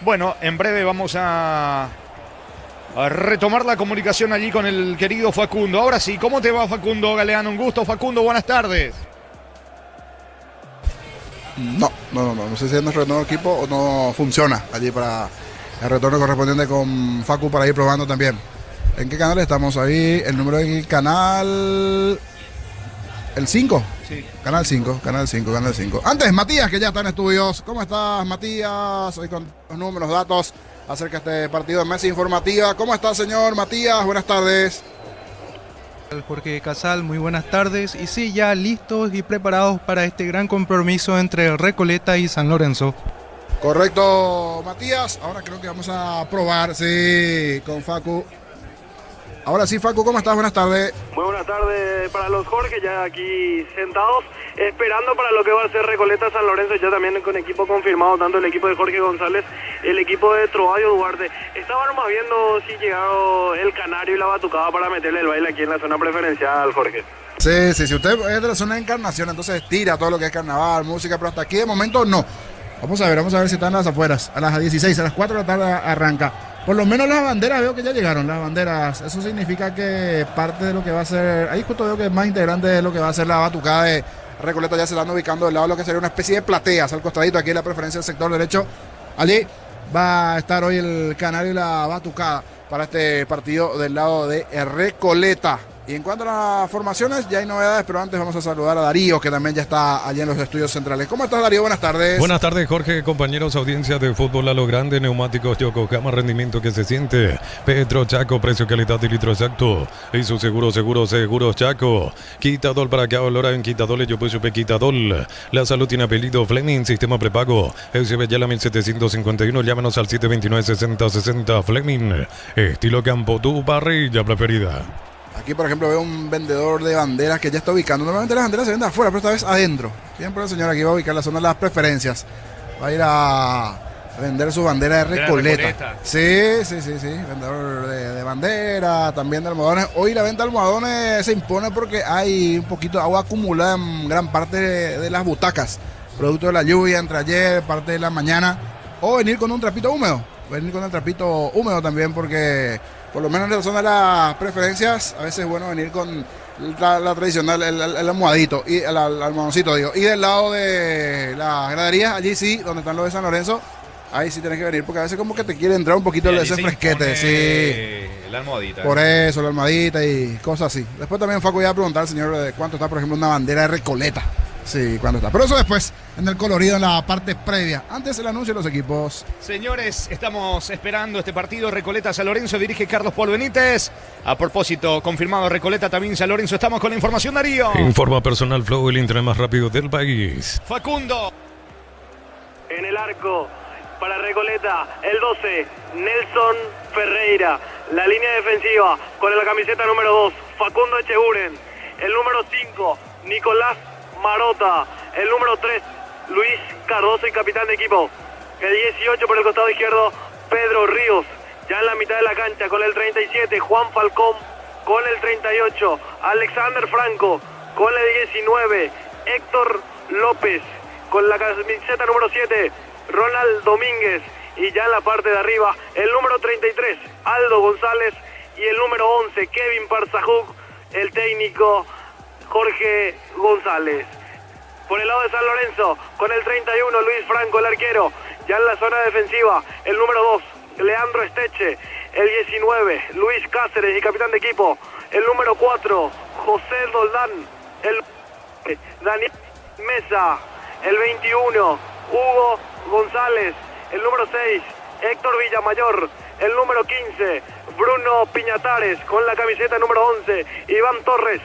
Bueno, en breve vamos a retomar la comunicación allí con el querido Facundo. Ahora sí, ¿cómo te va, Facundo Galeano? Un gusto, Facundo, buenas tardes. No sé si es nuestro nuevo equipo o no funciona allí para el retorno correspondiente con Facu para ir probando también. ¿En qué canal estamos ahí? El número del canal... ¿El 5? Sí. Canal 5. Antes, Matías, que ya está en estudios. ¿Cómo estás, Matías? Hoy con los números, datos acerca de este partido de Mesa Informativa. ¿Cómo está, señor Matías? Buenas tardes. Jorge Casal, muy buenas tardes. Y sí, ya listos y preparados para este gran compromiso entre Recoleta y San Lorenzo. Correcto, Matías. Ahora creo que vamos a probar, sí, con Facu. Ahora sí, Facu, ¿cómo estás? Buenas tardes. Muy buenas tardes para los Jorge, ya aquí sentados, esperando para lo que va a ser Recoleta San Lorenzo, ya también con equipo confirmado, tanto el equipo de Jorge González, el equipo de Trovadio Duarte. Estaban más viendo si llegaba el Canario y la Batucada para meterle el baile aquí en la zona preferencial, Jorge. Sí, si usted es de la zona de Encarnación, entonces tira todo lo que es carnaval, música, pero hasta aquí de momento no. Vamos a ver si están las afueras. A las 16, a las 4 de la tarde arranca. Por lo menos las banderas veo que ya llegaron, las banderas. Eso significa que parte de lo que va a ser, ahí justo veo que es más integrante de lo que va a ser la batucada de Recoleta. Ya se están ubicando del lado de lo que sería una especie de plateas al costadito, aquí en la preferencia del sector derecho. Allí va a estar hoy el Canario y la batucada para este partido del lado de Recoleta. Y en cuanto a las formaciones, ya hay novedades, pero antes vamos a saludar a Darío, que también ya está allí en los estudios centrales. ¿Cómo estás, Darío? Buenas tardes. Buenas tardes, Jorge, compañeros, audiencia de fútbol a lo grande, neumáticos Yokohama, rendimiento que se siente. Petro Chaco, precio, calidad y litro exacto. Y su seguro Chaco. Quitadol para que ahora en Quitadol, yo puse Quitadol. La salud tiene apellido Fleming, sistema prepago. SB Yala 1751, llámanos al 729-6060 Fleming. Estilo campo, tu parrilla preferida. Aquí, por ejemplo, veo un vendedor de banderas que ya está ubicando. Normalmente las banderas se venden afuera, pero esta vez adentro. Siempre el señor aquí va a ubicar la zona de las preferencias. Va a ir a vender su bandera de Recoleta. Sí. Vendedor de bandera, también de almohadones. Hoy la venta de almohadones se impone porque hay un poquito de agua acumulada en gran parte de las butacas. Producto de la lluvia entre ayer, parte de la mañana. O venir con un trapito húmedo. Venir con el trapito húmedo también porque... Por lo menos en la zona de las preferencias, a veces es bueno venir con la tradicional, el almohadito, y el almohadoncito, digo. Y del lado de las graderías, allí sí, donde están los de San Lorenzo, ahí sí tienes que venir, porque a veces como que te quiere entrar un poquito de ese fresquete. Sí. La almohadita. Por eso, la almohadita y cosas así. Después también Facu iba a preguntar al señor de cuánto está, por ejemplo, una bandera de Recoleta. Sí, cuándo está. Pero eso después, en el colorido, en la parte previa. Antes el anuncio de los equipos. Señores, estamos esperando este partido. Recoleta San Lorenzo, dirige Carlos Paul Benítez. A propósito, confirmado Recoleta también San Lorenzo. Estamos con la información, Darío. Informa Personal Flow, el internet más rápido del país. Facundo. En el arco, para Recoleta, el 12, Nelson Ferreira. La línea defensiva, con la camiseta número 2, Facundo Echeguren. El número 5, Nicolás Marota. El número 3, Luis Cardoso y capitán de equipo. El 18 por el costado izquierdo, Pedro Ríos. Ya en la mitad de la cancha con el 37, Juan Falcón. Con el 38, Alexander Franco. Con el 19, Héctor López. Con la camiseta número 7, Ronald Domínguez. Y ya en la parte de arriba, el número 33, Aldo González. Y el número 11, Kevin Parzajuk, el técnico Jorge González. Por el lado de San Lorenzo, con el 31, Luis Franco, el arquero. Ya en la zona defensiva, el número 2, Leandro Esteche. El 19, Luis Cáceres y capitán de equipo. El número 4, José Doldán. El Daniel Mesa. El 21, Hugo González. El número 6, Héctor Villamayor. El número 15, Bruno Piñatares. Con la camiseta número 11, Iván Torres.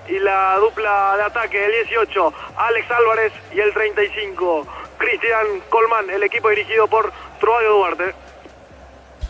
Y la dupla de ataque, el 18, Alex Álvarez. Y el 35, Cristian Colmán, el equipo dirigido por Trovadio Duarte.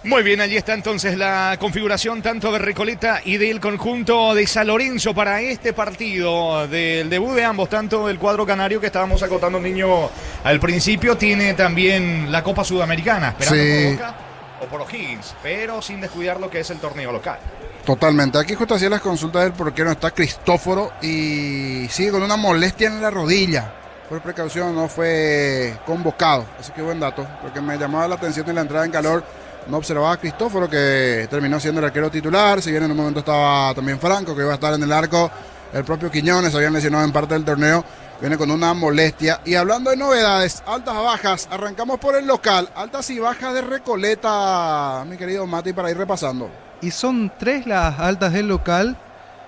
Muy bien, allí está entonces la configuración tanto de Recoleta y del conjunto de San Lorenzo para este partido del debut de ambos, tanto del cuadro canario que estábamos acotando, niño, al principio, tiene también la Copa Sudamericana, esperando por Boca o por O'Higgins, pero sin descuidar lo que es el torneo local. Totalmente. Aquí justo hacía las consultas del por qué no está Cristóforo y sigue con una molestia en la rodilla. por precaución no fue convocado. Así que buen dato, porque me llamaba la atención en la entrada en calor. No observaba a Cristóforo, que terminó siendo el arquero titular. Si bien en un momento estaba también Franco, que iba a estar en el arco. El propio Quiñones habían lesionado en parte del torneo. Viene con una molestia. Y hablando de novedades, altas a bajas, arrancamos por el local. Altas y bajas de Recoleta, mi querido Mati, para ir repasando. Y son 3 las altas del local.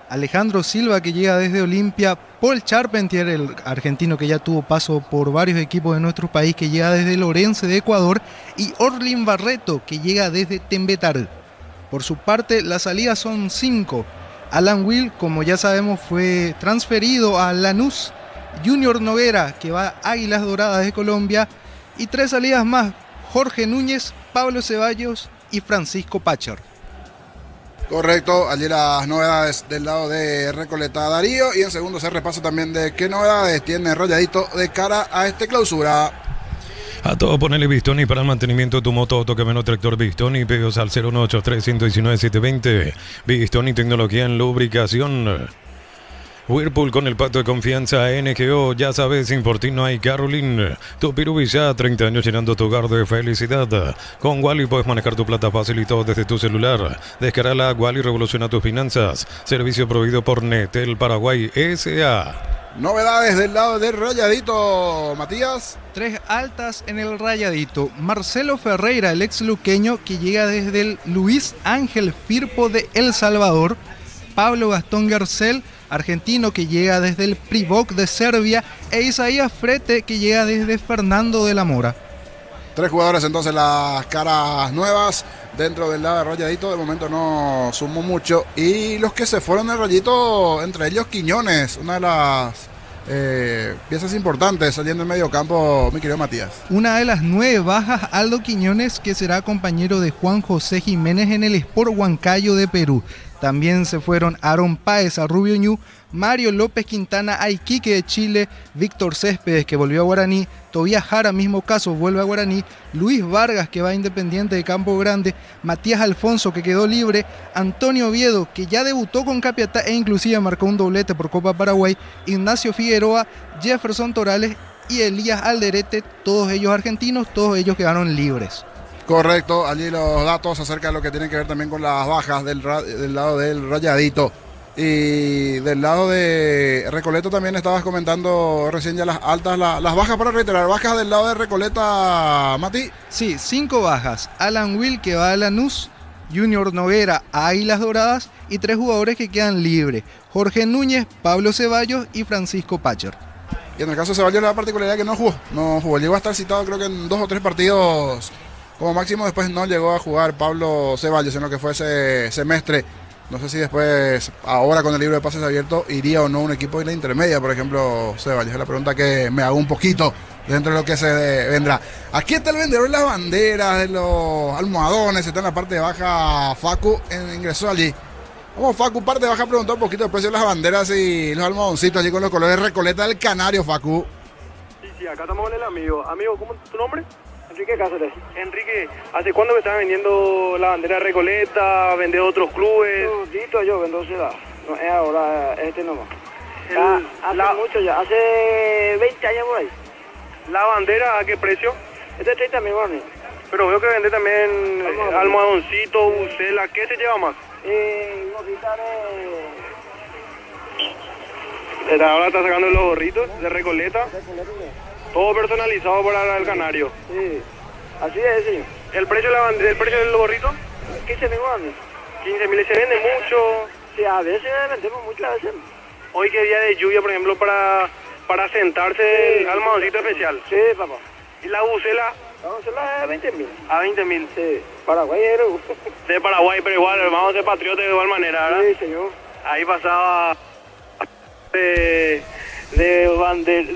Alejandro Silva, que llega desde Olimpia. Paul Charpentier, el argentino que ya tuvo paso por varios equipos de nuestro país, que llega desde Lorense de Ecuador. Y Orlin Barreto, que llega desde Tembetar. Por su parte, las salidas son 5. Alan Will, como ya sabemos, fue transferido a Lanús. Junior Noguera, que va a Águilas Doradas de Colombia. Y 3 salidas más: Jorge Núñez, Pablo Ceballos y Francisco Pacher. Correcto, allí las novedades del lado de Recoleta, Darío. Y en segundo se repasa también de qué novedades tiene Rayadito de cara a este clausura. A todo ponele Bistoni para el mantenimiento de tu moto, toque menos tractor Bistoni, pedidos al 018319720. Bistoni, tecnología en lubricación. Whirlpool con el pacto de confianza NGO, ya sabes, sin por ti no hay Caroline. Tu Pirubilla, 30 años llenando tu hogar de felicidad. Con Wally puedes manejar tu plata fácil y todo desde tu celular. Descarala, Wally revoluciona tus finanzas. Servicio proveído por Netel Paraguay S.A. Novedades del lado del Rayadito, Matías. 3 altas en el Rayadito. Marcelo Ferreira, el ex luqueño, que llega desde el Luis Ángel Firpo de El Salvador. Pablo Gastón Garcel, argentino, que llega desde el Privok de Serbia. E Isaías Frete, que llega desde Fernando de la Mora. 3 jugadores entonces, las caras nuevas dentro del lado de Rayadito. De momento no sumó mucho. Y los que se fueron del Rayito, entre ellos Quiñones, una de las piezas importantes saliendo en medio campo, mi querido Matías. Una de las 9 bajas, Aldo Quiñones, que será compañero de Juan José Jiménez en el Sport Huancayo de Perú. También se fueron Aaron Páez a Rubio Ñu, Mario López Quintana a Iquique de Chile, Víctor Céspedes, que volvió a Guaraní, Tobías Jara, mismo caso, vuelve a Guaraní, Luis Vargas, que va a Independiente de Campo Grande, Matías Alfonso, que quedó libre, Antonio Oviedo, que ya debutó con Capiatá e inclusive marcó un doblete por Copa Paraguay, Ignacio Figueroa, Jefferson Torales y Elías Alderete, todos ellos argentinos, todos ellos quedaron libres. Correcto, allí los datos acerca de lo que tiene que ver también con las bajas del lado del Rayadito. Y del lado de Recoleta también estabas comentando recién ya las altas, las bajas, para reiterar, bajas del lado de Recoleta, Mati. Sí, 5 bajas. Alan Will, que va a Lanús, Junior Noguera a Águilas Doradas, y 3 jugadores que quedan libres: Jorge Núñez, Pablo Ceballos y Francisco Pacher. Y en el caso de Ceballos, la particularidad que no jugó, llegó a estar citado creo que en 2 o 3 partidos como máximo. Después no llegó a jugar Pablo Ceballos en lo que fue ese semestre. No sé si después, ahora con el libro de pases abierto, iría o no un equipo de la intermedia, por ejemplo, Ceballos. Es la pregunta que me hago un poquito dentro de lo que se vendrá. Aquí está el vendedor de las banderas, de los almohadones, está en la parte de baja Facu, ingresó allí. Vamos, Facu, parte de baja, preguntó un poquito el precio de las banderas y los almohadoncitos allí con los colores Recoleta del Canario, Facu. Sí, acá estamos con el amigo. Amigo, ¿cómo es tu nombre? Enrique Cáceres. Enrique, ¿hace cuándo me estás vendiendo la bandera de Recoleta? ¿Vende otros clubes? Yo vendo ciudad. No es ahora este nomás. Hace mucho ya, hace 20 años por ahí. ¿La bandera a qué precio? Este es 30 mil barnes. Pero veo que vende también almohadoncito, bucela. ¿Qué se lleva más? Gorrita de... Ahora está sacando los gorritos de Recoleta. Todo personalizado para el Canario. Sí, así es, señor. ¿El precio del gorrito? 15 mil barnes. 15.000. ¿Se vende mucho? Sí, a veces vendemos mucho, a veces. Hoy que día de lluvia, por ejemplo, para sentarse, el almohadoncito especial. Sí, papá. ¿Y la bucela? La bucela es a 20 mil. A 20.000. Sí, paraguayero. De Paraguay, pero igual, vamos a ser patriotas de igual manera, ¿verdad? Sí, señor. Ahí pasaba de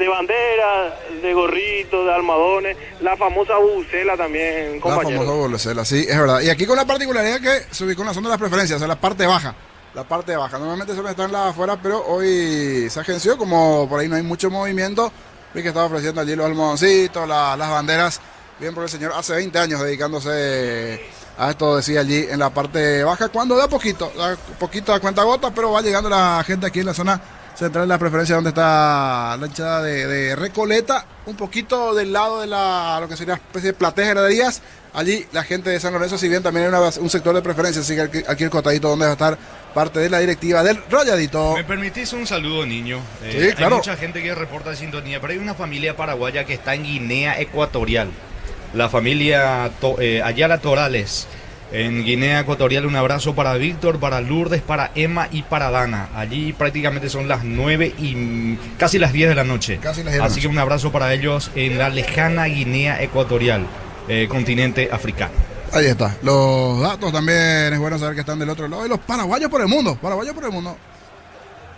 bandera, de gorritos, de almohadones, la famosa bucela también, compañero. La famosa bucela, sí, es verdad. Y aquí con la particularidad que se ubicó en la zona de las preferencias, en la parte baja. La parte baja. Normalmente suele estar en la afuera, pero hoy se agenció, como por ahí no hay mucho movimiento. Vi que estaba ofreciendo allí los almohadoncitos, las banderas. Bien por el señor, hace 20 años dedicándose a esto, decía allí en la parte baja, cuando da poquito a cuenta gota, pero va llegando la gente aquí en la zona central de la preferencia donde está la hinchada de Recoleta, un poquito del lado de lo que sería una especie de platea graderías. Allí la gente de San Lorenzo, si bien también hay un sector de preferencia, así que aquí el costadito donde va a estar parte de la directiva del Rayadito. ¿Me permitís un saludo, niño? Sí, claro. Hay mucha gente que reporta de sintonía, pero hay una familia paraguaya que está en Guinea Ecuatorial. La familia Ayala Torales. En Guinea Ecuatorial, un abrazo para Víctor, para Lourdes, para Emma y para Dana. Allí prácticamente son las 9 y casi las 10 de la noche. Casi las 10 de la Así noche. que un abrazo para ellos en la lejana Guinea Ecuatorial, continente africano. Ahí está. Los datos también es bueno saber que están del otro lado. Y los paraguayos por el mundo.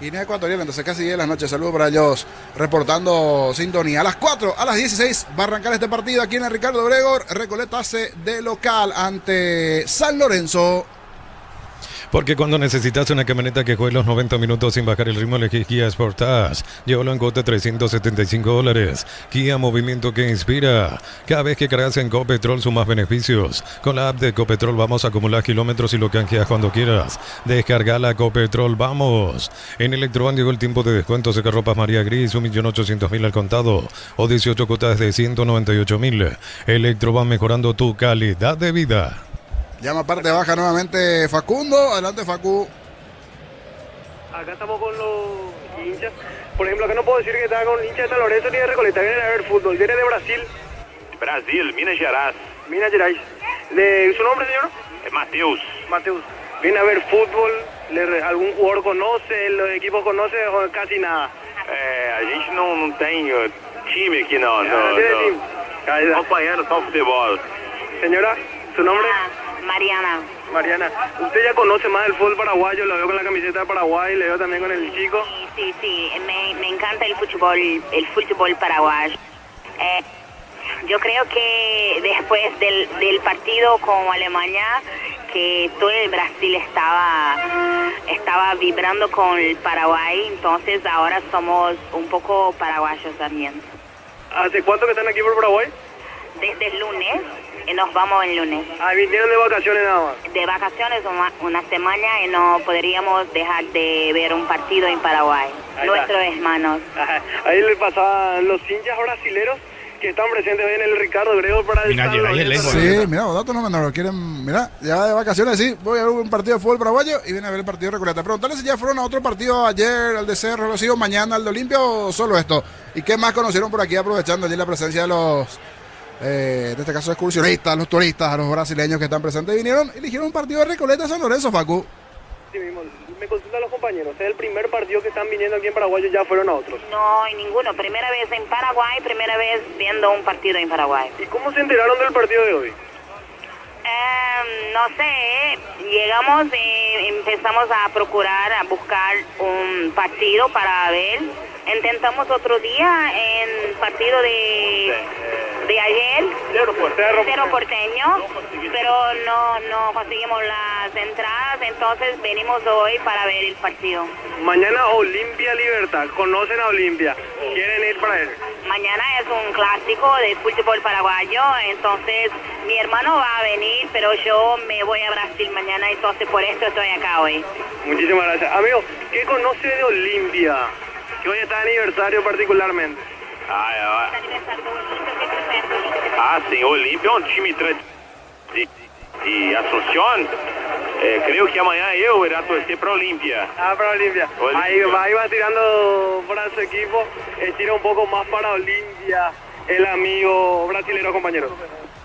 Guinea Ecuatorial, entonces casi 10 de la noche. Saludos para ellos reportando sintonía. A las 4, a las 16 va a arrancar este partido aquí en el Ricardo Bregor. Recoleta hace de local ante San Lorenzo. Porque cuando necesitas una camioneta que juegue los 90 minutos sin bajar el ritmo, elegís Kia Sportage. Llévalo en cuota $375. Kia, movimiento que inspira. Cada vez que cargas en Copetrol sumas beneficios. Con la app de Copetrol vamos a acumular kilómetros y lo canjeas cuando quieras. Descarga la Copetrol, vamos. En Electroban llegó el tiempo de descuento. Secarropas María Gris, 1.800.000 al contado. O 18 cuotas de 198.000. Electroban, mejorando tu calidad de vida. Llama parte baja nuevamente Facundo. Adelante, Facu. Acá estamos con los hinchas. Por ejemplo, acá no puedo decir que estaba con hinchas de San Lorenzo ni de Recoleta. Vienen a ver fútbol. Viene de Brasil. Brasil, Minas Gerais. Minas Gerais. ¿Su nombre, señor? Mateus. Mateus. Viene a ver fútbol. ¿Algún jugador conoce? ¿Los equipos conocen o casi nada? A gente não tem time aqui, não. No tiene team. Acompanhando só o futebol. Señora, ¿su nombre? Mariana. Mariana. ¿Usted ya conoce más del fútbol paraguayo? Lo veo con la camiseta de Paraguay, le veo también con el chico. Sí, me encanta el fútbol paraguayo. Yo creo que después del partido con Alemania, que todo el Brasil estaba vibrando con el Paraguay, entonces ahora somos un poco paraguayos también. ¿Hace cuánto que están aquí por Paraguay? Desde el lunes, y nos vamos el lunes. Ah, vinieron de vacaciones nada más. De vacaciones una semana y no podríamos dejar de ver un partido en Paraguay. Nuestros hermanos. Ajá. Ahí le pasaban los hinchas brasileros que están presentes hoy en el Ricardo Grego para el Minas Gerais, el Lengo. Sí, mira, los datos no me quieren. Mira, ya de vacaciones, sí. Voy a ver un partido de fútbol paraguayo y viene a ver el partido de Recoleta. Preguntarle si ya fueron a otro partido ayer, al de Cerro, algo así, o mañana al de Olimpia, o solo esto. ¿Y qué más conocieron por aquí, aprovechando allí la presencia de los, en este caso, excursionistas, los turistas, los brasileños que están presentes? Vinieron y eligieron un partido de Recoleta San Lorenzo, Facu. Sí mismo. Me consultan los compañeros. Es el primer partido que están viniendo aquí en Paraguay, ya fueron a otros. No, hay ninguno. Primera vez en Paraguay, primera vez viendo un partido en Paraguay. ¿Y cómo se enteraron del partido de hoy? No sé, llegamos y empezamos a procurar, a buscar un partido para ver. Intentamos otro día en partido de ayer, Cerro Porteño, pero no conseguimos las entradas, entonces venimos hoy para ver el partido. Mañana Olimpia Libertad. ¿Conocen a Olimpia? ¿Quieren ir para él? Mañana es un clásico de fútbol paraguayo, entonces mi hermano va a venir, pero yo me voy a Brasil mañana, entonces por esto estoy acá hoy. Muchísimas gracias. Amigo, ¿qué conoce de Olimpia? Que hoy está de aniversario particularmente. Sim, Olímpia é um time de Asunción. Creo que amanhã eu iré torcer para Olímpia. Para Olimpia. Ahí va tirando para su equipo. Tira un poco más para Olimpia el amigo brasilero, compañero.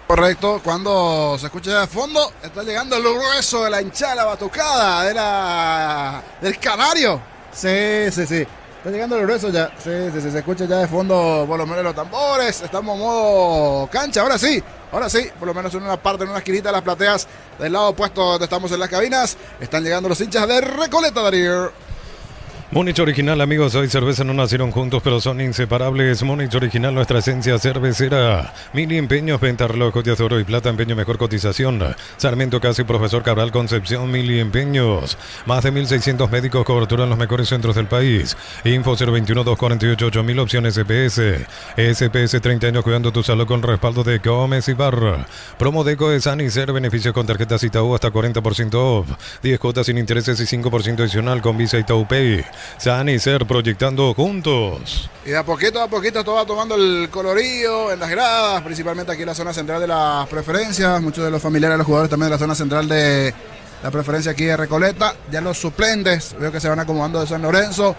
Correcto, cuando se escucha de fondo, está llegando el grueso de la hinchada, la batucada del Canario. Sí. Está llegando el grueso ya. Sí, se escucha ya de fondo por lo menos los tambores. Estamos en modo cancha. Ahora sí, por lo menos en una parte, en una esquinita de las plateas del lado opuesto donde estamos en las cabinas. Están llegando los hinchas de Recoleta, Darío. Múnich Original, amigos, hoy cerveza no nacieron juntos, pero son inseparables. Múnich Original, nuestra esencia cervecera. Mini Empeños, venta relojes de oro y plata, empeño mejor cotización. Sarmiento Casi, Profesor Cabral, Concepción, Mini Empeños. Más de 1.600 médicos, cobertura en los mejores centros del país. Info 021-248-8000, opción SPS. SPS, 30 años cuidando tu salud con respaldo de Gómez y Barra. Promo Deco de Sanicer, beneficios con tarjetas Itaú hasta 40% off. 10 cuotas sin intereses y 5% adicional con Visa Itaú Pay. San y Ser proyectando juntos. Y de a poquito todo va tomando el colorío en las gradas, principalmente aquí en la zona central de las preferencias. Muchos de los familiares de los jugadores también de la zona central de la preferencia aquí de Recoleta. Ya los suplentes, veo que se van acomodando de San Lorenzo.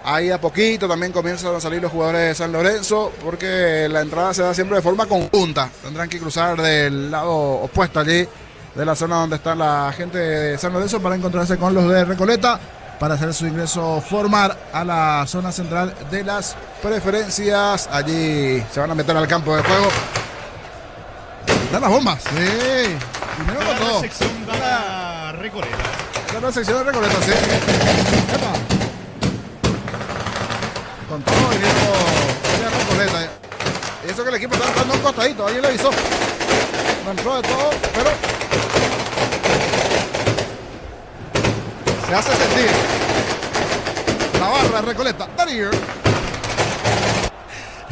Ahí a poquito también comienzan a salir los jugadores de San Lorenzo, porque la entrada se da siempre de forma conjunta. Tendrán que cruzar del lado opuesto allí, de la zona donde está la gente de San Lorenzo, para encontrarse con los de Recoleta, para hacer su ingreso formal a la zona central de las preferencias. Allí se van a meter al campo de juego. Dan las bombas. Sí. Primero con todo. La sección de la Recoleta. La sección de Recoleta, sí. Epa. Con todo vinieron Recoleta. Y eso que el equipo está entrando un costadito. Alguien le avisó. No entró de todo, pero se hace sentir la barra de Recoleta. Darío.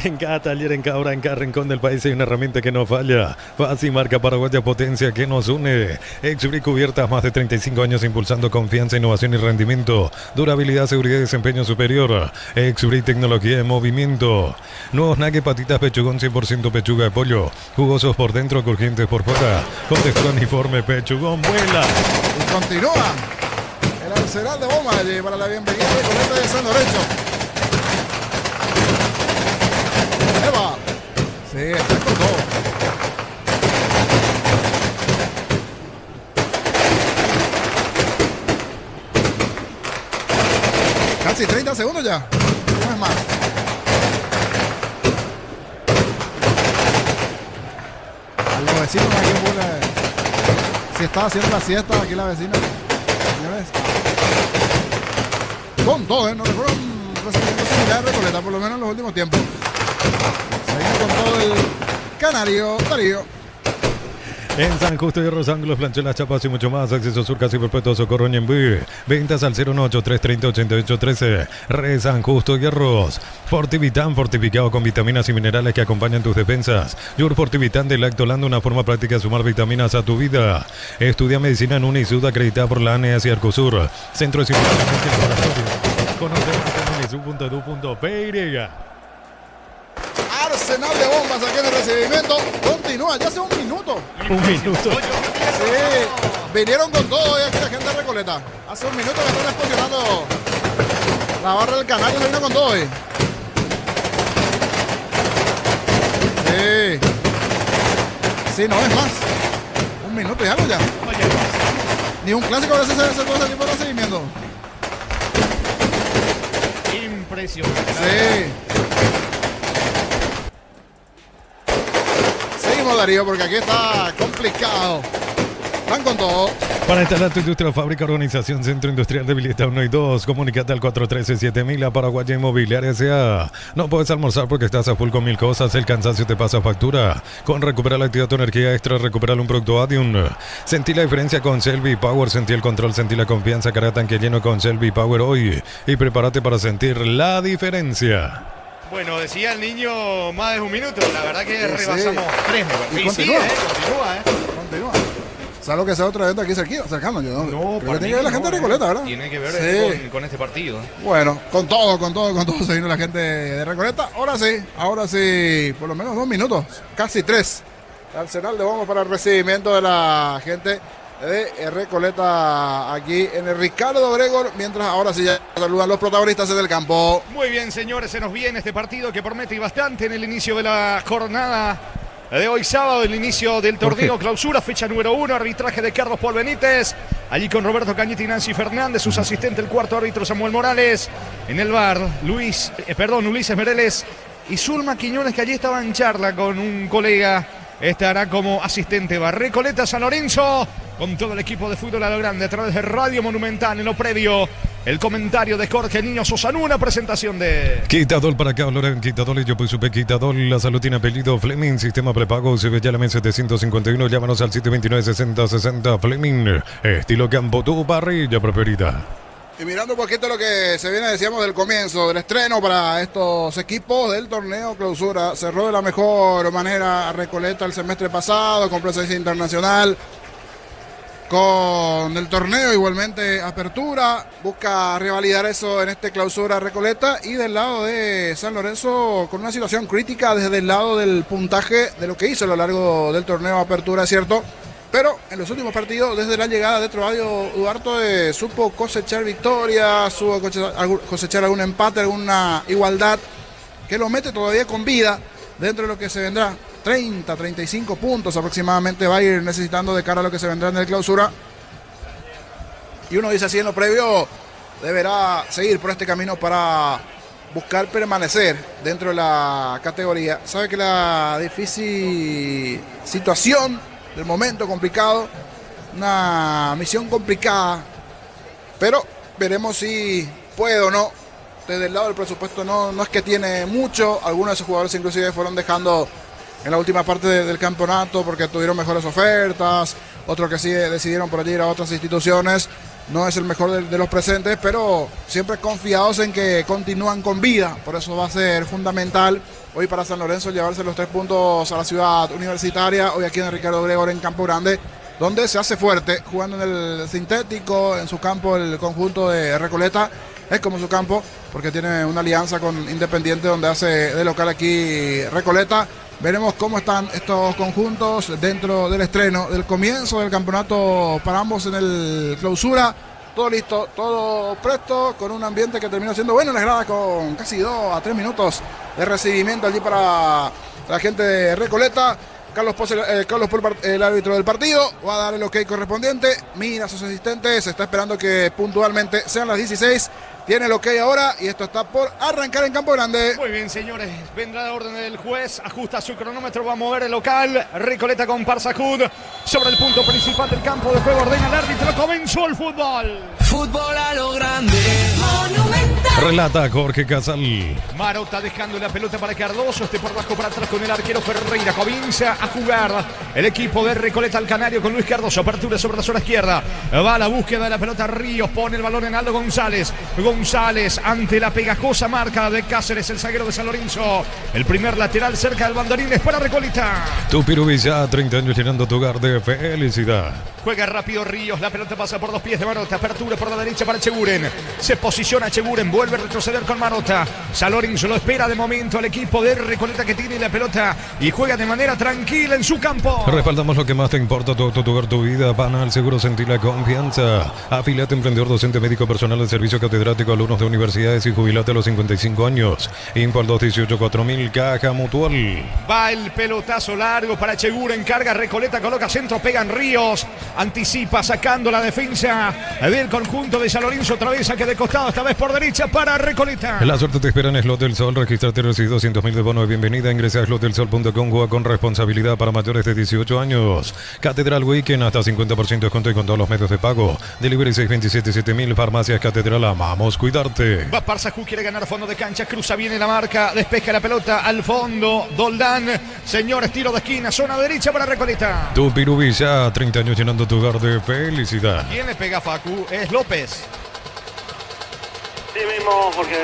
En cada taller, en cada hora, en cada rincón del país hay una herramienta que no falla. Fácil, marca paraguaya, potencia que nos une. Exubri Cubiertas, más de 35 años impulsando confianza, innovación y rendimiento. Durabilidad, seguridad y desempeño superior. Exubri, tecnología de movimiento. Nuevos Nugget, patitas pechugón, 100% pechuga de pollo. Jugosos por dentro, crujientes por fuera. Con textura uniforme, pechugón, vuela. Y continúa el arsenal de bombas allí para la bienvenida de Recoleta de San Lorenzo. Eva. Sí, está con todo. Casi 30 segundos ya. No es más. A los vecinos aquí en Bula, si estaba haciendo la siesta aquí la vecina. Señores. Con todo, no recuerdo un recibimiento similar de Recoleta, por lo menos en los últimos tiempos. Seguimos con todo el canario, Darío. En San Justo y Rosángulos, Planchuelas, Chapas y mucho más. Acceso Sur, Casi Perpetuo, Socorro, Ñembú. Ventas al 018-330-8813. Re San Justo Hierros. Fortivitán, fortificado con vitaminas y minerales que acompañan tus defensas. Yur Fortivitán de Lactolando, una forma práctica de sumar vitaminas a tu vida. Estudia medicina en UNISUD, acreditada por la ANEAS y Arcosur. Centro de Simulación y Laboratorio. Conoce más en unisud.edu.py. Arsenal de bombas aquí en el recibimiento. Continúa, ya hace un minuto. Un minuto. Sí, vinieron con todo hoy aquí la gente de Recoleta. Hace un minuto que están explosionando la barra del Canario, se vino con todo hoy. Sí. Sí, no es más. Un minuto y algo ya. Ni un clásico a veces se hace todo ese tipo de recibimiento. Impresionante. Sí. Seguimos, Darío, porque aquí está complicado. Van con todo. Para instalar tu industria o fábrica, organización Centro Industrial de Vileta 1 y 2, comunicate al 413-7000 a Paraguaya Inmobiliaria S.A. No puedes almorzar porque estás a full con mil cosas, el cansancio te pasa factura. Con Recupera la Actividad tu energía extra, recuperar un producto Adium. Sentí la diferencia con Selvi Power, sentí el control, sentí la confianza, carga tanque lleno con Selvi Power hoy. Y prepárate para sentir la diferencia. Bueno, decía el niño más de un minuto. La verdad que Sí, rebasamos tres. Y continúa. Continúa. Salvo que sea otro evento aquí cercano. Yo No, creo que tiene que ver la gente de Recoleta, ¿verdad? Tiene que ver Sí. con este partido. Bueno, con todo se vino la gente de Recoleta. Ahora sí, por lo menos 2 minutos, casi 3. Arsenal de bombas para el recibimiento de la gente de Recoleta aquí en el Ricardo Gregor, mientras ahora sí ya saludan los protagonistas del campo. Muy bien, señores, se nos viene este partido que promete bastante en el inicio de la jornada de hoy sábado, el inicio del torneo clausura, fecha número 1, arbitraje de Carlos Paul Benítez, allí con Roberto Cañete y Nancy Fernández, sus asistentes, el cuarto árbitro Samuel Morales, en el bar Ulises Mereles y Zulma Quiñones, que allí estaba en charla con un colega, estará como asistente bar. Recoleta San Lorenzo, con todo el equipo de fútbol a lo grande, a través de Radio Monumental, en lo previo, el comentario de Jorge Niño Sosanú, una presentación de Quitadol para acá, Loren, Quitadol y yo pues supe Quitadol, la salud tiene apellido Fleming, sistema prepago, se ve ya la mesa 751, llámanos al 729-6060 Fleming, estilo campo, tu parrilla preferida. Y mirando un poquito lo que se viene, decíamos, del comienzo, del estreno para estos equipos del torneo clausura. Cerró de la mejor manera a Recoleta el semestre pasado, con presencia internacional. con el torneo, igualmente apertura, busca revalidar eso en este clausura Recoleta, y del lado de San Lorenzo con una situación crítica desde el lado del puntaje de lo que hizo a lo largo del torneo apertura, es cierto, pero en los últimos partidos desde la llegada de Trovadio Duarte supo cosechar victorias, supo cosechar algún empate, alguna igualdad que lo mete todavía con vida dentro de lo que se vendrá. 30, 35 puntos aproximadamente va a ir necesitando de cara a lo que se vendrá en el clausura. Y uno dice así en lo previo, deberá seguir por este camino para buscar permanecer dentro de la categoría. Sabe que la difícil situación del momento complicado, una misión complicada, pero veremos si puede o no. Desde el lado del presupuesto no es que tiene mucho, algunos de esos jugadores inclusive fueron dejando en la última parte del campeonato porque tuvieron mejores ofertas, otros que sí decidieron por allí ir a otras instituciones. No es el mejor de los presentes, pero siempre confiados en que continúan con vida. Por eso va a ser fundamental hoy para San Lorenzo llevarse los 3 puntos a la ciudad universitaria, hoy aquí en Ricardo Gregor en Campo Grande, donde se hace fuerte, jugando en el sintético, en su campo el conjunto de Recoleta. Es como su campo, porque tiene una alianza con Independiente, donde hace de local aquí Recoleta. Veremos cómo están estos conjuntos dentro del estreno, del comienzo del campeonato para ambos en el clausura. Todo listo, todo presto, con un ambiente que terminó siendo bueno en la grada, con casi 2 a 3 minutos de recibimiento allí para la gente de Recoleta. Carlos Pol, el árbitro del partido, va a dar el ok correspondiente. Mira a sus asistentes, está esperando que puntualmente sean las 16. Tiene el ok ahora y esto está por arrancar en Campo Grande. Muy bien, señores. Vendrá la orden del juez. Ajusta su cronómetro. Va a mover el local. Recoleta con Parsajud sobre el punto principal del campo de juego. Ordena el árbitro. Comenzó el fútbol. Fútbol a lo grande. Monumental. Relata Jorge Casal. Marota dejando la pelota para Cardoso. Este por bajo para atrás con el arquero Ferreira. Comienza a jugar el equipo de Recoleta al Canario con Luis Cardoso. Apertura sobre la zona izquierda. Va a la búsqueda de la pelota Ríos. Pone el balón en Aldo González. González ante la pegajosa marca de Cáceres, el zaguero de San Lorenzo. El primer lateral cerca del banderín es para Recoleta. Tupirubilla, 30 años llenando tu hogar de felicidad. Juega rápido Ríos, la pelota pasa por 2 pies de Marota. Apertura por la derecha para Echeguren. Se posiciona Echeguren, vuelve a retroceder con Marota. San Lorenzo lo espera de momento al equipo de Recoleta, que tiene la pelota y juega de manera tranquila en su campo. Respaldamos lo que más te importa, tu auto, tu hogar, tu vida. Panal Seguro, sentir la confianza. Afiliate, emprendedor, docente, médico, personal de servicio, catedrático, alumnos de universidades y jubilate a los 55 años. Info al 218-4000, Caja Mutual. Va el pelotazo largo para Echeguren, carga Recoleta, coloca centro, pegan Ríos, anticipa sacando la defensa del conjunto de San Lorenzo, otra vez saque de costado, esta vez por derecha para Recoleta. La suerte te espera en Slot del Sol. Registrate y recibe 200.000 de bono de bienvenida. Ingresa a slotdelsol.com. Juega con responsabilidad para mayores de 18 años. Catedral Weekend, hasta 50% de descuento y con todos los medios de pago. Delivery 627-7000. Farmacias Catedral, amamos cuidarte. Va Parsajud, quiere ganar fondo de cancha, cruza bien en la marca, despeja la pelota al fondo. Doldán, señores, tiro de esquina, zona derecha para Recoleta. Tupirubilla, 30 años llenando tu hogar de felicidad. ¿Quién le pega a Facu? Es López. Sí mismo, Jorge.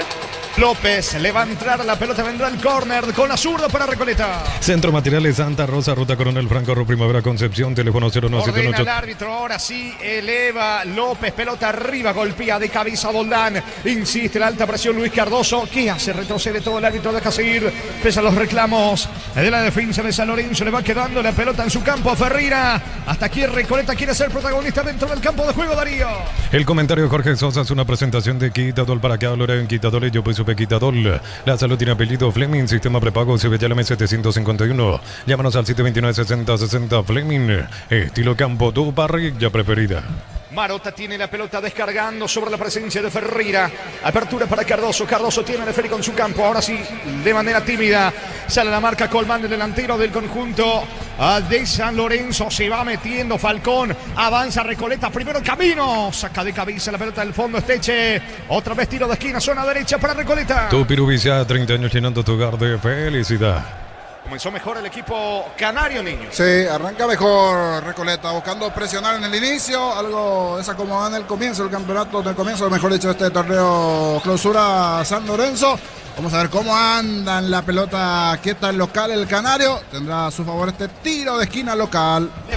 López le va a entrar la pelota, vendrá el córner con la zurda para Recoleta. Centro Materiales Santa Rosa, Ruta Coronel Franco, Primavera Concepción, teléfono 09718. Ordena el árbitro, ahora sí, eleva López, pelota arriba, golpea de cabeza Doldán, insiste la alta presión Luis Cardoso. ¿Qué hace? Retrocede todo el árbitro, deja seguir, pese a los reclamos de la defensa de San Lorenzo, le va quedando la pelota en su campo a Ferreira. Hasta aquí Recoleta quiere ser protagonista dentro del campo de juego, Darío. El comentario de Jorge Sosa es una presentación de Quitadol. Para que hablar en Quitadol, yo pues supe Quitadol. La salud tiene apellido Fleming, sistema prepago CBLM 751. Llámanos al 729-6060 Fleming. Estilo campo, tu parrilla preferida. Marota tiene la pelota descargando sobre la presencia de Ferreira. Apertura para Cardoso. Cardoso tiene el esférico en su campo. Ahora sí, de manera tímida, sale la marca Colmán, el delantero del conjunto de San Lorenzo. Se va metiendo Falcón. Avanza Recoleta. Primero el camino. Saca de cabeza la pelota del fondo. Esteche. Otra vez tiro de esquina. Zona derecha para Recoleta. Tupirubilla, 30 años llenando tu hogar de felicidad. Comenzó mejor el equipo canario, niño. Sí, arranca mejor Recoleta, buscando presionar en el inicio, algo desacomodado en el comienzo del campeonato, del comienzo, mejor dicho, este torneo clausura San Lorenzo. Vamos a ver cómo anda en la pelota quieta el local, el canario. Tendrá a su favor este tiro de esquina local. Le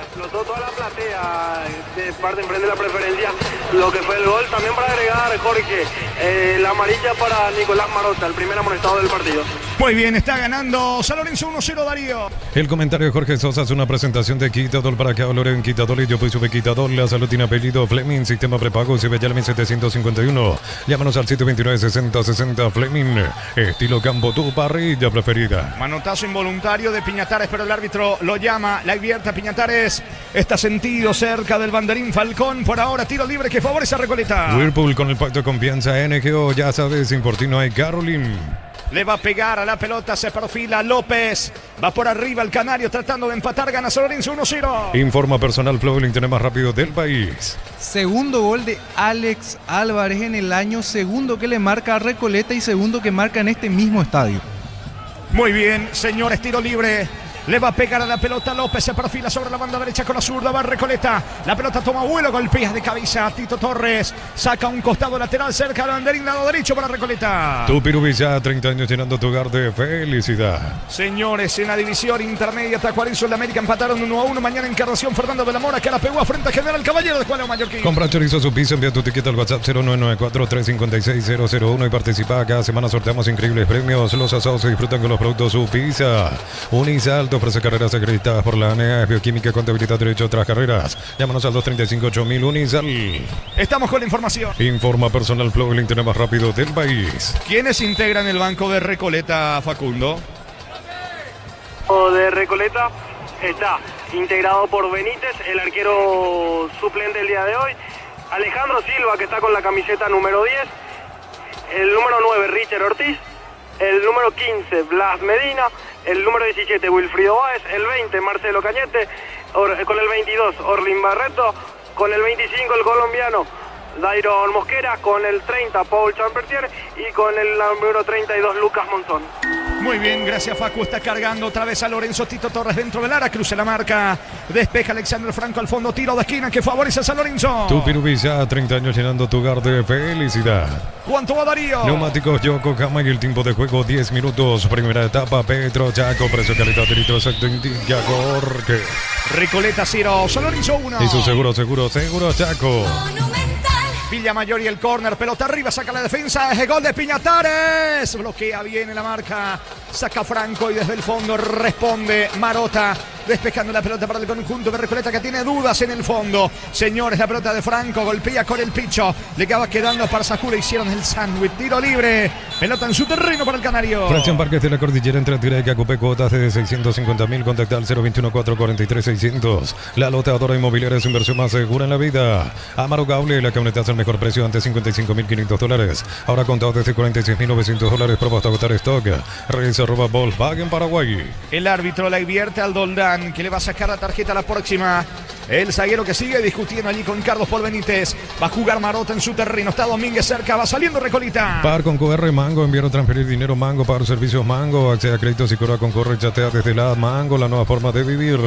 explotó toda la platea de parte enfrente de la preferencia, lo que fue el gol. También para agregar, Jorge, la amarilla para Nicolás Marota, el primer amonestado del partido. Muy bien, está ganando San Lorenzo 1-0, Darío. El comentario de Jorge Sosa es una presentación de Quitadol para que Loren Quitadol y yo pues sube Quitadol. La salud tiene apellido Fleming, sistema prepago, se ve ya al 751. Llámanos al 729-6060 Fleming, estilo campo, tu parrilla preferida. Manotazo involuntario de Piñatares, pero el árbitro lo llama, la advierte a Piñatares. Está sentido cerca del banderín Falcón. Por ahora, tiro libre que favorece a Recoleta. Whirlpool con el pacto de confianza NGO, ya sabes, sin por ti no hay Caroline. Le va a pegar a la pelota, se perfila López. Va por arriba el Canario tratando de empatar, gana San Lorenzo 1-0. Informa personal Flow, el internet más rápido del país. Segundo gol de Alex Álvarez en el año, segundo que le marca a Recoleta y segundo que marca en este mismo estadio. Muy bien, señores, tiro libre. Le va a pegar a la pelota López, se perfila sobre la banda derecha con la zurda, va Recoleta. La pelota toma vuelo, golpea de cabeza Tito Torres. Saca un costado lateral cerca del banderín, lado derecho para Recoleta. Tu Pirubilla, 30 años llenando tu hogar de felicidad. Señores, en la división intermedia, Tacuarense y el América empataron 1-1. Mañana Encarnación, Fernando de la Mora, que la pegó a frente a General Caballero de Juan Mallorquín. Compra chorizo su piso, envía tu tiquete al WhatsApp 0994-356-001 y participa. Cada semana sorteamos increíbles premios. Los asados se disfrutan con los productos su pizza. Unisal ofrece carreras acreditadas por la ANEA, bioquímica, contabilidad, derecho a otras carreras. Llámanos al 235-8000 Unisal. Estamos con la información. Informa personal Flow, el internet más rápido del país. ¿Quiénes integran el banco de Recoleta, Facundo? De Recoleta está integrado por Benítez, el arquero suplente el día de hoy. Alejandro Silva, que está con la camiseta número 10. El número 9, Richard Ortiz. El número 15, Blas Medina. El número 17, Wilfrido Báez. El 20, Marcelo Cañete. Con el 22, Orlin Barreto. Con el 25, el colombiano Dairon Mosquera. Con el 30, Paul Champertier. Y con el número 32, Lucas Monzón. Muy bien, gracias Facu. Está cargando otra vez a Lorenzo. Tito Torres dentro del área. Cruce la marca. Despeja Alexander Franco al fondo. Tiro de esquina que favorece a San Lorenzo. Tu Pirubilla, 30 años llenando tu hogar de felicidad. ¿Cuánto va Darío? Neumáticos Yokohama y el tiempo de juego 10 minutos. Primera etapa, Petro Chaco. Precio, calidad, litro exacto. Indica Jorge. Recoleta 0, San Lorenzo 1. Y su seguro Chaco. Villamayor y el córner, pelota arriba, saca la defensa, es gol de Piñatares, bloquea bien la marca, saca Franco y desde el fondo responde Marota, despejando la pelota para el conjunto de Recoleta que tiene dudas en el fondo. Señores, la pelota de Franco, golpea con el picho, le acaba quedando para Sakura, hicieron el sándwich, tiro libre, pelota en su terreno para el Canario. Fracción Parques de la Cordillera entre Tira y Cacupé, cuotas de 650.000, contacta al 021-443-600. La lotadora inmobiliaria es su inversión más segura en la vida. Amaro Gable, la camioneta es el mejor precio antes $55.500. Ahora contado desde $46.900, prueba hasta agotar stock. Reyes @ Volkswagen Paraguay. El árbitro la advierte al Doldán que le va a sacar la tarjeta a la próxima. El zaguero que sigue discutiendo allí con Carlos Paul Benítez. Va a jugar Marota en su terreno. Está Domínguez cerca. Va saliendo Recolita. Par con QR Mango. Enviar o transferir dinero Mango. Pagar servicios Mango. Accede a créditos y cobra con Corre. Chatea desde la Mango. La nueva forma de vivir.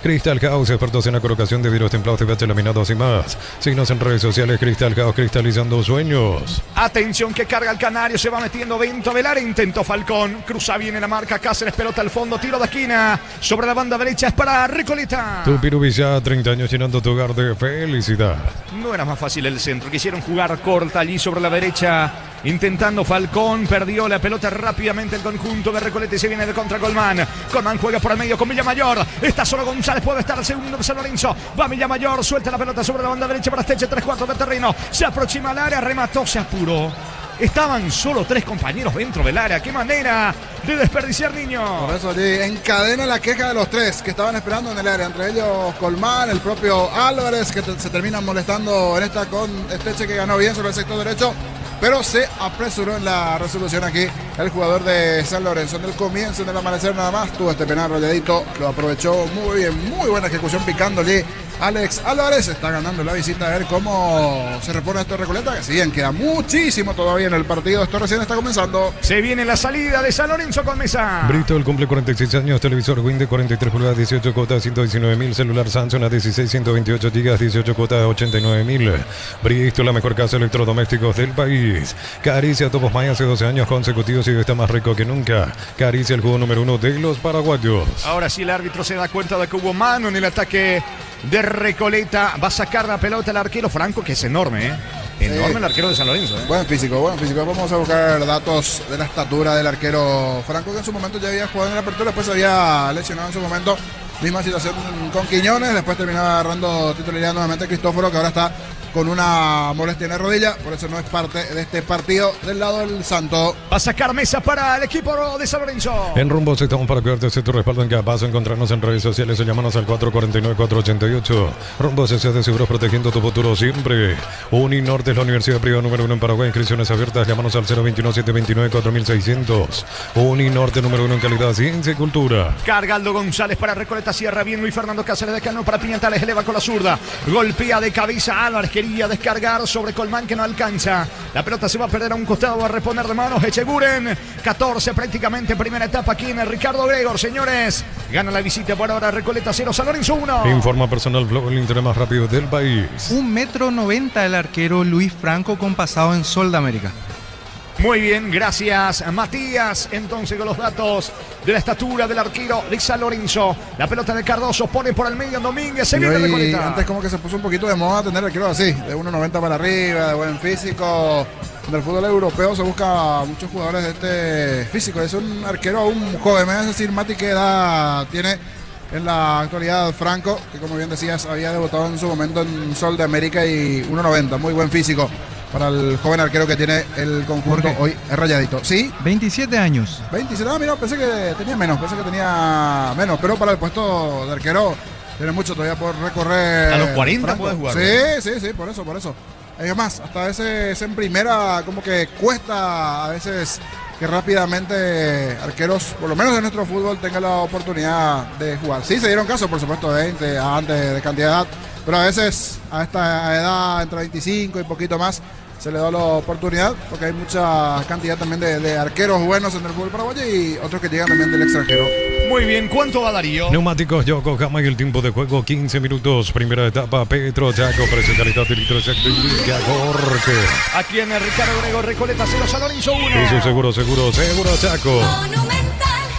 Crystal House. Expertos en la colocación de vidrios templados, TVH laminados y más. Signos en redes sociales. Crystal House. Cristalizando sueños. Atención que carga el Canario. Se va metiendo dentro del área. Intentó Falcón. Cruza bien la marca. Cáceres. Pelota al fondo. Tiro de esquina. Sobre la banda derecha es para Recoleta. Tu Pirubilla, 30 años llenando tu hogar de felicidad. No era más fácil el centro. Quisieron jugar corta allí sobre la derecha. Intentando Falcón. Perdió la pelota rápidamente el conjunto de Recoleta y se viene de contra Colmán. Colmán juega por el medio con Villamayor. Está solo González. Puede estar el segundo de San Lorenzo. Va Villamayor. Suelta la pelota sobre la banda derecha para Esteche. 3/4 de terreno. Se aproxima al área. Remató. Se apuró. Estaban solo 3 compañeros dentro del área. ¡Qué manera de desperdiciar, niño! Por eso allí encadena la queja de los 3 que estaban esperando en el área. Entre ellos Colmán, el propio Álvarez, que se terminan molestando en esta con Esteche, que ganó bien sobre el sector derecho. Pero se apresuró en la resolución aquí el jugador de San Lorenzo. En el comienzo del amanecer nada más tuvo este penal rolladito. Lo aprovechó muy bien. Muy buena ejecución picando allí Alex Álvarez está ganando la visita, a ver cómo se repone esto de Recoleta, que si bien queda muchísimo todavía en el partido, esto recién está comenzando. Se viene la salida de San Lorenzo con Mesa. Bristol cumple 46 años, televisor Win de 43 pulgadas, 18 cuotas, 119.000, celular Samsung a 16, 128 gigas, 18 cuotas, 89.000. Bristol, la mejor casa de electrodomésticos del país. Caricia Topos May hace 12 años consecutivos y está más rico que nunca. Caricia, el juego número 1 de los paraguayos. Ahora sí el árbitro se da cuenta de que hubo mano en el ataque de Recoleta. Va a sacar la pelota el arquero Franco, que es enorme, enorme el arquero de San Lorenzo. Buen físico, buen físico. Vamos a buscar datos de la estatura del arquero Franco, que en su momento ya había jugado en la apertura, después se había lesionado en su momento. Misma situación con Quiñones, después terminaba agarrando titularidad nuevamente Cristóforo, que ahora está con una molestia en la rodilla, por eso no es parte de este partido del lado del Santo. Va a sacar Mesa para el equipo de San Lorenzo. En Rumbos estamos para cuidarte de tu respaldo en cada paso. Encontrarnos en redes sociales o llámanos al 449-488. Rumbos S.A. de Seguros, protegiendo tu futuro siempre. Uninorte es la universidad privada número 1 en Paraguay. Inscripciones abiertas. Llámanos al 021-729-4600. Uninorte número 1 en calidad, ciencia y cultura. Carga Aldo González para Recoleta, cierra bien Luis Fernando Cáceres de Cano para Piñatales, eleva con la zurda. Golpea de cabeza Álvarez, quería descargar sobre Colmán, que no alcanza. La pelota se va a perder a un costado, va a reponer de manos Echeguren. 14 prácticamente, primera etapa aquí en el Ricardo Gregor, señores. Gana la visita por ahora Recoleta 0, San Lorenzo 1. Informa Personal Flow, el internet más rápido del país. 1,90 m el arquero Luis Franco, con pasado en Sol de América. Muy bien, gracias Matías. Entonces con los datos de la estatura del arquero de San Lorenzo. La pelota de Cardoso pone por el medio Domínguez. Se viene Recoleta. Antes como que se puso un poquito de moda tener arqueros así, de 1,90 para arriba, de buen físico. En el fútbol europeo se busca muchos jugadores de este físico. Es un arquero aún joven, me vas a decir, Mati, ¿qué edad tiene en la actualidad Franco? Que como bien decías, había debutado en su momento en Sol de América y 1,90, muy buen físico para el joven arquero que tiene el conjunto hoy Rayadito. ¿Sí? 27 años. 27, mira, pensé que tenía menos, pero para el puesto de arquero tiene mucho todavía por recorrer. A los 40 Franco. puede jugar. Sí, por eso. Es más, hasta a veces en primera como que cuesta a veces que rápidamente arqueros, por lo menos en nuestro fútbol, tengan la oportunidad de jugar. Sí, se dieron caso, por supuesto, de 20 antes de cantidad de edad, pero a veces a esta edad, entre 25 y poquito más, se le da la oportunidad, porque hay mucha cantidad también de arqueros buenos en el fútbol paraguayo y otros que llegan también del extranjero. Muy bien, ¿cuánto va Darío? Neumáticos Yokohama y el tiempo de juego 15 minutos. Primera etapa, Petro Chaco, precio, calidad y litro exacto, indica Jorge. Aquí en el Ricardo Gregor, Recoleta 0, San Lorenzo 1. Eso seguro Chaco.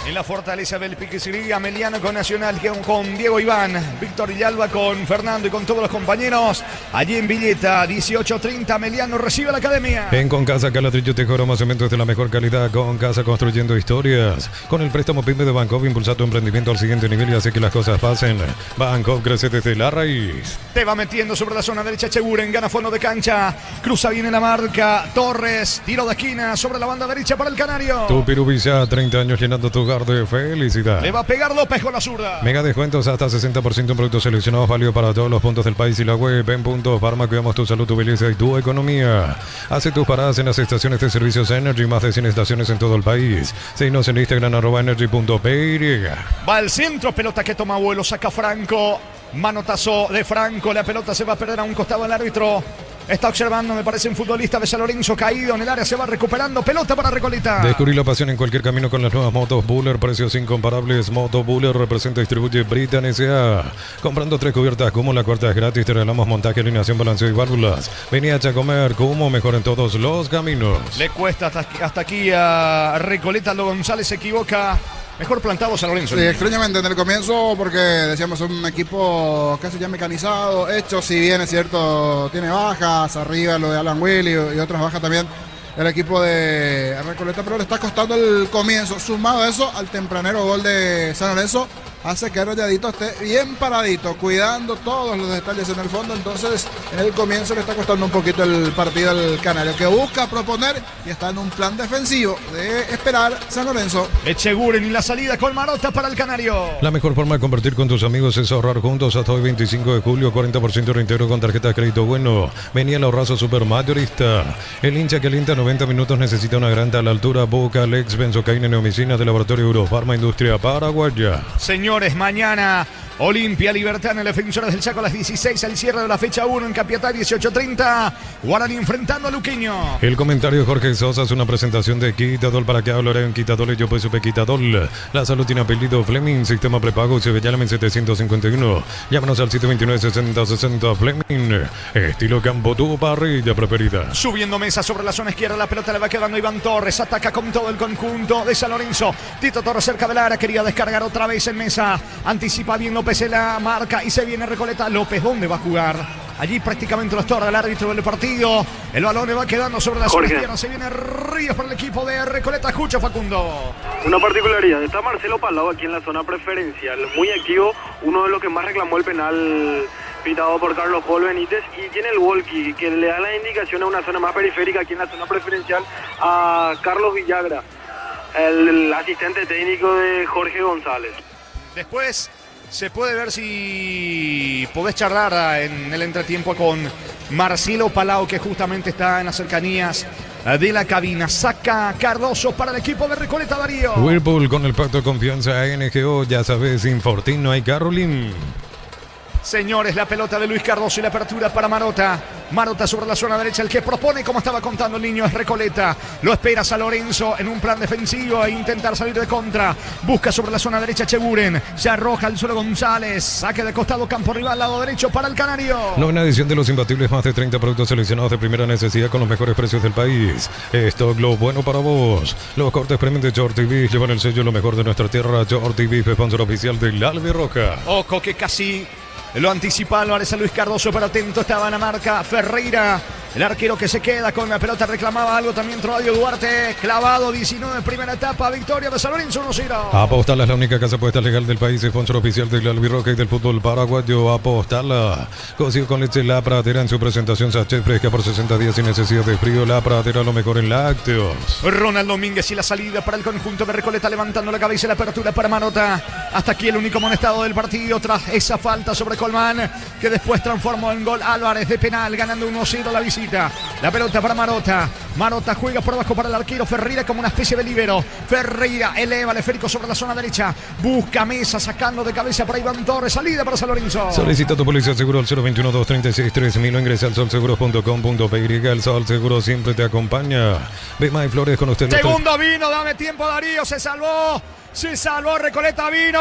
En la fortaleza del Piquesería, Meliano con Nacional, con Diego Iván, Víctor Villalba con Fernando y con todos los compañeros. Allí en Villeta, 18:30, Meliano recibe a la academia. En Concasa, Calatrillo, Tejoroma, cementos de la mejor calidad. Concasa, construyendo historias. Con el préstamo PYME de Bancov, impulsa tu emprendimiento al siguiente nivel y hace que las cosas pasen. Bancov crece desde la raíz. Te va metiendo sobre la zona derecha Echeguren, gana fondo de cancha, cruza bien en la marca Torres, tiro de esquina sobre la banda derecha para el Canario. Tu Pirubisa, 30 años llenando tu hogar de felicidad. Le va a pegar López con la zurda. Mega descuentos hasta 60% en productos seleccionados, válido para todos los puntos del país y la web. En Puntos Parma, cuidamos tu salud, tu belleza y tu economía. Hace tus paradas en las estaciones de servicios Energy, más de 100 estaciones en todo el país. Síguenos en Instagram, @energy.py. Va al centro, pelota que toma vuelo, saca Franco. Manotazo de Franco, la pelota se va a perder a un costado del árbitro. Está observando, me parece, un futbolista de San Lorenzo caído en el área, se va recuperando, pelota para Recoleta. Descubrir la pasión en cualquier camino con las nuevas motos Buller, precios incomparables. Moto Buller representa y distribuye Britan S.A. Comprando 3 cubiertas Kumo, la cuarta es gratis, te regalamos montaje, alineación, balanceo y válvulas. Vení a Chacomer, Kumo, mejor en todos los caminos. Le cuesta hasta aquí a Recoleta, Aldo González se equivoca. Mejor plantado San Lorenzo. Sí, extrañamente en el comienzo, porque decíamos un equipo casi ya mecanizado, hecho, si bien es cierto, tiene bajas, arriba lo de Alan Willy y otras bajas también el equipo de Recoleta, pero le está costando el comienzo. Sumado a eso, al tempranero gol de San Lorenzo, hace que Rayadito esté bien paradito, cuidando todos los detalles en el fondo. Entonces, en el comienzo le está costando un poquito el partido al Canario, que busca proponer y está en un plan defensivo de esperar San Lorenzo. Echeguren y la salida con Marota para el Canario. La mejor forma de compartir con tus amigos es ahorrar juntos. Hasta hoy 25 de julio, 40% reintegro con tarjeta de crédito bueno. Venía el ahorrazo supermayorista. El hincha que alienta 90 minutos necesita una granta a la altura. Boca, Lex, Benzocaína, Neomicina de Laboratorio Eurofarma Industria Paraguaya. Señor señores, mañana Olimpia Libertad en el Defensores del Chaco a las 16, el cierre de la fecha 1 en Capiatá, 18:30. Guaraní enfrentando a Luqueño. El comentario de Jorge Sosa es una presentación de Quitadol. ¿Para qué hablaré en Quitadol? Yo pues supe Quitadol. La salud tiene apellido Fleming, sistema prepago, se llama en 751. Llámanos al 729-6060 Fleming. Estilo campo, tu parrilla preferida. Subiendo mesa sobre la zona izquierda, la pelota le va quedando Iván Torres. Ataca con todo el conjunto de San Lorenzo. Tito Torres cerca del área, quería descargar otra vez en mesa. Anticipa bien López en la marca y se viene Recoleta. López, ¿dónde va a jugar? Allí prácticamente los torna el árbitro del partido. El balón le va quedando sobre la zona izquierda. Se viene Ríos para el equipo de Recoleta. Escucha, Facundo. Una particularidad, está Marcelo Palau aquí en la zona preferencial, muy activo, uno de los que más reclamó el penal pitado por Carlos Paul Benítez, y tiene el walkie que le da la indicación a una zona más periférica aquí en la zona preferencial a Carlos Villagra, el asistente técnico de Jorge González. Después se puede ver si podés charlar en el entretiempo con Marcelo Palau, que justamente está en las cercanías de la cabina. Saca Cardoso para el equipo de Recoleta, Darío. Whirlpool con el pacto de confianza NGO, ya sabes, sin Fortín no hay Carolín. Señores, la pelota de Luis Cardoso y la apertura para Marota. Marota sobre la zona derecha, el que propone, como estaba contando el niño, es Recoleta. Lo espera San Lorenzo en un plan defensivo e intentar salir de contra. Busca sobre la zona derecha Cheburen. Se arroja al suelo González. Saque de costado, campo rival, lado derecho para el Canario. Novena edición de Los Imbatibles, más de 30 productos seleccionados de primera necesidad con los mejores precios del país. Stock lo bueno para vos. Los cortes premium de Shorty Beef llevan el sello lo mejor de nuestra tierra. Shorty Beef, sponsor oficial del Albirroja. Ojo que casi lo anticipa Álvarez a Luis Cardoso, pero atento estaba en la marca Ferreira. El arquero que se queda con la pelota reclamaba algo también. Troadio Duarte, clavado, 19 primera etapa, victoria de San Lorenzo 1-0. Apostala es la única casa apuesta legal del país, sponsor oficial del Albirroja y del fútbol paraguayo. Apostala. Cocido con leche La Pradera en su presentación sachet fresca por 60 días sin necesidad de frío. La Pradera, lo mejor en lácteos. Ronald Domínguez y la salida para el conjunto de Recoleta, levantando la cabeza y la apertura para Marota. Hasta aquí el único amonestado del partido tras esa falta sobre Colmán, que después transformó en gol Álvarez de penal, ganando 1-0 la visita. La pelota para Marota. Marota juega por abajo para el arquero Ferreira como una especie de líbero. Ferreira eleva el esférico sobre la zona derecha. Busca mesa, sacando de cabeza para Iván Torres. Salida para San Lorenzo. Solicita tu póliza seguro al 021-236-3000 o ingresa al solseguros.com.py. El Sol Seguro siempre te acompaña. Bemay Flores con usted. Segundo vino, dame tiempo, Darío. Se salvó Recoleta, vino.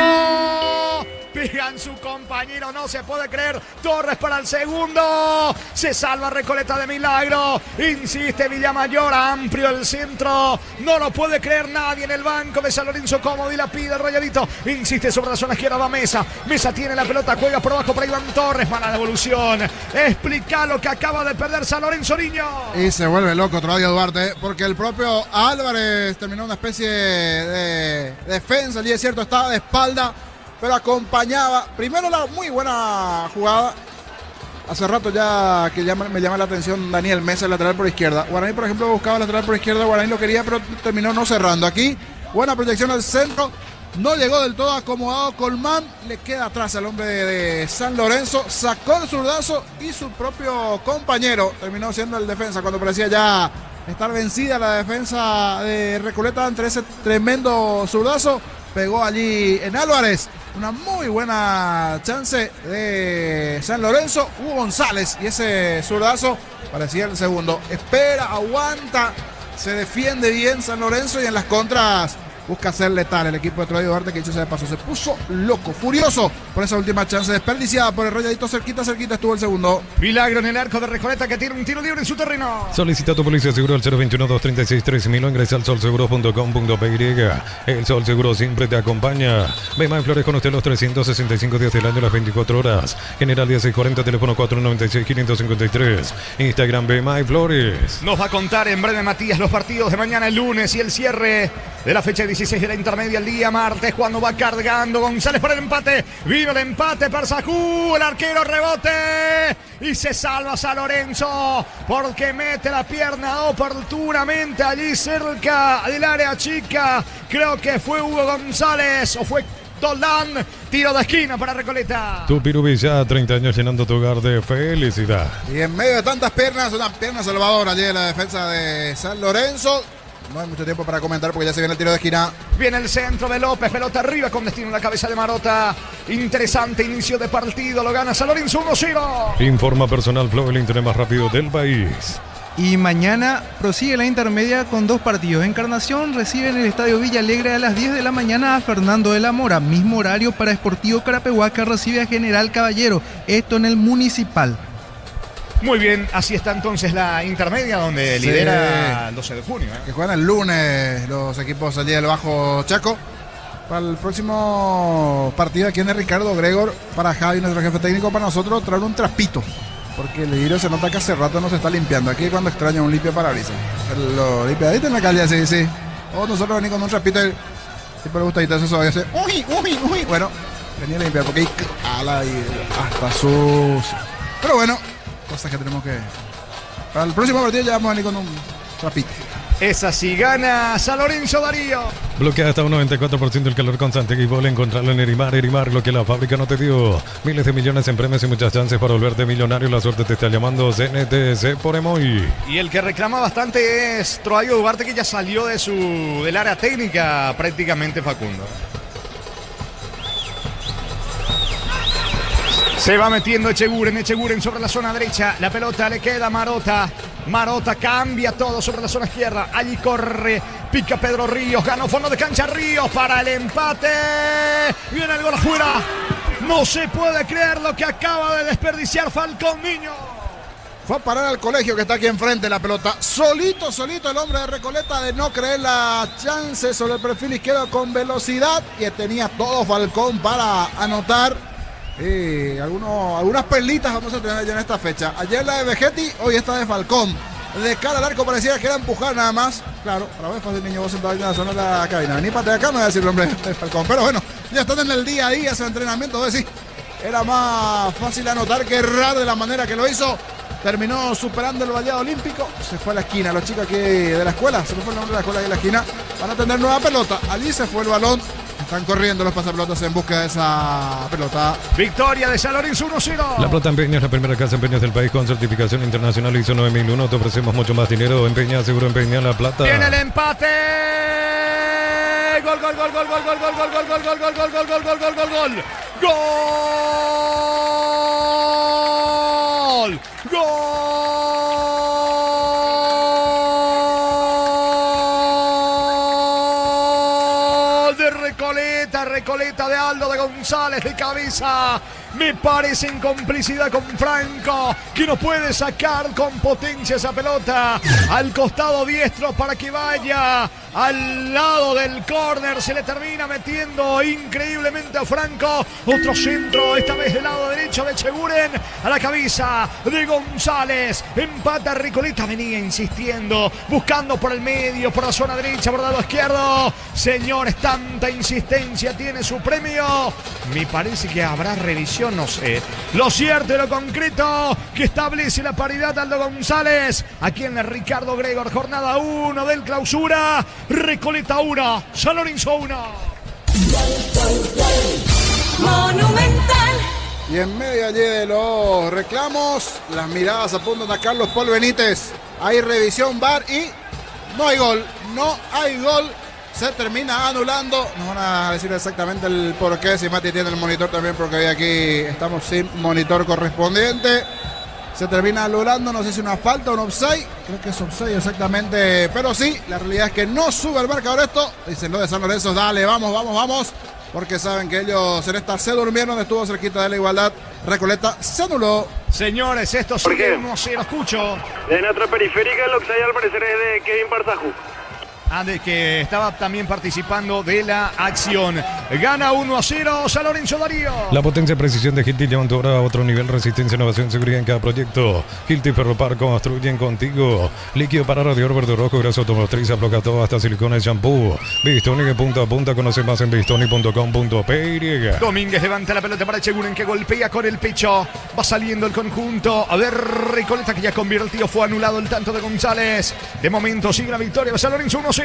Pigan su compañero, no se puede creer. Torres para el segundo. Se salva Recoleta de milagro. Insiste Villamayor, amplio el centro. No lo puede creer nadie en el banco de San Lorenzo. Como dilapida el Rayadito. Insiste sobre la zona izquierda, va Mesa. Mesa tiene la pelota, juega por abajo para Iván Torres. Mala devolución. Explica lo que acaba de perder San Lorenzo, niño. Y se vuelve loco Troadio Duarte, porque el propio Álvarez terminó una especie de defensa. Allí es cierto, estaba de espalda, pero acompañaba. Primero la muy buena jugada. Hace rato ya que me llama la atención Daniel Mesa, el lateral por izquierda. Guaraní, por ejemplo, buscaba el lateral por izquierda. Guaraní lo quería, pero terminó no cerrando. Aquí, buena proyección al centro. No llegó del todo acomodado Colmán. Le queda atrás al hombre de San Lorenzo. Sacó el zurdazo y su propio compañero terminó siendo el defensa cuando parecía ya estar vencida la defensa de Recoleta ante ese tremendo zurdazo. Pegó allí en Álvarez. Una muy buena chance de San Lorenzo. Hugo González y ese zurdazo parecía el segundo. Espera, aguanta, se defiende bien San Lorenzo y en las contras busca ser letal el equipo de Troadio Duarte, que dicho sea de paso se puso loco, furioso por esa última chance desperdiciada por el Rayadito. Cerquita estuvo el segundo. Milagro en el arco de Recoleta, que tiene un tiro libre en su terreno. Solicita tu póliza seguro al 021-236-3000 o ingresa al solseguros.com.py. El Sol Seguro siempre te acompaña. Bemay Flores con usted los 365 días del año, las 24 horas. General 1640, teléfono 496-553. Instagram Bemay Flores. Nos va a contar en breve Matías los partidos de mañana, el lunes, y el cierre de la fecha 16 de la intermedia el día martes, cuando va cargando González para el empate. Vino el empate para Sajú, el arquero rebote y se salva San Lorenzo porque mete la pierna oportunamente allí cerca del área chica. Creo que fue Hugo González o fue Doldán. Tiro de esquina para Recoleta. Tu Pirubilla, 30 años llenando tu hogar de felicidad. Y en medio de tantas piernas, una pierna salvadora allí en la defensa de San Lorenzo. no hay mucho tiempo para comentar porque ya se viene el tiro de esquina. Viene el centro de López, pelota arriba con destino en la cabeza de Marota. Interesante inicio de partido, lo gana San Lorenzo 1-0. Informa Personal Flow, el internet más rápido del país. Y mañana prosigue la intermedia con 2 partidos. Encarnación recibe en el Estadio Villa Alegre a las 10 de la mañana a Fernando de la Mora. Mismo horario para Sportivo Carapehuá, que recibe a General Caballero. Esto en el Municipal. Muy bien, así está entonces la intermedia donde lidera el 12 de junio. Que juegan el lunes los equipos allí del Bajo Chaco. Para el próximo partido aquí en el Ricardo Gregor, para Javi, nuestro jefe técnico, para nosotros traer un trapito. Porque el vidrio se nota que hace rato no se está limpiando. Aquí cuando extraña un limpio parabrisas. Lo limpiadito en la calle, sí. O nosotros venimos con un trapito y siempre me gusta eso suave. Hace uy. Bueno, venía a limpiar porque hay ala y hasta sucio. Pero bueno, cosas que tenemos que... Para el próximo partido ya vamos a venir con un trapito. Es así, gana San Lorenzo, Darío. Bloquea hasta un 94% el calor constante y vuelve a encontrarlo en Erimar, lo que la fábrica no te dio. Miles de millones en premios y muchas chances para volverte millonario. La suerte te está llamando CNTC por Emoy. Y el que reclama bastante es Troayo Duarte, que ya salió del área técnica prácticamente, Facundo. Se va metiendo Echeguren sobre la zona derecha. La pelota le queda a Marota. Marota cambia todo sobre la zona izquierda. Allí corre, pica Pedro Ríos. Ganó fondo de cancha Ríos para el empate. Viene el gol afuera. No se puede creer lo que acaba de desperdiciar Falcón Niño. Fue a parar al Colegio que está aquí enfrente la pelota. Solito el hombre de Recoleta de no creer la chance sobre el perfil izquierdo con velocidad. Y tenía todo Falcón para anotar. Algunas perlitas vamos a tener ya en esta fecha. Ayer la de Vegetti, hoy esta de Falcón. De cara al arco parecía que era empujar nada más. Claro, para ver fácil niño, vos sentado ahí en la zona de la cabina. Vení para acá, me voy a decir el hombre de Falcón. Pero bueno, ya están en el día a día ese entrenamiento. Sí, era más fácil anotar que errar de la manera que lo hizo. Terminó superando el vallado olímpico. Se fue a la esquina. Los chicos aquí de la escuela, se fue el nombre de la escuela aquí en la esquina. Van a tener nueva pelota. Allí se fue el balón. Están corriendo los pasapelotas en busca de esa pelota. Victoria de San Lorenzo 1-0. La Plata Empeña es la primera casa empeñas del país con certificación internacional ISO 9001. Te ofrecemos mucho más dinero. Empeña, seguro Empeña La Plata. Viene el empate. Gol. Gol. Recoleta de Aldo de González de cabeza. Me parece en complicidad con Franco, que no puede sacar con potencia esa pelota al costado diestro para que vaya al lado del córner. Se le termina metiendo increíblemente a Franco. Otro centro, esta vez del lado derecho de Echeguren, a la cabeza de González. Empata Recoleta, venía insistiendo, buscando por el medio, por la zona derecha, por el lado izquierdo. Señores, tanta insistencia tiene su premio. Me parece que habrá revisión, no sé. Lo cierto y lo concreto que establece la paridad Aldo González aquí en el Ricardo Gregor, jornada 1 del clausura. Recoleta 1, San Lorenzo 1. Monumental. Y en medio allí de los reclamos, las miradas apuntan a Carlos Paul Benítez. Hay revisión VAR y no hay gol. Se termina anulando. Nos van a decir exactamente el porqué. Si Mati tiene el monitor también, porque hoy aquí estamos sin monitor correspondiente. Se termina anulando, no sé si una falta o un offside. Creo que es offside exactamente. Pero sí, la realidad es que no sube el marcador esto. Dicen lo de San Lorenzo, dale, vamos. Porque saben que ellos en esta se durmieron, estuvo cerquita de la igualdad. Recoleta se anuló. Señores, esto sigue 1-0, escucho. En otra periférica, el offside al parecer es de Kevin Barzaju. De que estaba también participando de la acción. Gana 1-0 San Lorenzo, Darío. La potencia y precisión de Hilti llevan tu obra a otro nivel. Resistencia, innovación, seguridad en cada proyecto. Hilti Ferropar construyen contigo. Líquido para radiador verde rojo, grasa automotriz, bloquea todo hasta silicona y shampoo. Bistoni de punta a punta. Conoce más en bistoni.com.py. Domínguez levanta la pelota para Echeguren, que golpea con el pecho. Va saliendo el conjunto. A ver, Recoleta, que ya convirtió. Fue anulado el tanto de González. De momento sigue la victoria de San Lorenzo 1-0.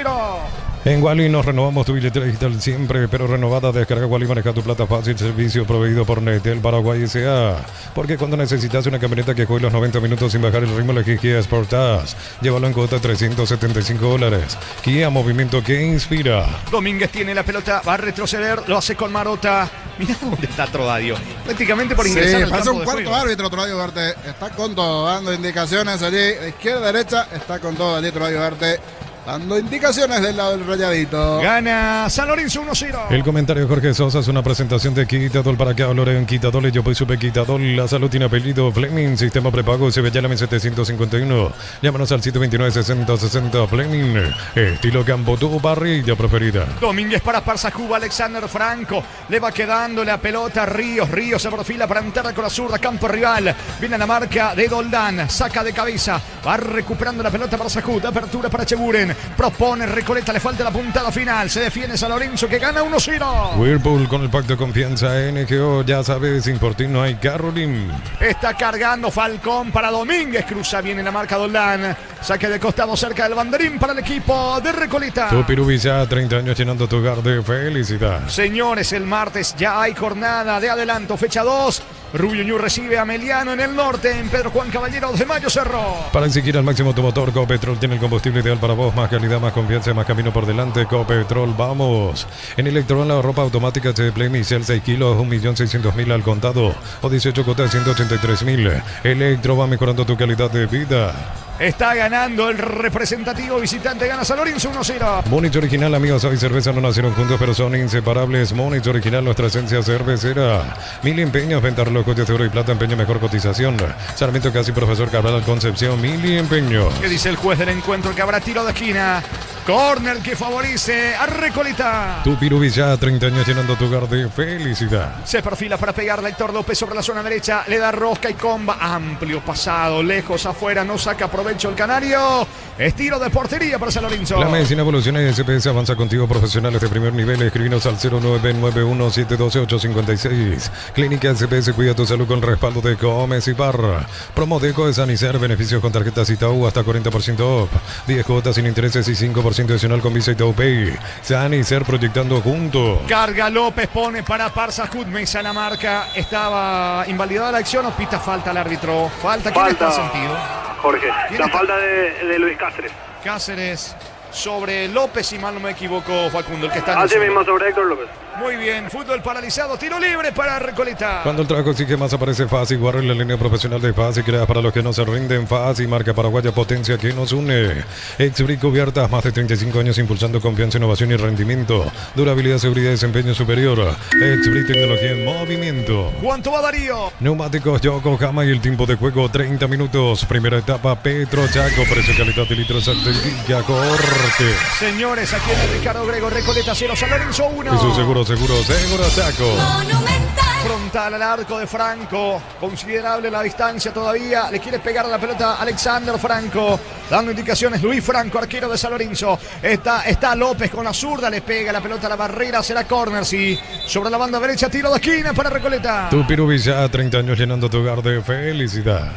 En Wally nos renovamos tu billetera digital siempre, pero renovada. Descarga Wally, maneja tu plata fácil, servicio proveído por Netel Paraguay S.A. Porque cuando necesitas una camioneta que juegue los 90 minutos sin bajar el ritmo, elegí Kia Sportage. Llévalo en cuota $375. Kia, movimiento que inspira. Domínguez tiene la pelota, va a retroceder, lo hace con Marota. Mirá dónde está Trovadio. Prácticamente por ingresar al pasa campo un de cuarto juego. árbitro, Trovadio Ugarte. Está con todo, dando indicaciones allí, de izquierda a derecha. Está con todo allí, Trovadio Ugarte, dando indicaciones del lado del Rayadito. Gana San Lorenzo 1-0. El comentario de Jorge Sosa es una presentación de Quitadol para que hablar en Quitadol. Yo soy Supe Quitadol. La salud tiene apellido Fleming. Sistema prepago Sevillana 751. Llámanos al 729-6060 Fleming. Estilo campo, tu parrilla preferida. Domínguez para Parsacuba, Alexander Franco. Le va quedando la pelota a Ríos. Ríos se perfila para entrar con la zurda, campo rival. Viene a la marca de Doldán. Saca de cabeza. Va recuperando la pelota para Sajud. Apertura para Cheburen. Propone Recoleta, le falta la puntada final. Se defiende San Lorenzo que gana 1-0. Whirlpool con el pacto de confianza NGO. Ya sabes, sin por ti no hay Carolín. Está cargando Falcón para Domínguez. Cruza bien en la marca Doldán. Saque de costado cerca del banderín para el equipo de Recoleta. Tu Pirubilla, 30 años llenando tu hogar de felicidad. Señores, el martes ya hay jornada de adelanto. Fecha 2. Rubio Ñu recibe a Meliano en el norte, en Pedro Juan Caballero de Mayo Cerro. Para exigir al máximo tu motor, Copetrol tiene el combustible ideal para vos. Más calidad, más confianza, más camino por delante. Copetrol, vamos. En Electron, la ropa automática de Play Micel, 6 kilos, 1.600.000 al contado. O 18 cuotas, 183.000. Electro va mejorando tu calidad de vida. Está ganando el representativo visitante, gana San Lorenzo 1-0. Múnich Original, amigos, hoy cerveza no nacieron juntos, pero son inseparables. Múnich Original, nuestra esencia cervecera. 1000 empeños, venta relojes de oro y plata, empeño, mejor cotización. Sarmiento Casi, Profesor Cabral, Concepción, 1000 empeños. ¿Qué dice el juez del encuentro? Que habrá tiro de esquina. Corner que favorece a Recoleta. Tu Pirubilla, 30 años llenando tu hogar de felicidad. Se perfila para pegarle a Héctor López sobre la zona derecha. Le da rosca y comba. Amplio pasado, lejos afuera. No saca provecho el canario. Es tiro de portería para San Lorenzo. La medicina evoluciona y SPS avanza contigo. Profesionales de primer nivel. Escribinos al 0991-712-856. Clínica SPS, cuida tu salud con respaldo de Gómez y Parra. Promo Deco de Sanicer. Beneficios con tarjetas Itaú hasta 40% off. 10 cuotas sin intereses y 5% adicional con Visa Itaú Pay. Sanicer, proyectando juntos. Carga López, pone para Parsahud. Mesa la marca. Estaba invalidada la acción. O pita falta al árbitro. Falta. ¿Quién está sentido? Jorge, ¿Quién la está? falta de Luis Cáceres. Cáceres sobre López, si mal no me equivoco, Facundo, el que está en el Así centro. mismo sobre Héctor López. Muy bien, fútbol paralizado, tiro libre para Recoleta. Cuando el trabajo exige más, aparece Fácil. Guarda la línea profesional de Fácil, creada para los que no se rinden. Fácil, marca paraguaya, potencia que nos une. Exbric Cubiertas, más de 35 años impulsando confianza, innovación y rendimiento. Durabilidad, seguridad y desempeño superior. Exbric, tecnología en movimiento. ¿Cuánto va Darío? Neumáticos Yokohama y el tiempo de juego 30 minutos. Primera etapa Petro Chaco, precio, calidad y litros Artentilla Corte. Señores, aquí en el Ricardo Grego, Recoleta 0, San Lorenzo 1. Y su seguro Chaco. Monumental. Frontal al arco de Franco. Considerable la distancia todavía. Le quiere pegar la pelota Alexander Franco. Dando indicaciones Luis Franco, arquero de San Lorenzo. Está López con la zurda. Le pega la pelota a la barrera. Será córner, sí. Sobre la banda derecha, tiro de esquina para Recoleta. Tu Pirubilla, 30 años llenando tu hogar de felicidad.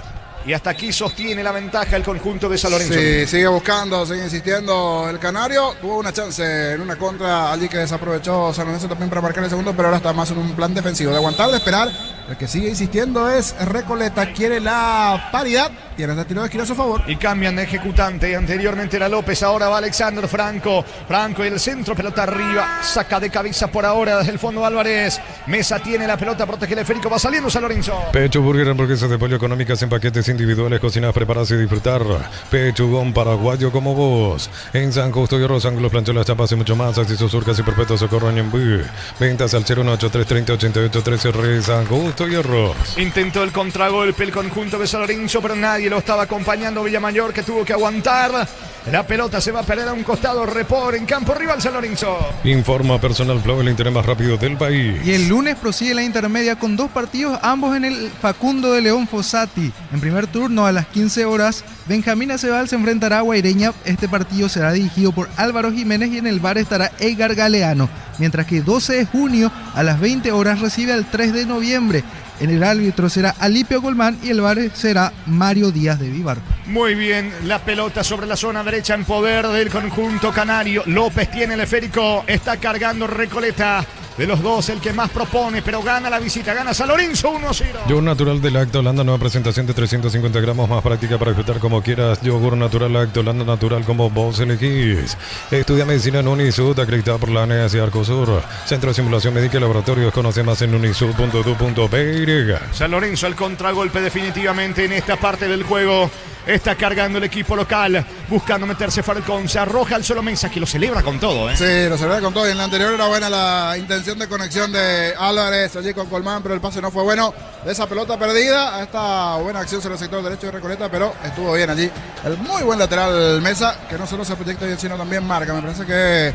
Y hasta aquí sostiene la ventaja el conjunto de San Lorenzo. Sí, sigue buscando, sigue insistiendo el Canario. Tuvo una chance en una contra allí que desaprovechó San Lorenzo también para marcar el segundo, pero ahora está más en un plan defensivo. De aguantar, de esperar. El que sigue insistiendo es Recoleta. Quiere la paridad. Tiene este tiro de esquina a su favor. Y cambian de ejecutante. Anteriormente era López, ahora va Alexander Franco. Franco y el centro, pelota arriba. Saca de cabeza por ahora desde el fondo Álvarez. Mesa tiene la pelota, protege el esférico. Va saliendo San Lorenzo. Pechuburger, hamburguesas de pollo económicas en paquetes individuales, cocinadas, preparadas y disfrutar. Pechugón paraguayo como vos. En San Justo y Rosa, Ángulos, Plancholas, Chapas y mucho más. Acceso Surcas y Perpetuo Socorro Ñembú. Ventas al 01833308813 San Justo y Arroz. Intentó el contragolpe el conjunto de San Lorenzo, pero nadie lo estaba acompañando. Villamayor, que tuvo que aguantar. La pelota se va a perder a un costado. Repor en campo rival San Lorenzo. Informa Personal Flow, el interés más rápido del país. Y el lunes prosigue la intermedia con 2 partidos, ambos en el Facundo de León Fossati. En primer turno a las 15 horas, Benjamín Acebal se enfrentará a Guaireña. Este partido será dirigido por Álvaro Jiménez y en el bar estará Edgar Galeano. Mientras que 12 de junio a las 20 horas recibe al 3 de noviembre. En el árbitro será Alipio Golmán y el bar será Mario Díaz de Vivar. Muy bien, la pelota sobre la zona derecha en poder del conjunto canario. López tiene el esférico, está cargando Recoleta. De los dos, el que más propone, pero gana la visita, gana San Lorenzo 1-0. Yogur natural de Lacto Holanda, nueva presentación de 350 gramos, más práctica para disfrutar como quieras. Yogur natural Lacto Holanda, natural como vos elegís. Estudia medicina en Unisud, acreditada por la ANES y Arcosur. Centro de Simulación Médica y Laboratorios, conoce más en unisud.edu.py. San Lorenzo al contragolpe definitivamente en esta parte del juego. Está cargando el equipo local, buscando meterse Falcón, se arroja al solo Mesa, que lo celebra con todo, ¿eh? Sí, lo celebra con todo. Y en la anterior era buena la intención de conexión de Álvarez allí con Colmán, pero el pase no fue bueno. De esa pelota perdida a esta buena acción sobre el sector derecho de Recoleta, pero estuvo bien allí. El muy buen lateral Mesa, que no solo se proyecta bien, sino también marca. Me parece que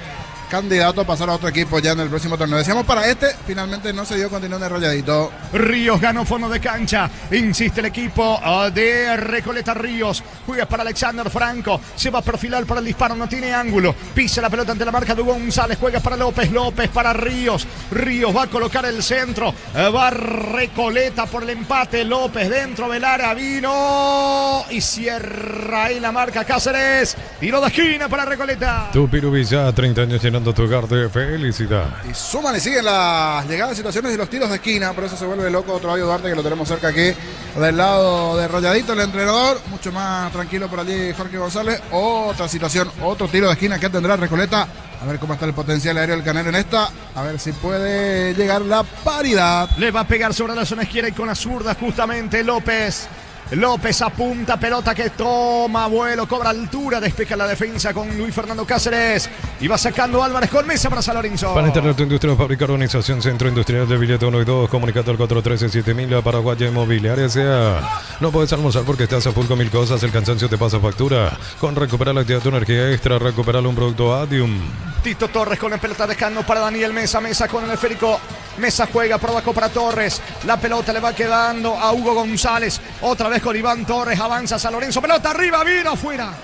candidato a pasar a otro equipo ya en el próximo torneo. Decíamos para este, finalmente no se dio continuidad de Rayadito. Ríos ganó fondo de cancha, insiste el equipo de Recoleta. Ríos juega para Alexander Franco, se va a perfilar para el disparo, no tiene ángulo, pisa la pelota ante la marca de Hugo González, juega para López, López para Ríos, Ríos va a colocar el centro, va Recoleta por el empate, López dentro del área, vino y cierra ahí la marca Cáceres, tiro de esquina para Recoleta. Tupiru Villa, 30 años llenando tu hogar de felicidad. Y suman y siguen las llegadas, situaciones y los tiros de esquina. Por eso se vuelve loco Troadio Duarte, que lo tenemos cerca aquí del lado de Rayadito, el entrenador. Mucho más tranquilo por allí Jorge González. Otra situación, otro tiro de esquina que tendrá Recoleta. A ver cómo está el potencial aéreo del Canario en esta. A ver si puede llegar la paridad. Le va a pegar sobre la zona izquierda y con la zurda justamente López. López apunta, pelota que toma vuelo, cobra altura, despeja la defensa con Luis Fernando Cáceres y va sacando Álvarez con Mesa para San Lorenzo. Para internet tu industria, fábrica, organización, centro industrial de billete 1 y 2, comunicate al 413-7000, Paraguaya Inmobiliaria S.A. No puedes almorzar porque estás a full con mil cosas, el cansancio te pasa factura. Con recuperar la actividad de tu energía extra, recuperar un producto Adium. Tito Torres con la pelota dejando para Daniel Mesa, Mesa con el esférico. Mesa juega por abajo para Torres. La pelota le va quedando a Hugo González. Otra vez con Iván Torres. Avanza San Lorenzo. Pelota arriba. Vino afuera.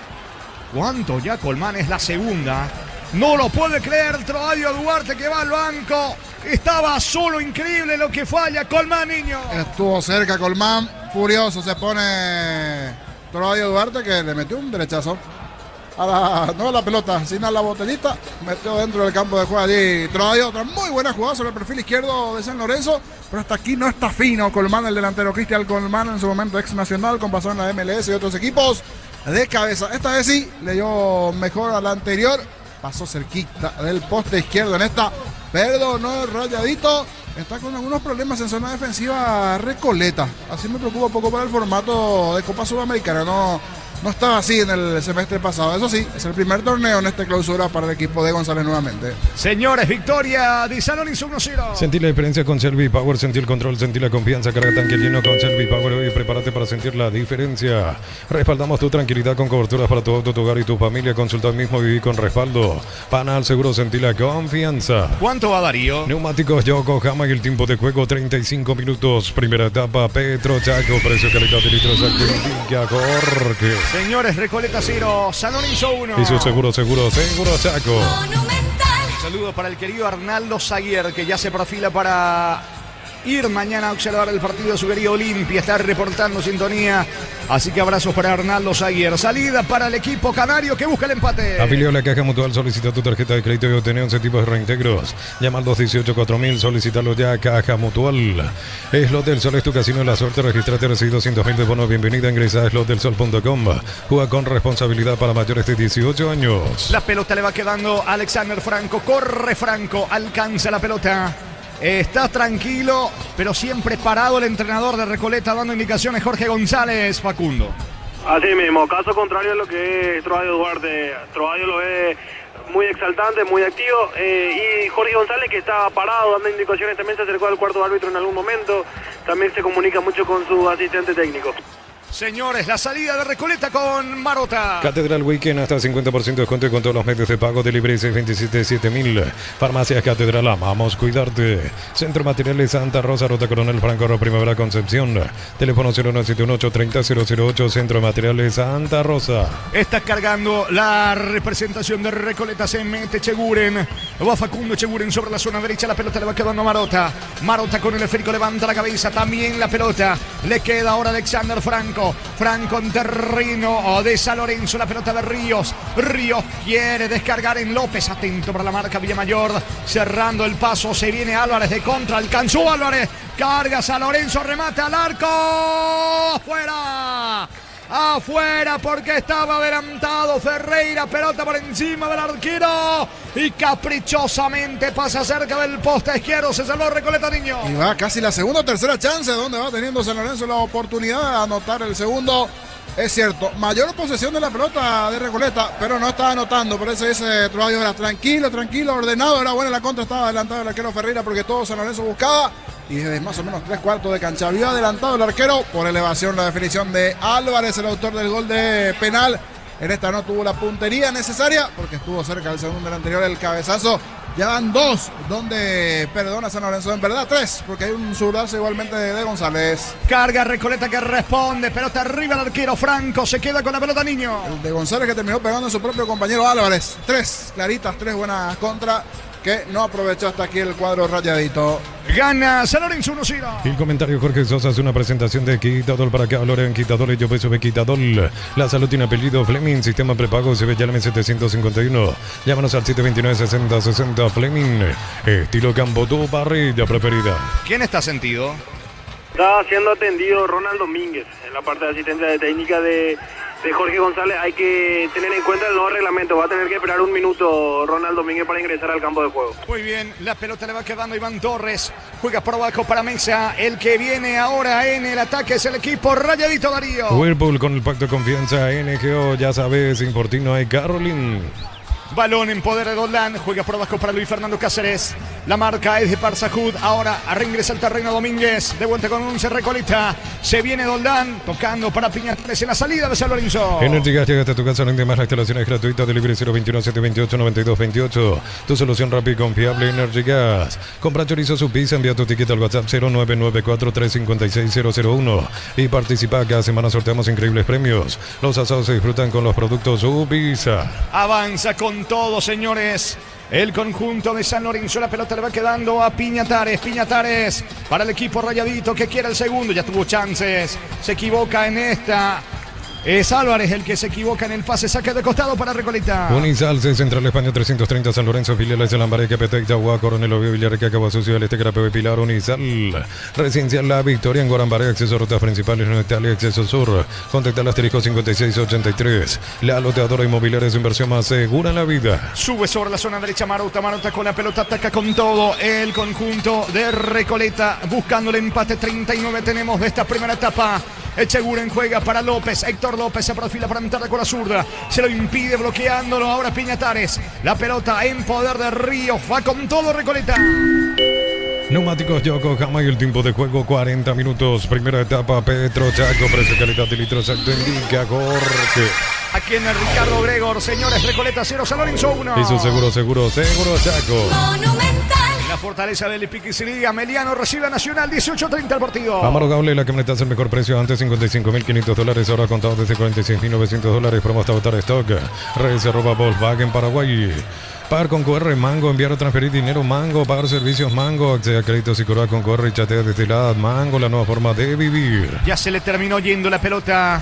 ¿Cuánto ya Colmán? Es la segunda. No lo puede creer Troadio Duarte que va al banco. Estaba solo. Increíble lo que falla Colmán, niño. Estuvo cerca Colmán. Furioso se pone Troadio Duarte, que le metió un derechazo. No a la pelota, sino a la botellita, metió dentro del campo de juego allí. Troadio, otra muy buena jugada sobre el perfil izquierdo de San Lorenzo, pero hasta aquí no está fino Colmán, el delantero Cristian Colmán, en su momento ex nacional, con pasó en la MLS y otros equipos, de cabeza. Esta vez sí, le dio mejor a la anterior, pasó cerquita del poste izquierdo en esta, perdonó Rayadito. Está con algunos problemas en zona defensiva Recoleta, así me preocupa un poco para el formato de Copa Sudamericana, no estaba así en el semestre pasado. Eso sí, es el primer torneo en esta clausura para el equipo de González nuevamente. Señores, victoria de San Lorenzo 1-0. Sentí la diferencia con Selvi Power, sentí el control, sentí la confianza. Carga tanque lleno con Selvi Power y prepárate para sentir la diferencia. Respaldamos tu tranquilidad con coberturas para tu auto, tu hogar y tu familia. Consulta hoy mismo, viví con respaldo. Panal Seguro, sentí la confianza. ¿Cuánto va Darío? Neumáticos Yokohama y el tiempo de juego 35 minutos. Primera etapa, Petro Chaco, precio, calidad de litros, actividad, Jorge. Señores, Recoleta 0, San Lorenzo 1. Y su seguro Chaco. Un saludo para el querido Arnaldo Zaguer, que ya se perfila para ir mañana a observar el partido de su querido Olimpia. Está reportando sintonía. Así que abrazos para Arnaldo Zaguer. Salida para el equipo canario que busca el empate. Afiliado a la Caja Mutual, solicita tu tarjeta de crédito y obtener 11 tipos de reintegros. Llama al 218-4000, solicítalo ya a Caja Mutual. Slot del Sol es tu casino de la suerte. Registrate, recibe 200.000 de bono. Bienvenida, ingresa a slotdelsol.com. Juega con responsabilidad para mayores de 18 años. La pelota le va quedando a Alexander Franco. Corre Franco, alcanza la pelota. Está tranquilo, pero siempre parado el entrenador de Recoleta dando indicaciones, Jorge González. Facundo. Así mismo, caso contrario a lo que es Troadio Duarte. Troadio lo ve muy exaltante, muy activo, y Jorge González, que estaba parado dando indicaciones, también se acercó al cuarto árbitro en algún momento, también se comunica mucho con su asistente técnico. Señores, la salida de Recoleta con Marota. Catedral Weekend, hasta 50% de descuento con todos los medios de pago. Delivery 627-7000. Farmacias Catedral, amamos cuidarte. Centro Materiales Santa Rosa, Ruta Coronel Franco, Primavera Concepción. Teléfono 0971-830-008, Centro Materiales Santa Rosa. Está cargando la representación de Recoleta, se mete Cheguren. Va Facundo Cheguren sobre la zona derecha, la pelota le va quedando a Marota. Marota con el esférico levanta la cabeza, también la pelota. Le queda ahora Alexander Franco. Franco en terreno de San Lorenzo. La pelota de Ríos. Ríos quiere descargar en López. Atento para la marca Villamayor. Cerrando el paso. Se viene Álvarez de contra. Alcanzó Álvarez. Carga San Lorenzo. Remate al arco. ¡Fuera! Afuera porque estaba adelantado Ferreira, pelota por encima del arquero y caprichosamente pasa cerca del poste izquierdo, se salvó Recoleta, niño. Y va casi la segunda o tercera chance donde va teniendo San Lorenzo la oportunidad de anotar el segundo. Es cierto, mayor posesión de la pelota de Recoleta, pero no estaba anotando, por eso dice Trovadio era tranquilo, ordenado, era buena la contra, estaba adelantado el arquero Ferreira porque todo San Lorenzo buscaba. Y desde más o menos 3/4 de cancha había adelantado el arquero. Por elevación la definición de Álvarez, el autor del gol de penal. En esta no tuvo la puntería necesaria porque estuvo cerca del segundo del anterior el cabezazo. Ya van 2 donde perdona San Lorenzo, en verdad 3, porque hay un zurdazo igualmente de González. Carga Recoleta que responde, pelota arriba el arquero Franco, se queda con la pelota, niño. El de González que terminó pegando a su propio compañero Álvarez. 3 claritas, 3 buenas contra que no aprovechó hasta aquí el cuadro rayadito. Gana San Lorenzo 1-0. El comentario Jorge Sosa es una presentación de Quitadol para acá, Loren Quitadol y yo peso de Quitadol. La salud tiene apellido Fleming, sistema prepago se ve ya en 751. Llámanos al 729-6060 Fleming. Estilo Campo, tu parrilla preferida. ¿Quién está sentido? Está siendo atendido Ronald Domínguez en la parte de asistencia de técnica de Jorge González. Hay que tener en cuenta el nuevo reglamento. Va a tener que esperar un minuto Ronald Domínguez para ingresar al campo de juego. Muy bien, la pelota le va quedando a Iván Torres. Juega por abajo para Mesa. El que viene ahora en el ataque es el equipo Rayadito, Darío. Whirlpool con el pacto de confianza NGO, ya sabes, Importino hay Carolyn. Balón en poder de Doldán. Juega por abajo para Luis Fernando Cáceres. La marca es de Parsajud. Ahora reingresa al terreno Domínguez. De vuelta con 11 Recoleta. Se viene Doldán. Tocando para Piñatares en la salida de San Lorenzo. Energy Gas llega hasta tu casa. No hay más. La instalación es gratuita. Delivery 021-728-9228. Tu solución rápida y confiable. Energy Gas. Compra chorizo su pizza. Envía tu ticket al WhatsApp 0994-356-001. Y participa. Cada semana sorteamos increíbles premios. Los asados se disfrutan con los productos su pizza. Avanza con todo, señores. El conjunto de San Lorenzo, la pelota le va quedando a Piñatares. Piñatares para el equipo Rayadito que quiere el segundo. Ya tuvo chances. Se equivoca en esta. Es Álvarez el que se equivoca en el pase. Saque de costado para Recoleta. Unizal, Central España 330, San Lorenzo, filiales de Lambaré, Capetec, Itagua, Coronel Oviedo, Villarreal, Caguazú, del Este, Carapeo y Pilar. Unizal, Residencial La Victoria en Guarambaré, acceso a rutas principales, no Italia, acceso sur. Contacta al asterisco 5683. La loteadora inmobiliaria, su inversión más segura en la vida. Sube sobre la zona derecha Maruta. Maruta con la pelota, ataca con todo el conjunto de Recoleta. Buscando el empate. 39 tenemos de esta primera etapa. Echeguren juega para López. Héctor López se profila para entrar con la zurda. Se lo impide bloqueándolo ahora Piñatares. La pelota en poder de Ríos. Va con todo Recoleta. Neumáticos Yokohama y el tiempo de juego 40 minutos. Primera etapa Petro Chaco. Precio, calidad y litro exacto indica Jorge. Aquí en el Ricardo Gregor. Señores, Recoleta 0, San Lorenzo 1. Y su seguro Chaco. Monumental. La fortaleza del Piquicilía. Meliano recibe a Nacional 18-30 el partido. Amaro Gable, la camioneta es el mejor precio. Antes $55.500, ahora contado desde $46.900. Promo hasta votar stock. Redes @ Volkswagen Paraguay. Pagar con QR, Mango, enviar o transferir dinero, Mango, pagar servicios, Mango, acceder a créditos y cobrar con QR y chatea desde la Mango, la nueva forma de vivir. Ya se le terminó yendo la pelota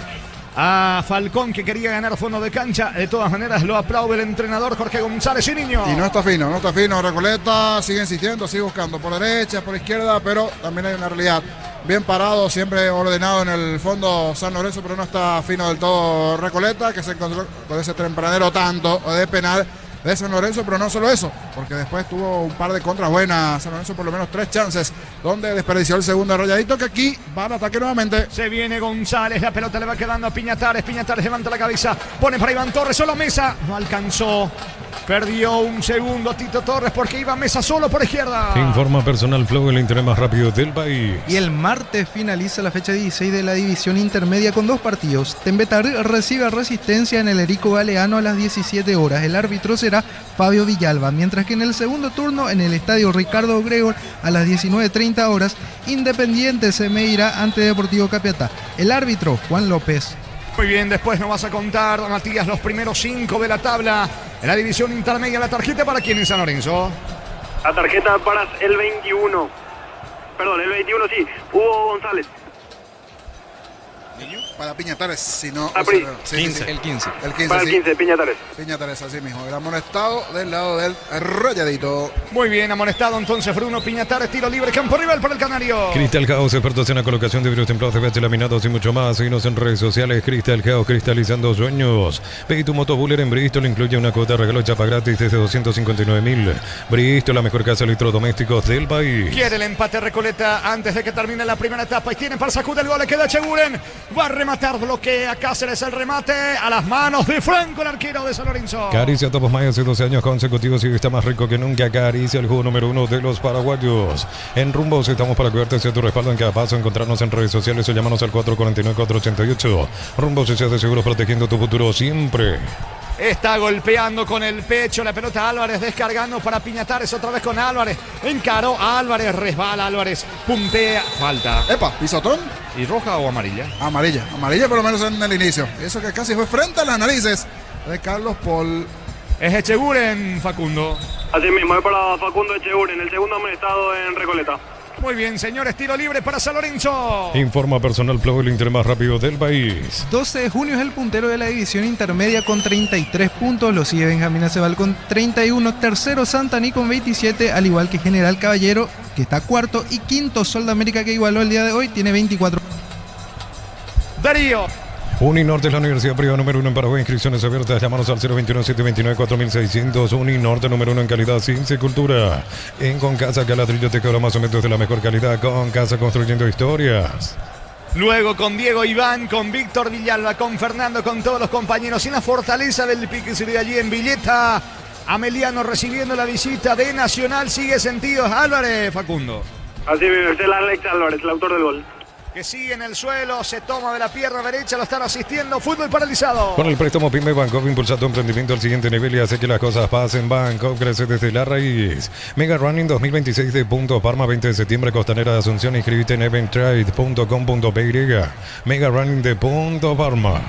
a Falcón, que quería ganar fondo de cancha. De todas maneras lo aplaude el entrenador Jorge González y niño. Y no está fino, Recoleta sigue insistiendo, sigue buscando por derecha, por izquierda, pero también hay una realidad. Bien parado, siempre ordenado en el fondo San Lorenzo, pero no está fino del todo Recoleta, que se encontró con ese tempranero tanto de penal de San Lorenzo, pero no solo eso, porque después tuvo un par de contras buenas San Lorenzo, por lo menos 3 chances donde desperdició el segundo Rayadito, que aquí va al ataque nuevamente. Se viene González, la pelota le va quedando a Piñatares. Piñatares levanta la cabeza, pone para Iván Torres, solo Mesa, no alcanzó. Perdió un segundo Tito Torres porque iba Mesa solo por izquierda. Informa Personal Flow, el internet más rápido del país. Y el martes finaliza la fecha 16 de la división intermedia con 2 partidos. Tembetarri recibe a Resistencia en el Erico Galeano a las 17 horas. El árbitro será Fabio Villalba, mientras que en el segundo turno en el estadio Ricardo Gregor a las 19:30 horas, Independiente se medirá ante Deportivo Capiatá. El árbitro Juan López. Muy bien, después nos vas a contar, Matías, los primeros 5 de la tabla en la división intermedia. La tarjeta para quién en San Lorenzo. La tarjeta para el 21. Perdón, el 21 sí. Hugo González. Para Piñatares, si no... Apri. Sí, 15. sí. El 15. El 15, Para el sí. 15, Piñatares. Piñatares, así mismo. El amonestado del lado del Rayadito. Muy bien, amonestado entonces Bruno Piñatares, tiro libre, campo rival para el Canario. Crystal House, expertos en la colocación de vidrios templados, PVC laminados y mucho más. Síguenos en redes sociales. Crystal House, cristalizando sueños. Ve tu motobuller en Bristol, incluye una cuota de regalo chapa gratis desde 259.000. Bristol, la mejor casa de electrodomésticos del país. Quiere el empate Recoleta antes de que termine la primera etapa y tiene para sacudir el gol, le queda Echeguren. Va a rematar, bloquea Cáceres el remate a las manos de Franco, el arquero de San Lorenzo. Caricia Topos Maya hace 12 años consecutivos y está más rico que nunca. Caricia, el jugo número 1 de los paraguayos. En Rumbos estamos para cuidarte hacia tu respaldo en cada paso. Encontrarnos en redes sociales o llamarnos al 449-488. Rumbos y de seguros protegiendo tu futuro siempre. Está golpeando con el pecho la pelota Álvarez, descargando para Piñatares otra vez con Álvarez. Encaró a Álvarez, resbala Álvarez, puntea, falta. Epa, pisotón. ¿Y roja o amarilla? Amarilla. Amarilla por lo menos en el inicio. Eso que casi fue frente a las narices de Carlos Paul. Es Echeguren, Facundo. Así mismo, es para Facundo Echeguren, el segundo amonestado en Recoleta. Muy bien, señores, tiro libre para San Lorenzo. Informa Personal Flow, el Inter más rápido del país. 12 de junio es el puntero de la división intermedia con 33 puntos. Lo sigue Benjamín Acebal con 31. Tercero Santaní con 27, al igual que General Caballero, que está cuarto. Y quinto Sol de América, que igualó el día de hoy, tiene 24. Darío. Uninorte es la universidad privada número 1 en Paraguay. Inscripciones abiertas. Llámanos al 021-729-4600. Uninorte número 1 en calidad, ciencia y cultura. En Concasa Caladrillo te cobra más o menos de la mejor calidad. Concasa, construyendo historias. Luego con Diego Iván, con Víctor Villalba, con Fernando, con todos los compañeros. Y en la fortaleza del pique sería allí en Villeta. Ameliano recibiendo la visita de Nacional. Sigue sentidos Álvarez, Facundo. Así mismo, es el Alex Álvarez, el autor del gol. Que sigue en el suelo, se toma de la pierna derecha, lo están asistiendo. Fútbol paralizado. Con el préstamo PYME Bancopp impulsa tu emprendimiento al siguiente nivel y hace que las cosas pasen. Bancopp crece desde la raíz. Mega Running 2026 de Punto Parma, 20 de septiembre, Costanera de Asunción. Inscríbete en eventtrade.com.py. Mega Running de Punto Parma.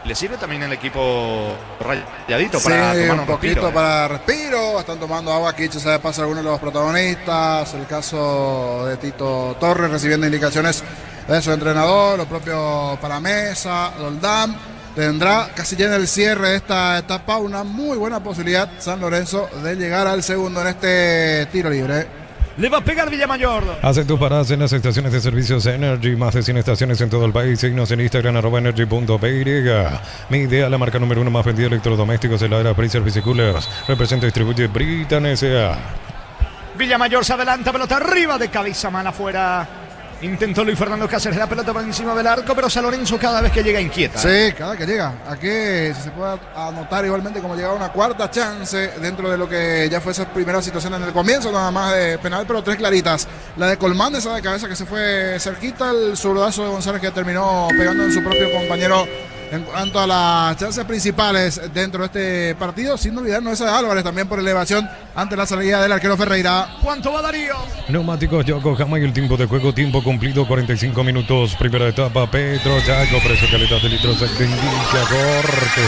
¿Le sirve también el equipo Rayadito para Sí, tomar un poquito respiro? para respiro. Están tomando agua aquí, se sabe pasar algunos de los protagonistas. El caso de Tito Torres recibiendo indicaciones de su entrenador, lo propio para Mesa, Doldán. Tendrá casi ya en el cierre de esta etapa una muy buena posibilidad San Lorenzo de llegar al segundo en este tiro libre. Le va a pegar Villamayor. Hace tus paradas en las estaciones de servicios Energy, más de 100 estaciones en todo el país. Síguenos en Instagram, @energy.py. Mi idea, la marca número 1 más vendida de electrodomésticos, heladera, freezer, bicicoolers. Representa y distribuye Britan S.A. Villamayor se adelanta, pelota arriba de cabeza, mala afuera. Intentó Luis Fernando Cáceres la pelota por encima del arco, pero San Lorenzo cada vez que llega inquieta. Sí, cada que llega. Aquí se puede anotar igualmente como llegaba una cuarta chance dentro de lo que ya fue esa primera situación en el comienzo, nada más de penal, pero tres claritas. La de Colmán, esa de cabeza que se fue cerquita, el zurdazo de González que terminó pegando en su propio compañero. En cuanto a las chances principales dentro de este partido, sin olvidarnos esa de Álvarez también por elevación ante la salida del arquero Ferreira. ¿Cuánto va Darío? Neumáticos Yokohama y el tiempo de juego, tiempo cumplido, 45 minutos. Primera etapa, Petro Chaco, precio calidad de litros, se indica corte.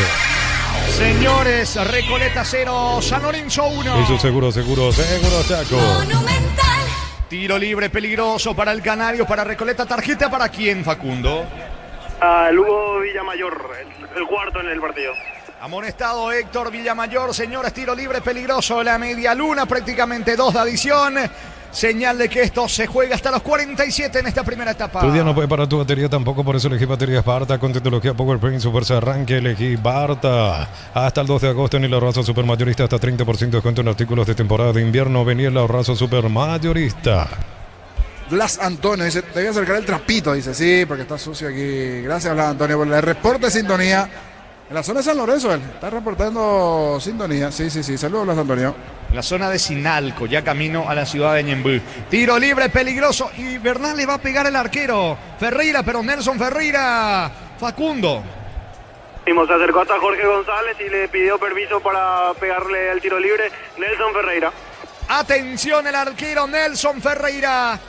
Señores, Recoleta 0, San Lorenzo 1. Eso seguro Chaco. Monumental. Tiro libre peligroso para el Canario, para Recoleta. ¿Tarjeta para quién, Facundo? Lugo Villamayor, el cuarto en el partido. Amonestado Héctor Villamayor, señores, tiro libre peligroso, la media luna, prácticamente 2 de adición. Señal de que esto se juega hasta los 47 en esta primera etapa. Tu día no puede parar tu batería tampoco, por eso elegí baterías Barta con tecnología PowerPrint, su fuerza de arranque, elegí Barta. Hasta el 2 de agosto en el ahorrazo supermayorista, hasta 30% de descuento en artículos de temporada de invierno. Venía el ahorrazo supermayorista. Blas Antonio dice, te voy a acercar el trapito, dice, sí, porque está sucio aquí. Gracias, Blas Antonio, por el reporte de sintonía. En la zona de San Lorenzo, él está reportando sintonía. Sí, saludos, Blas Antonio. En la zona de Sinalco, ya camino a la ciudad de Ñemby. Tiro libre peligroso y Bernal le va a pegar el arquero Ferreira, pero Nelson Ferreira, Facundo. Se acercó hasta Jorge González y le pidió permiso para pegarle al tiro libre Nelson Ferreira. Atención, el arquero Nelson Ferreira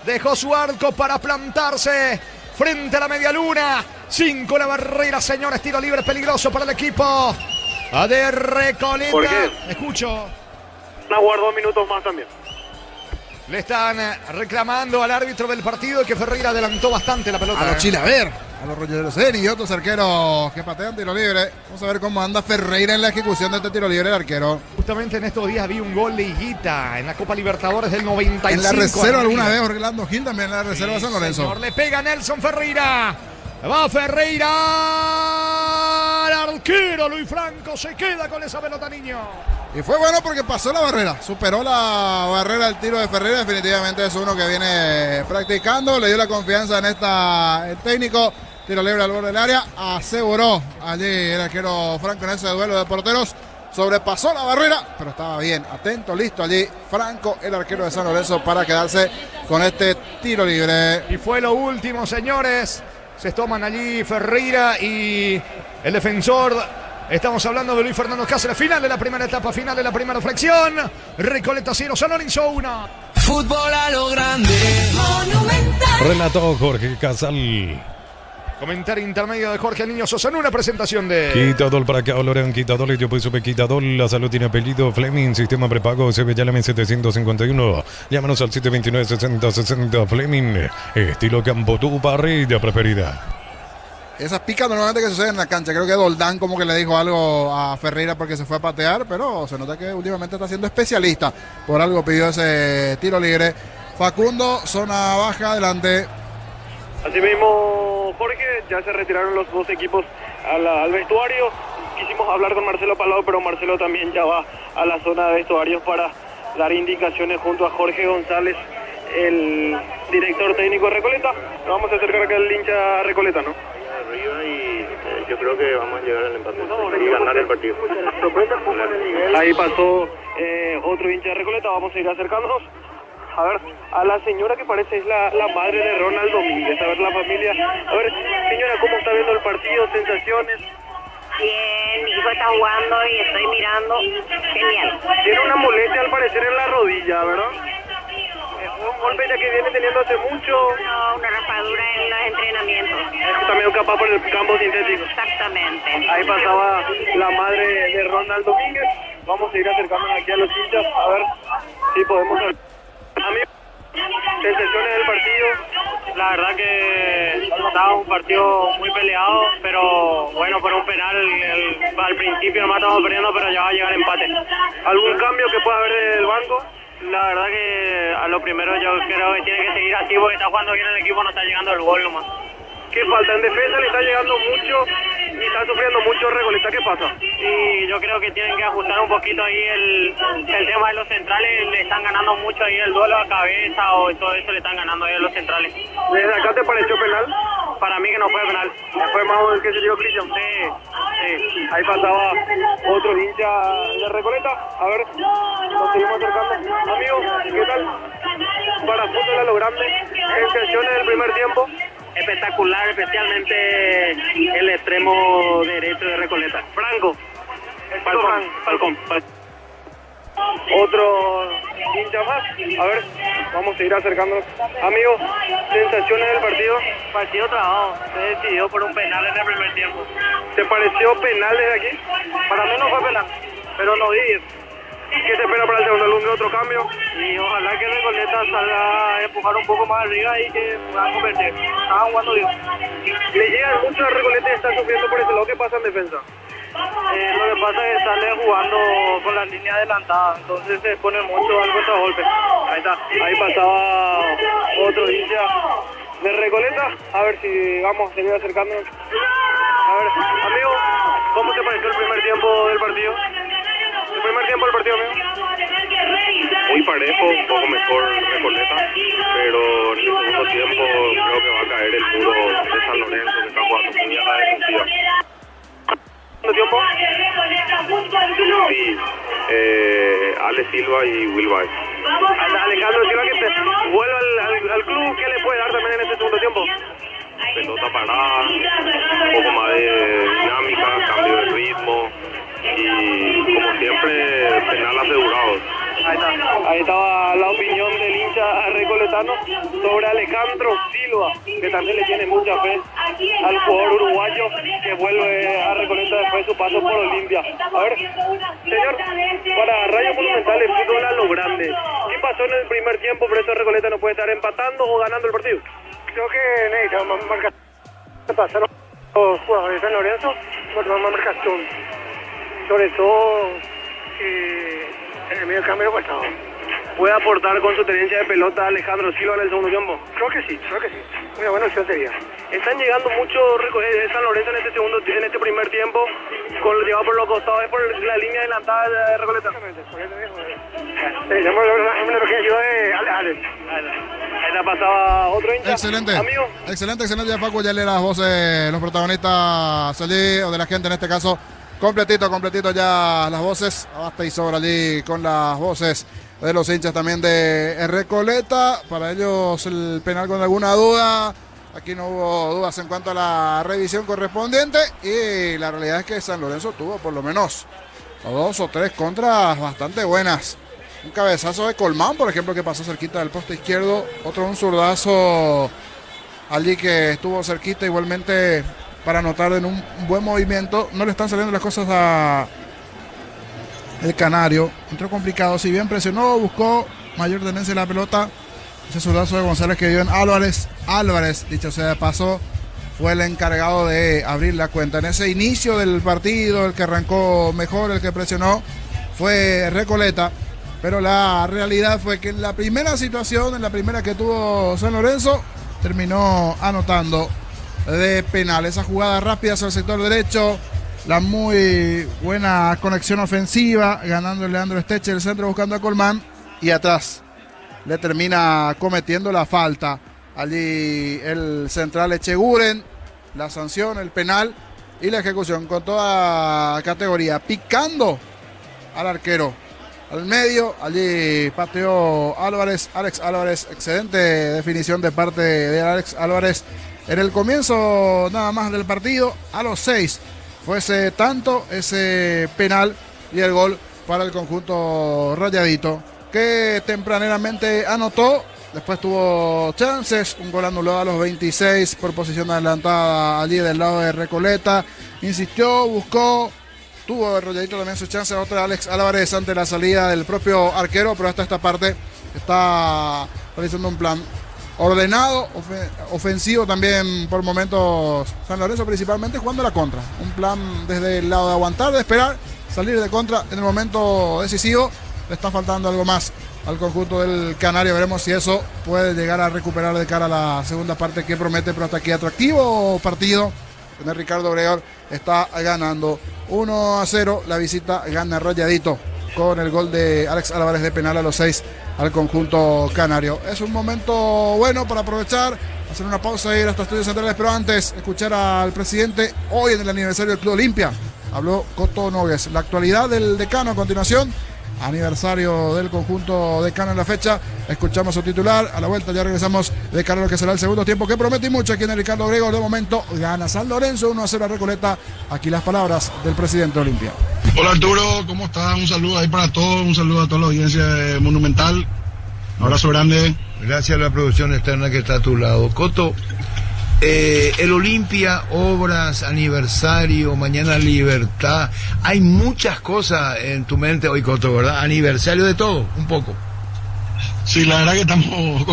dejó su arco para plantarse frente a la media luna. 5 la barrera, señores. Tiro libre peligroso para el equipo de Recoleta. ¿Por qué? Escucho. Van a jugar 2 minutos más también. Le están reclamando al árbitro del partido que Ferreira adelantó bastante la pelota. A los Chile, a ver. a los Rogeros y otros arqueros que patean tiro libre. Vamos a ver cómo anda Ferreira en la ejecución de este tiro libre, el arquero. Justamente en estos días vi un gol de Higuita en la Copa Libertadores del 95. En la reserva alguna vez, Orlando Gil también en la reserva de San Lorenzo. Señor, le pega Nelson Ferreira. Va Ferreira. El arquero Luis Franco se queda con esa pelota, niño. Y fue bueno porque pasó la barrera, superó la barrera el tiro de Ferreira. Definitivamente es uno que viene practicando, le dio la confianza en el técnico. Tiro libre al borde del área, aseguró allí el arquero Franco en ese duelo de porteros. Sobrepasó la barrera, pero estaba bien, atento, listo allí Franco, el arquero de San Lorenzo, para quedarse con este tiro libre. Y fue lo último, señores. Se toman allí Ferreira y el defensor. Estamos hablando de Luis Fernando Cáceres. Final de la primera etapa, final de la primera fracción. Recoleta 0, San Lorenzo 1. Fútbol a lo grande. Monumental. Relató Jorge Casal. Comentario intermedio de Jorge Niño Sosa en una presentación de... Quitador para acá, Loren Quitador, yo pues supe Quitador, la salud tiene apellido, Fleming, sistema prepago, CBYLM 751, llámanos al 729-6060, Fleming, estilo Campo, tu parrilla preferida. Esas picas normalmente que suceden en la cancha, creo que Doldán como que le dijo algo a Ferreira porque se fue a patear, pero se nota que últimamente está siendo especialista, por algo pidió ese tiro libre. Facundo, zona baja, adelante. Asimismo, Jorge, ya se retiraron los dos equipos al vestuario. Quisimos hablar con Marcelo Palado, pero Marcelo también ya va a la zona de vestuarios para dar indicaciones junto a Jorge González, el director técnico de Recoleta. Nos vamos a acercar acá al hincha Recoleta, ¿no? Arriba y yo creo que vamos a llegar al empate y ganar el partido. Ahí pasó otro hincha de Recoleta, vamos a ir acercándonos. A ver, a la señora que parece es la madre de Ronald Domínguez, a ver la familia. A ver, señora, ¿cómo está viendo el partido? ¿Sensaciones? Bien, mi hijo está jugando y estoy mirando. Genial. Tiene una molestia al parecer en la rodilla, ¿verdad? Es un golpe ya que viene teniendo hace mucho. No, una raspadura en los entrenamientos. Está medio capaz por el campo sintético. Exactamente. Ahí pasaba la madre de Ronald Domínguez. Vamos a ir acercándonos aquí a los hinchas a ver si podemos... Amigos, sensaciones del partido. La verdad que estaba un partido muy peleado, pero bueno, por un penal al principio nomás estamos perdiendo, pero ya va a llegar empate. ¿Algún cambio que pueda haber del banco? La verdad que a lo primero yo creo que tiene que seguir así porque está jugando bien el equipo, no está llegando el gol nomás. ¿Qué falta? En defensa le está llegando mucho y está sufriendo mucho Recoleta. ¿Qué pasa? Y yo creo que tienen que ajustar un poquito ahí el tema de los centrales. Le están ganando mucho ahí el duelo a cabeza o todo eso le están ganando ahí a los centrales. ¿Desde acá te pareció penal? Para mí que no fue penal. ¿Fue más el que se dio Cristian? Sí. Ahí pasaba otro hincha de Recoleta. A ver, nos seguimos acercando. Amigos, ¿qué tal? Para fútbol a lo grande, sensaciones del primer tiempo. Espectacular, especialmente el extremo derecho de Recoleta. Franco. Falcón. Otro hincha más. A ver, vamos a ir acercándonos. Amigos, sensaciones del partido. Partido trabado. Se decidió por un penal en el primer tiempo. ¿Te pareció penal desde aquí? Para mí no fue penal, pero no di. ¿Qué te espera para el segundo? ¿Algún otro cambio? Y ojalá que Recoleta salga a empujar un poco más arriba y que pueda convertir. Estaban jugando bien. Le llegan mucho a Recoleta y está sufriendo por ese lado. ¿Qué pasa en defensa? Lo que pasa es que sale jugando con la línea adelantada, entonces se pone mucho al contragolpe. Ahí está, ahí pasaba otro hincha de Recoleta. A ver si vamos a seguir acercándonos. A ver, amigo, ¿cómo te pareció el primer tiempo del partido? El primer tiempo del partido, amigo. Muy parejo, un poco mejor Recoleta, pero en el segundo tiempo creo que va a caer el muro de San Lorenzo, que está jugando muy a la defensiva. ¿Cuánto tiempo? Sí, Ale Silva y Will Baez. Alejandro Silva, que te vuelve al club, ¿qué le puede dar también en este segundo tiempo? Pelota parada, un poco más de dinámica, cambio de ritmo y como siempre penal asegurado. Ahí estaba la opinión del hincha recoletano sobre Alejandro Silva, que también le tiene mucha fe al jugador uruguayo que vuelve a Recoleta después de su paso por Olimpia. A ver, señor, para Radio Monumental el fútbol a lo grande, ¿qué pasó en el primer tiempo? Por eso Recoleta no puede estar empatando o ganando el partido. Creo que necesitamos marcar pasaron los jugadores de San Lorenzo por una marcación, sobre todo en el medio campo pasado. ¿Puede aportar con su tenencia de pelota Alejandro Silva en el segundo tiempo? Creo que sí. Una buena opción sería. Están llegando muchos de San Lorenzo en este primer tiempo, llevado por los costados, por la línea adelantada de Recoleta. Tenemos una pequeña ayuda de Alex. Ahí la pasaba otro hincha. Excelente. Amigo. Excelente, ya Facu, ya le las voces, los protagonistas allí, o de la gente en este caso, completito ya las voces, basta y sobra allí con las voces de los hinchas también de Recoleta. Para ellos el penal con alguna duda. Aquí no hubo dudas en cuanto a la revisión correspondiente. Y la realidad es que San Lorenzo tuvo por lo menos 2 o 3 contras bastante buenas. Un cabezazo de Colmán, por ejemplo, que pasó cerquita del poste izquierdo. Otro un zurdazo allí que estuvo cerquita igualmente para anotar en un buen movimiento. No le están saliendo las cosas a el Canario. Entró complicado, si bien presionó, buscó mayor tenencia en la pelota. Ese zurdazo de González que dio en Álvarez, dicho sea de paso, fue el encargado de abrir la cuenta. En ese inicio del partido, el que arrancó mejor, el que presionó, fue Recoleta. Pero la realidad fue que en la primera situación, en la primera que tuvo San Lorenzo, terminó anotando de penal. Esa jugada rápida hacia el sector derecho, la muy buena conexión ofensiva, ganando el Leandro Esteche el centro buscando a Colmán, y atrás le termina cometiendo la falta allí el central Echeguren. La sanción, el penal y la ejecución con toda categoría, picando al arquero al medio. Allí pateó Alex Álvarez, excelente definición de parte de Alex Álvarez en el comienzo nada más del partido. A los 6 fue ese tanto, ese penal y el gol para el conjunto rayadito, que tempraneramente anotó. Después tuvo chances, un gol anulado a los 26 por posición adelantada allí del lado de Recoleta. Insistió, buscó, tuvo Rayadito también su chance. Otra de Alex Álvarez ante la salida del propio arquero, pero hasta esta parte está realizando un plan ordenado, ofensivo también por momentos San Lorenzo, principalmente jugando la contra. Un plan desde el lado de aguantar, de esperar, salir de contra en el momento decisivo. Le está faltando algo más al conjunto del Canario. Veremos si eso puede llegar a recuperar de cara a la segunda parte, que promete, pero hasta aquí atractivo partido. El Ricardo Obregón está ganando 1-0. La visita gana Rayadito con el gol de Alex Álvarez de penal a los 6 al conjunto canario. Es un momento bueno para aprovechar, hacer una pausa e ir hasta Estudios Centrales, pero antes escuchar al presidente hoy en el aniversario del Club Olimpia. Habló Coto Nogues. La actualidad del decano a continuación. Aniversario del conjunto decano en la fecha. Escuchamos su titular. A la vuelta ya regresamos de cara a lo que será el segundo tiempo, que promete mucho aquí en el Ricardo Obregón. De momento gana San Lorenzo 1-0 a Recoleta. Aquí las palabras del presidente Olimpia. Hola Arturo, ¿cómo estás? Un saludo ahí para todos, un saludo a toda la audiencia de Monumental. Un abrazo grande. Gracias a la producción externa que está a tu lado. Coto, el Olimpia, obras, aniversario, mañana Libertad. Hay muchas cosas en tu mente hoy, Coto, ¿verdad? Aniversario de todo, un poco. Sí, la verdad que estamos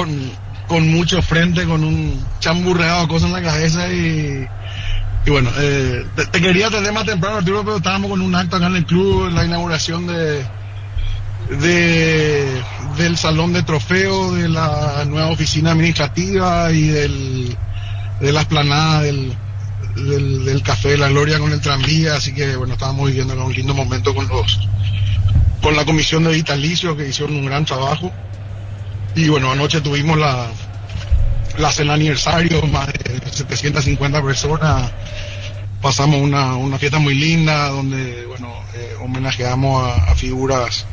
con mucho frente, con un chamburreado de cosas en la cabeza y bueno, te quería atender más temprano, Arturo, pero estábamos con un acto acá en el club, la inauguración del salón de trofeo, de la nueva oficina administrativa y de la explanada del Café de la Gloria con el tranvía, así que bueno, estábamos viviendo un lindo momento con la comisión de vitalicio, que hicieron un gran trabajo. Y bueno, anoche tuvimos la cena aniversario, más de 750 personas. Pasamos una fiesta muy linda donde bueno, homenajeamos a figuras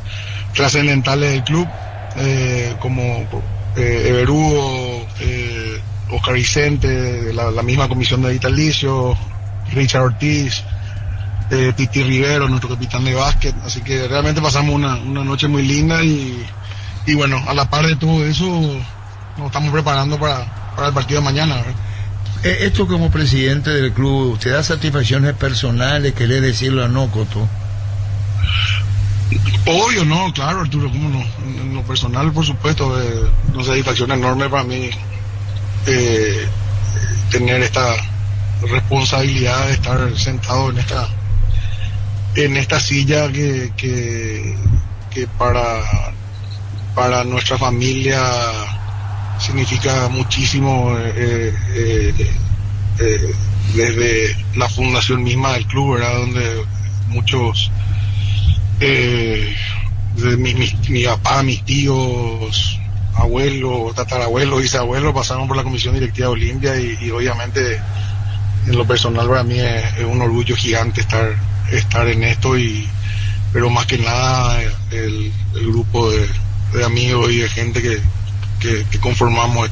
trascendentales del club, como Everugo, Oscar Vicente, la misma comisión de vitalicio, Richard Ortiz, Titi Rivero, nuestro capitán de básquet. Así que realmente pasamos una noche muy linda y bueno, a la par de todo eso nos estamos preparando para el partido de mañana, ¿verdad? Esto como presidente del club, ¿te da satisfacciones personales? ¿Querés decirlo a no, Coto? Obvio, no, claro, Arturo, cómo no. En lo personal, por supuesto, una satisfacción enorme para mí tener esta responsabilidad de estar sentado en esta silla que para nuestra familia significa muchísimo, desde la fundación misma del club, ¿verdad? Donde muchos mi papá, mis tíos, abuelos, tatarabuelos, bisabuelos pasaron por la comisión directiva de Olimpia y obviamente en lo personal para mí es un orgullo gigante estar en esto, pero más que nada el grupo de amigos y de gente que conformamos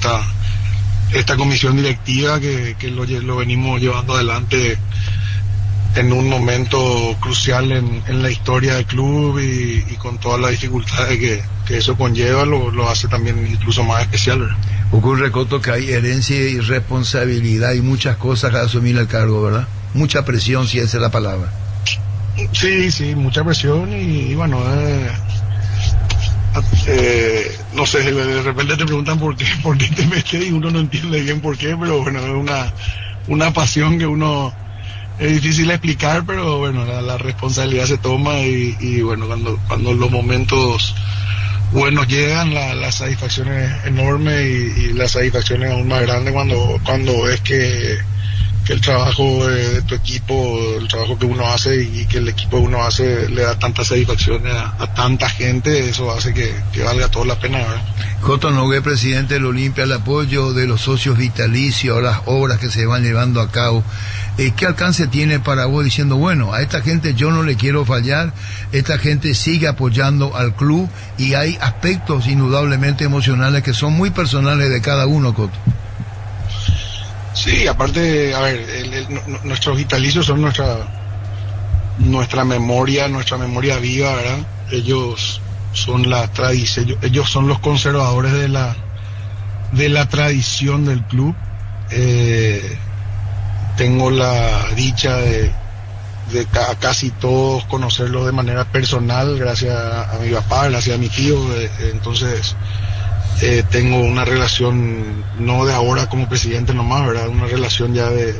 esta comisión directiva que lo venimos llevando adelante en un momento crucial en la historia del club y con todas las dificultades que eso conlleva, lo hace también incluso más especial, ¿verdad? Ocurre, Coto, que hay herencia y responsabilidad y muchas cosas a asumir el cargo, ¿verdad? Mucha presión, si esa es la palabra. Sí, mucha presión y bueno, no sé, de repente te preguntan por qué te metes y uno no entiende bien por qué, pero bueno, es una pasión que uno... Es difícil explicar, pero bueno, la responsabilidad se toma y bueno, cuando los momentos buenos llegan, la satisfacción es enorme y la satisfacción es aún más grande cuando ves que el trabajo de tu equipo, el trabajo que uno hace y que el equipo de uno hace le da tantas satisfacciones a tanta gente. Eso hace que valga toda la pena, ¿verdad? Coto Nogué, presidente del Olimpia, el apoyo de los socios vitalicios, las obras que se van llevando a cabo, ¿qué alcance tiene para vos diciendo, bueno, a esta gente yo no le quiero fallar, esta gente sigue apoyando al club y hay aspectos indudablemente emocionales que son muy personales de cada uno, Coto? Sí, aparte, a ver, nuestros vitalicios son nuestra memoria viva, ¿verdad? Ellos son la tradición, ellos son los conservadores de la tradición del club. Tengo la dicha de a casi todos conocerlos de manera personal, gracias a mi papá, gracias a mi tío, entonces tengo una relación, no de ahora como presidente nomás, ¿verdad? Una relación ya de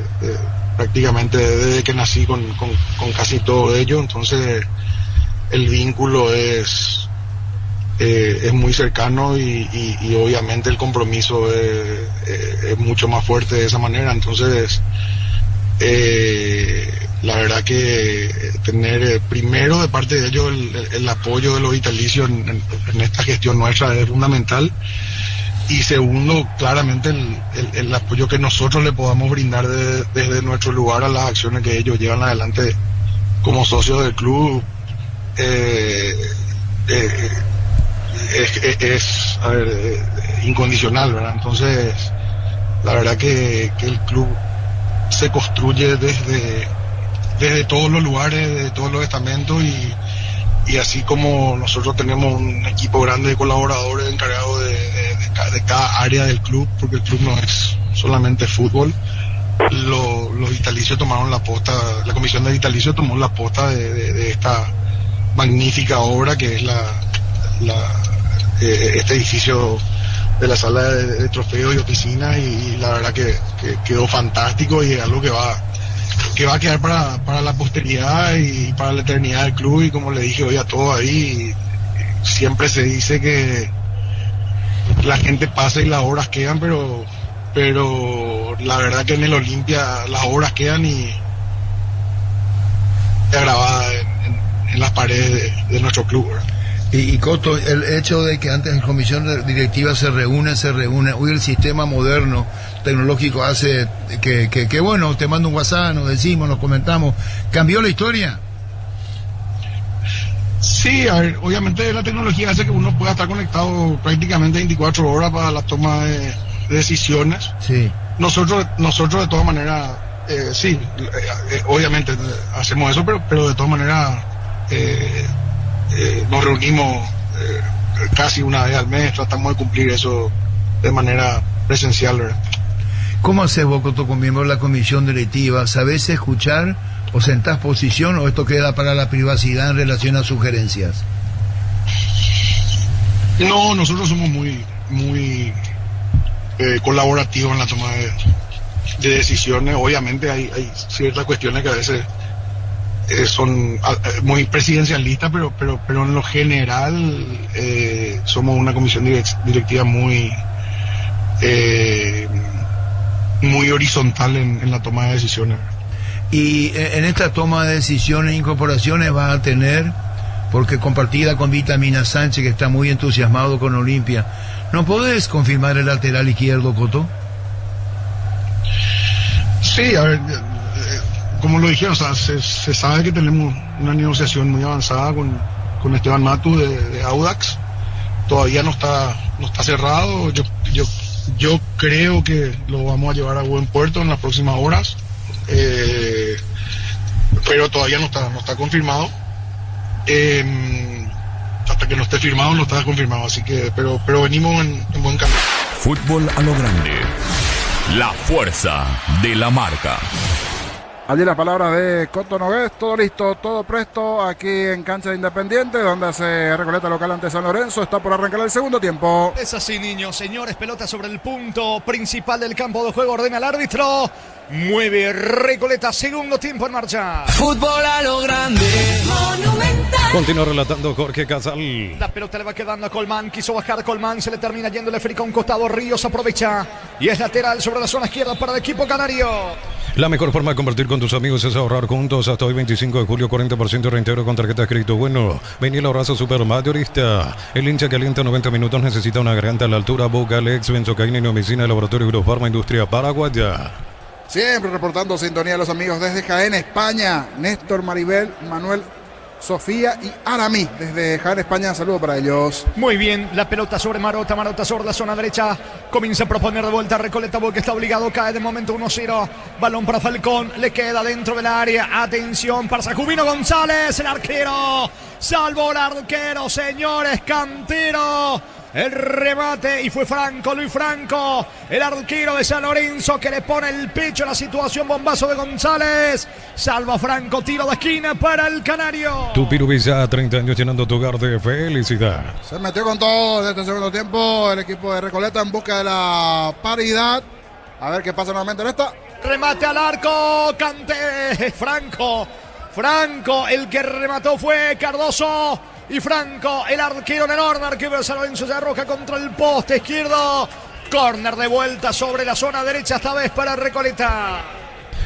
prácticamente desde que nací con casi todo ello, entonces el vínculo es muy cercano y obviamente el compromiso es mucho más fuerte de esa manera, entonces la verdad que tener primero de parte de ellos el apoyo de los vitalicios en esta gestión nuestra es fundamental, y segundo, claramente el apoyo que nosotros le podamos brindar desde nuestro lugar a las acciones que ellos llevan adelante como socios del club es incondicional, ¿verdad? Entonces la verdad que el club se construye desde todos los lugares, de todos los estamentos, y así como nosotros tenemos un equipo grande de colaboradores encargados de cada área del club, porque el club no es solamente fútbol, los vitalicios tomaron la posta, la comisión de vitalicios tomó la posta de esta magnífica obra que es este edificio de la sala de trofeos y oficinas, y la verdad que quedó fantástico y es algo que va a quedar para la posteridad y para la eternidad del club. Y como le dije hoy a todos ahí, siempre se dice que la gente pasa y las obras quedan, pero la verdad que en el Olimpia las obras quedan y grabadas en las paredes de nuestro club, ¿verdad? Y Coto, el hecho de que antes la comisión directiva se reúne, hoy el sistema moderno, tecnológico hace que bueno, te mando un WhatsApp, nos decimos, nos comentamos, ¿cambió la historia? Sí, a ver, obviamente la tecnología hace que uno pueda estar conectado prácticamente 24 horas para la toma de decisiones. Sí. Nosotros de todas maneras, sí, obviamente hacemos eso, pero de todas maneras nos reunimos casi una vez al mes, tratamos de cumplir eso de manera presencial, ¿verdad? ¿Cómo haces vos, Coto, con miembros de la comisión directiva? ¿Sabés escuchar o sentás posición o esto queda para la privacidad en relación a sugerencias? No, nosotros somos muy colaborativos en la toma decisiones. Obviamente hay ciertas cuestiones que a veces son muy presidencialistas, pero en lo general somos una comisión directiva muy horizontal en la toma de decisiones. Y en esta toma de decisiones e incorporaciones va a tener, porque compartida con Vitamina Sánchez, que está muy entusiasmado con Olimpia, ¿no podés confirmar el lateral izquierdo, Coto? Sí, a ver, como lo dijeron, o sea, se sabe que tenemos una negociación muy avanzada con Esteban Matu de Audax. Todavía no está cerrado. Yo creo que lo vamos a llevar a buen puerto en las próximas horas, pero todavía no está confirmado. Hasta que no esté firmado no está confirmado, así que pero venimos en buen camino. Fútbol a lo grande, la fuerza de la marca. Allí las palabras de Coto Nogués, todo listo, todo presto, aquí en cancha de Independiente, donde hace Recoleta local ante San Lorenzo, está por arrancar el segundo tiempo. Es así, niños, señores, pelota sobre el punto principal del campo de juego, ordena el árbitro, mueve Recoleta, segundo tiempo en marcha. Fútbol a lo grande, Monumental. Continúa relatando Jorge Casal. La pelota le va quedando a Colmán, quiso bajar Colmán, se le termina yendo el Frica a un costado, Ríos aprovecha y es lateral sobre la zona izquierda para el equipo canario. La mejor forma de compartir con tus amigos es ahorrar juntos. Hasta hoy 25 de julio, 40% reintegro con tarjeta crédito. Bueno, vení el abrazo supermayorista. El hincha que alienta 90 minutos necesita una garganta a la altura. Vocalex, benzocaína y neomicina, Laboratorio Eurofarma, Industria Paraguaya. Siempre reportando sintonía a los amigos desde Jaén, España. Néstor, Maribel, Manuel, Sofía y Aramí desde Jaén, España. Saludo para ellos. Muy bien, la pelota sobre Marota sobre la zona derecha. Comienza a proponer de vuelta Recoleta porque está obligado, cae de momento 1-0. Balón para Falcón, le queda dentro del área. Atención para Jacubino González, el arquero. Salvó el arquero, señores, Cantero. El remate y fue Franco, Luis Franco, el arquero de San Lorenzo que le pone el pecho a la situación, bombazo de González, salva Franco, tiro de esquina para el canario. Tupirubisa, 30 años llenando tu hogar de felicidad. Se metió con todo en este segundo tiempo el equipo de Recoleta en busca de la paridad. A ver qué pasa nuevamente en esta. Remate al arco, Franco, el que remató fue Cardoso. Y Franco, el arquero enorme, arquero de San Lorenzo, se arroja contra el poste izquierdo. Córner de vuelta sobre la zona derecha, esta vez para Recoleta.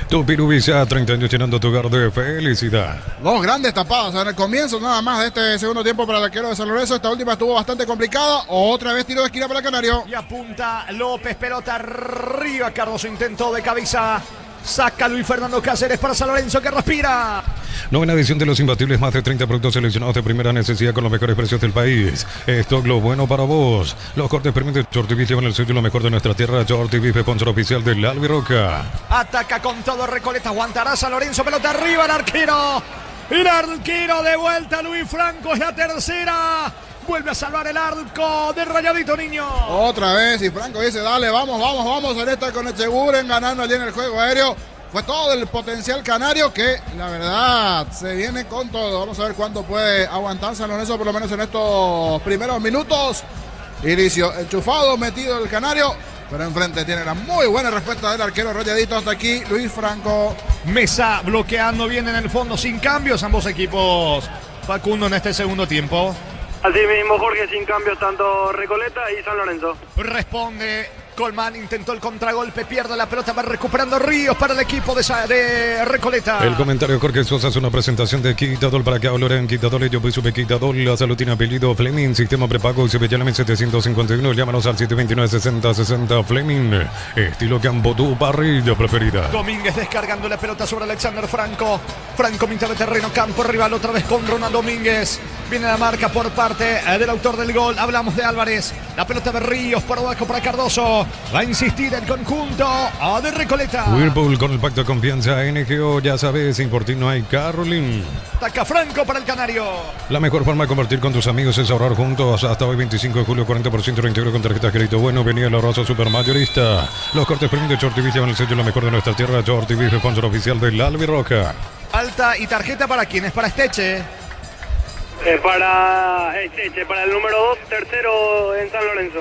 Tupirubisa, 30 años llenando tu hogar de felicidad. Dos grandes tapadas en el comienzo nada más de este segundo tiempo para el arquero de San Lorenzo. Esta última estuvo bastante complicada. Otra vez tiro de esquina para el canario. Y apunta López, pelota arriba. Cardoso intentó de cabeza. Saca Luis Fernando Cáceres para San Lorenzo que respira. Novena edición de Los Imbatibles, más de 30 productos seleccionados de primera necesidad con los mejores precios del país. Esto es lo bueno para vos. Los cortes permiten Shorty Beef, llevan el sello lo mejor de nuestra tierra. Shorty Beef, sponsor oficial del Albiroca. Ataca con todo Recoleta, aguantará San Lorenzo, pelota arriba el arquero. El arquero de vuelta, Luis Franco es la tercera. Vuelve a salvar el arco de Rayadito, niño. Otra vez y Franco dice, dale, vamos en esta con Echeguren ganando allí en el juego aéreo. Fue todo el potencial canario que la verdad se viene con todo. Vamos a ver cuánto puede aguantar San Lorenzo por lo menos en estos primeros minutos. Inicio enchufado, metido el canario. Pero enfrente tiene la muy buena respuesta del arquero Rayadito. Hasta aquí Luis Franco. Mesa bloqueando bien en el fondo, sin cambios ambos equipos. Facundo en este segundo tiempo. Así mismo, Jorge, sin cambios tanto Recoleta y San Lorenzo. Responde Colmán, intentó el contragolpe, pierde la pelota, va recuperando Ríos para el equipo de Recoleta. El comentario Jorge Sosa es una presentación de Quitadol para que hablen Quitadol, yo soy supe Quitadol, la salud tiene apellido Fleming, sistema prepago y se ve 751, llámanos al 729-6060 Fleming, estilo campo, tu parrilla preferida. Domínguez descargando la pelota sobre Alexander Franco, mitad de terreno, campo rival otra vez con Ronald Domínguez, viene la marca por parte del autor del gol, hablamos de Álvarez, la pelota de Ríos por abajo para Cardoso. Va a insistir el conjunto de Recoleta. Whirlpool con el pacto de confianza NGO, ya sabes, sin por ti no hay Carolyn. Ataca Franco para el canario. La mejor forma de compartir con tus amigos es ahorrar juntos. Hasta hoy 25 de julio, 40% reintegro con tarjeta de crédito. Bueno, venía el ahorroso supermayorista. Los cortes premium de Shorty Beef llevan el sello lo mejor de nuestra tierra. Shorty Beef, sponsor oficial del Albiroca. Alta y tarjeta para quién es, para Esteche. Para el número 2, tercero en San Lorenzo.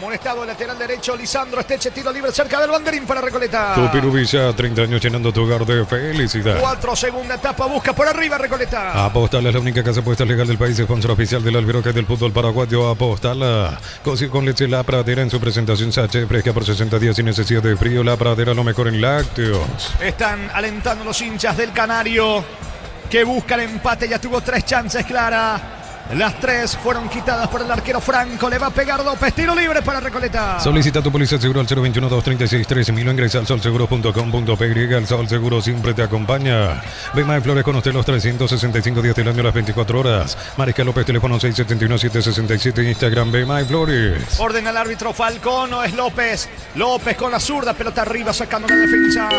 Amonestado el lateral derecho, Lisandro Esteche, tiro libre cerca del banderín para Recoleta. Tupiru Villa, 30 años llenando tu hogar de felicidad. 4, segunda etapa, busca por arriba Recoleta. Apostala es la única casa apuesta legal del país, sponsor oficial del Albiroque del fútbol paraguayo. Apostala. Cocido con leche La Pradera en su presentación sachet, fresca por 60 días sin necesidad de frío. La Pradera, lo mejor en lácteos. Están alentando los hinchas del Canario que buscan empate. Ya tuvo 3 chances claras. Las 3 fueron quitadas por el arquero Franco. Le va a pegar López. Tiro libre para Recoleta. Solicita tu póliza de seguro al 021-236-3000 o ingresa al solseguro.com.py. El Sol Seguro siempre te acompaña. Bema de Flores con usted los 365 días del año, las 24 horas. Mariscal López, teléfono 671-767. Instagram Bema de Flores. Orden al árbitro Falcón. No es López. López con la zurda. Pelota arriba sacando la defensa.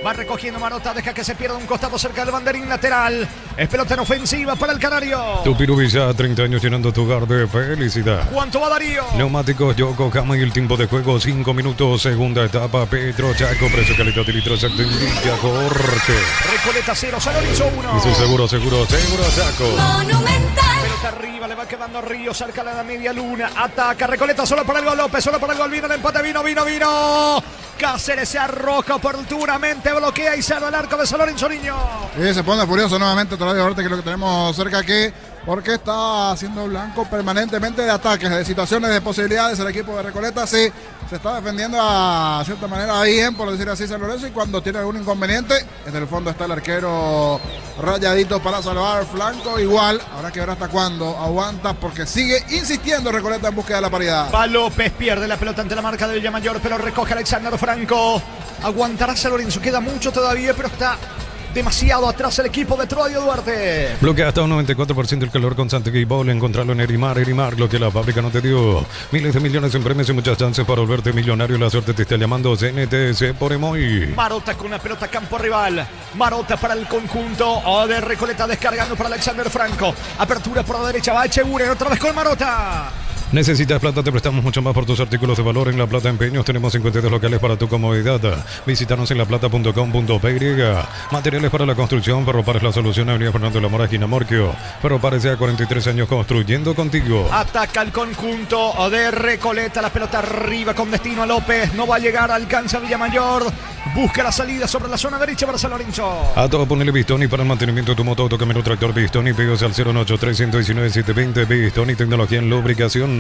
Va recogiendo Marota, deja que se pierda un costado cerca del banderín lateral. Es pelota en ofensiva para el Canario. Tupiru Villa, 30 años llenando tu hogar de felicidad. ¿Cuánto va Darío? Neumáticos Yokohama y el tiempo de juego 5 minutos. Segunda etapa, Petro Chaco, precio, calidad y litros exacto indica Jorge. Recoleta 0, San Lorenzo 1. Y su seguro Chaco. Monumental. Pelota arriba, le va quedando Río, cerca de la media luna. Ataca Recoleta solo para el gol López, solo para el gol. Vino el empate, vino. Cáceres se arroja oportunamente, bloquea y cerra el arco de San Lorenzo Niño. Y se pone furioso nuevamente Torradio Norte, que es lo que tenemos cerca aquí, porque está haciendo blanco permanentemente de ataques, de situaciones, de posibilidades. El equipo de Recoleta sí se está defendiendo a cierta manera bien, por decir así, San Lorenzo, y cuando tiene algún inconveniente, en el fondo está el arquero Rayadito para salvar flanco. Igual, habrá que ver hasta cuándo aguanta, porque sigue insistiendo Recoleta en búsqueda de la paridad. Va López, pierde la pelota ante la marca de Villamayor, pero recoge Alexander Franco. Aguantará San Lorenzo, queda mucho todavía, pero está demasiado atrás el equipo de Troadio Duarte. Bloquea hasta un 94% el calor constante que Ball. Encontrarlo en Erimar, lo que la fábrica no te dio. Miles de millones en premios y muchas chances para volverte millonario. La suerte te está llamando. CNTC por Emoy. Marota con una pelota campo rival. Marota para el conjunto de Recoleta, descargando para Alexander Franco. Apertura por la derecha, va Echeguren otra vez con Marota. ¿Necesitas plata? Te prestamos mucho más por tus artículos de valor. En La Plata Empeños tenemos 52 locales para tu comodidad. Visítanos en laplata.com.py. Materiales para la construcción. Ferropares la solución. Avenida Fernando de la Mora, esquina Morquio. Ferropares ya 43 años construyendo contigo. Ataca el conjunto de Recoleta. La pelota arriba con destino a López. No va a llegar, alcanza Villamayor. Busca la salida sobre la zona derecha para San Lorenzo. A todo ponele Bistoni para el mantenimiento de tu moto, auto, camioneta, tractor. Bistoni, pedidos al 093-119-720. Bistoni, tecnología en lubricación.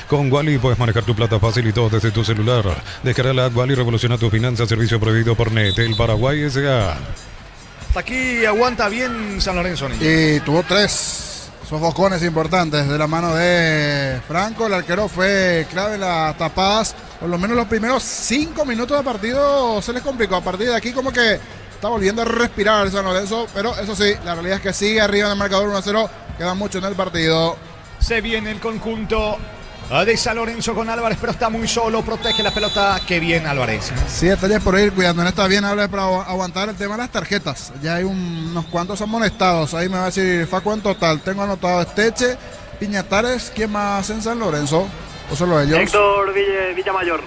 Con Wally puedes manejar tu plata fácil y todo desde tu celular. Descarga la app Wally, revoluciona tu finanzas. Servicio prohibido por Netel Paraguay S.A. Hasta aquí aguanta bien San Lorenzo. Y tuvo 3 sofocones importantes de la mano de Franco. El arquero fue clave en las tapadas. Por lo menos los primeros 5 minutos de partido se les complicó. A partir de aquí como que está volviendo a respirar el San Lorenzo. Pero eso sí, la realidad es que sigue arriba en el marcador 1-0. Queda mucho en el partido. Se viene el conjunto de San Lorenzo con Álvarez, pero está muy solo, protege la pelota. Qué bien Álvarez. Sí, estaría por ir cuidando. En esta bien Álvarez para aguantar el tema de las tarjetas. Ya hay unos cuantos amonestados. Ahí me va a decir Facu en total. Tengo anotado Esteche, Piñatares. ¿Quién más en San Lorenzo? ¿O solo ellos? Héctor Villamayor.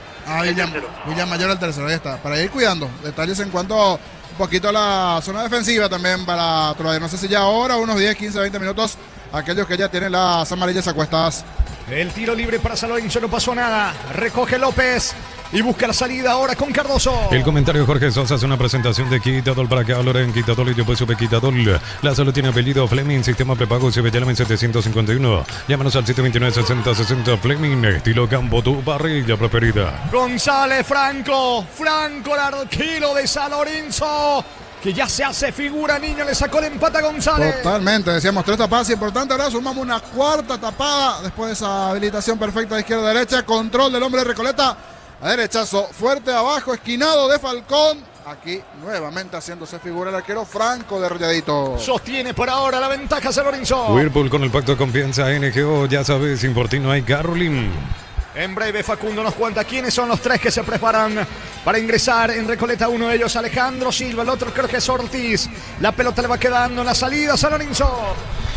Villamayor el tercero, ahí está. Para ir cuidando. Detalles en cuanto un poquito a la zona defensiva también para Troadio. No sé si ya ahora, unos 10, 15, 20 minutos. Aquellos que ya tienen las amarillas acuestadas. El tiro libre para San Lorenzo, no pasó nada. Recoge López y busca la salida ahora con Cardoso. El comentario de Jorge Sosa hace una presentación de Quitadol para que hablen Quitadol y yo pues supe Quitadol. La solo tiene apellido Fleming, sistema prepago CBT 751. Llámanos al 729-6060 Fleming, estilo campo, tu parrilla preferida. González Franco, el arquero de San Lorenzo, que ya se hace figura, niño, le sacó el empate a González. Totalmente, decíamos 3 tapadas importantes, ahora sumamos una 4ª tapada después de esa habilitación perfecta de izquierda a derecha, control del hombre de Recoleta, a derechazo, fuerte abajo, esquinado de Falcón, aquí nuevamente haciéndose figura el arquero Franco de Rayadito. Sostiene por ahora la ventaja San Lorenzo. Whirlpool con el pacto de confianza NGO, ya sabes, sin por ti no hay Carolyn. En breve Facundo nos cuenta quiénes son los 3 que se preparan para ingresar en Recoleta. Uno de ellos Alejandro Silva, el otro creo que es Ortiz. La pelota le va quedando en la salida San Lorenzo.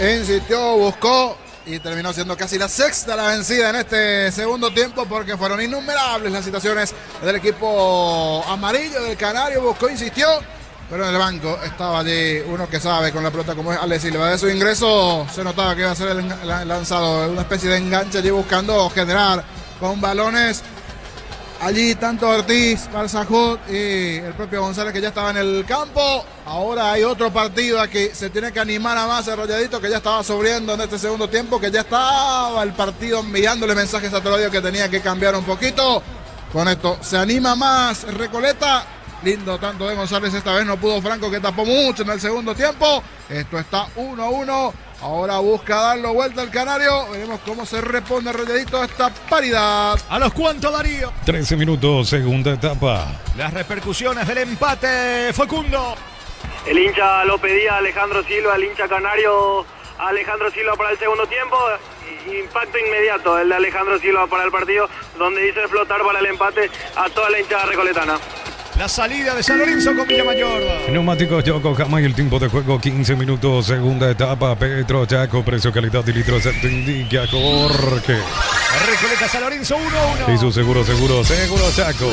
insistió, buscó y terminó siendo casi la sexta la vencida en este segundo tiempo, porque fueron innumerables las situaciones del equipo amarillo del Canario. Buscó, insistió, pero en el banco estaba allí uno que sabe con la pelota, como es Ale Silva. De su ingreso se notaba que iba a ser el lanzado, una especie de enganche allí buscando generar con balones. Allí tanto Ortiz, Barzajut y el propio González, que ya estaba en el campo. Ahora hay otro partido aquí, se tiene que animar a más el Rayadito, que ya estaba sufriendo en este segundo tiempo, que ya estaba el partido enviándole mensajes a Trodio que tenía que cambiar un poquito. Con esto se anima más Recoleta. Lindo tanto de González, esta vez no pudo Franco, que tapó mucho en el segundo tiempo. Esto está 1-1. Ahora busca darlo vuelta el Canario. Veremos cómo se responde Rayadito a esta paridad. ¿A los cuántos, Darío? 13 minutos, segunda etapa. Las repercusiones del empate, Facundo. El hincha lo pedía Alejandro Silva, el hincha canario Alejandro Silva para el segundo tiempo. Impacto inmediato el de Alejandro Silva para el partido, donde hizo explotar para el empate a toda la hinchada recoletana. La salida de San Lorenzo con Villamayor. Neumáticos Yokohama y el tiempo de juego 15 minutos, segunda etapa. Petro Chaco, precio, calidad y litros te indica Jorge. Recoleta San Lorenzo 1-1. Y su seguro Chaco.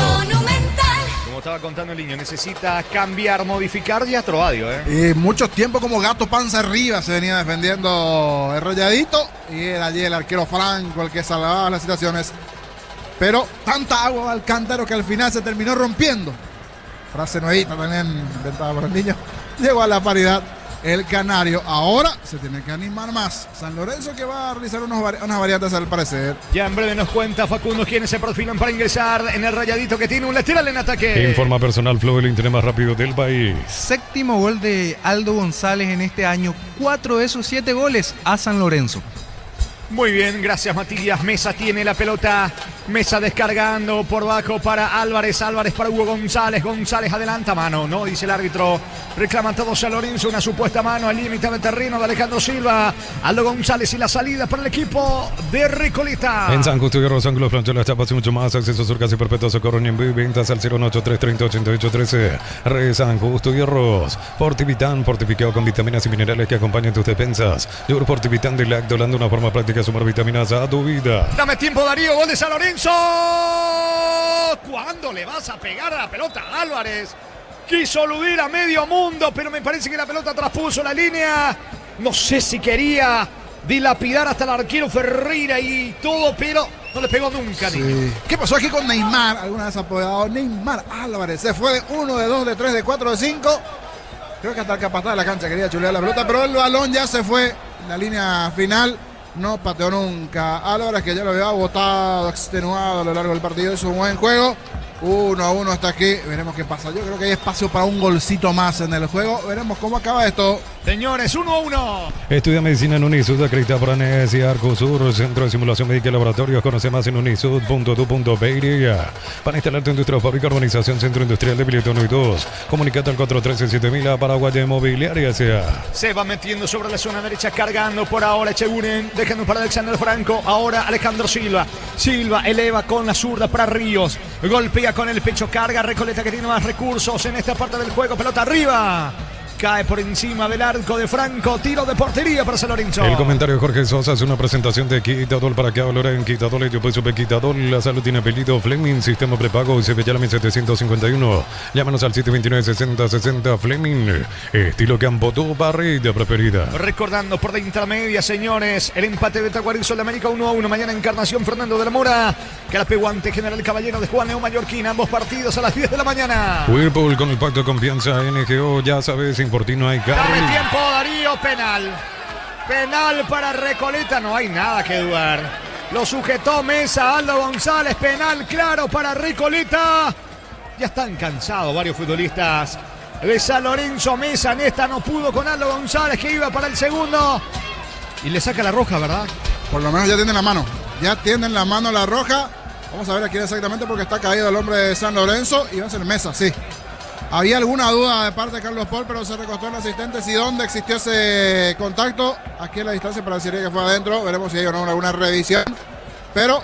Como estaba contando el niño, necesita cambiar, modificar y Astrovadio. Y mucho tiempo como gato panza arriba se venía defendiendo el Rayadito. Y era allí el arquero Franco el que salvaba las situaciones. Pero tanta agua al cántaro que al final se terminó rompiendo. Frase nuevita también inventada por el niño. Llegó a la paridad el Canario. Ahora se tiene que animar más San Lorenzo, que va a realizar unas variantes al parecer. Ya en breve nos cuenta Facundo quiénes se perfilan para ingresar en el Rayadito, que tiene un lateral en ataque. Informa personal Flow, el internet más rápido del país. Séptimo gol de Aldo González en este año. 4 de esos 7 goles a San Lorenzo. Muy bien, gracias Matías. Mesa tiene la pelota. Mesa descargando por bajo para Álvarez. Álvarez para Hugo González. González adelanta, mano, no, dice el árbitro. Reclama todo San Lorenzo, una supuesta mano al límite de terreno de Alejandro Silva. Aldo González y la salida para el equipo de Recoleta. En San Justo y Arroz, Ángulo, Francholas, Chapas y mucho más. Acceso sur casi perpetuo, socorro en envío y ventas al 093308813. Re San Justo y Arroz. Fortivitán, fortificado con vitaminas y minerales que acompañan tus despensas. Yor Fortivitán de Lacto, dando una forma práctica de sumar vitaminas a tu vida. Dame tiempo, Darío, gol de San Lorenzo. ¿Cuándo le vas a pegar a la pelota a Álvarez? Quiso eludir a medio mundo, pero me parece que la pelota traspuso la línea. No sé si quería dilapidar hasta el arquero Ferreira y todo, pero no le pegó nunca. Sí. ¿Qué pasó aquí con Neymar? ¿Alguna vez ha apoderado Neymar Álvarez? Se fue de 1, de 2, de 3, de 4, de 5. Creo que hasta el capataz de la cancha quería chulear la pelota, pero el balón ya se fue en la línea final. No pateó nunca Álvarez, que ya lo había botado, extenuado a lo largo del partido. Hizo un buen juego. 1-1 hasta aquí. Veremos qué pasa. Yo creo que hay espacio para un golcito más en el juego. Veremos cómo acaba esto. Señores, 1-1. Estudia medicina en Unisud, acredita por ANES y Arcosur, Centro de Simulación Médica y Laboratorios. Conoce más en unisud.edu.pe. Para instalarte en industria, fábrica, urbanización, Centro Industrial de Billetón y 2. Comunicate al 413-7000 a Paraguay Inmobiliaria sea. Se va metiendo sobre la zona derecha, cargando por ahora Echeguren, dejando para Alexander Franco. Ahora Alejandro Silva. Silva eleva con la zurda para Ríos. Golpea con el pecho, carga Recoleta, que tiene más recursos en esta parte del juego. Pelota arriba. Cae por encima del arco de Franco. Tiro de portería para San Lorenzo. El comentario de Jorge Sosa es una presentación de Quitadol para que hablar en Quitadol. Yo pues supe Quitadol. La salud tiene apellido Fleming. Sistema prepago y se ve ya la 1751. Llámanos al 729-6060 Fleming. Estilo campo, tu barrida preferida. Recordando por la intermedia, señores, el empate de Tacuarizo de América 1-1. Mañana Encarnación, Fernando de la Mora. Carapeguante, General Caballero de Juan Neo Mallorquín. Ambos partidos a las 10 de la mañana. Whirlpool con el pacto de confianza NGO. Ya sabes, Portino hay carne. Dame tiempo, Darío. Penal. Penal para Recoleta. No hay nada que dudar. Lo sujetó Mesa, Aldo González. Penal claro para Recoleta. Ya están cansados varios futbolistas de San Lorenzo. Mesa en esta no pudo con Aldo González, que iba para el segundo. Y le saca la roja, ¿verdad? Por lo menos ya tienen la mano. Ya tienen la mano la roja. Vamos a ver aquí exactamente, porque está caído el hombre de San Lorenzo. Y va a ser Mesa, sí. Había alguna duda de parte de Carlos Paul, pero se recostó el asistente. Si dónde existió ese contacto, aquí en la distancia parecería que fue adentro. Veremos si hay o no alguna revisión. Pero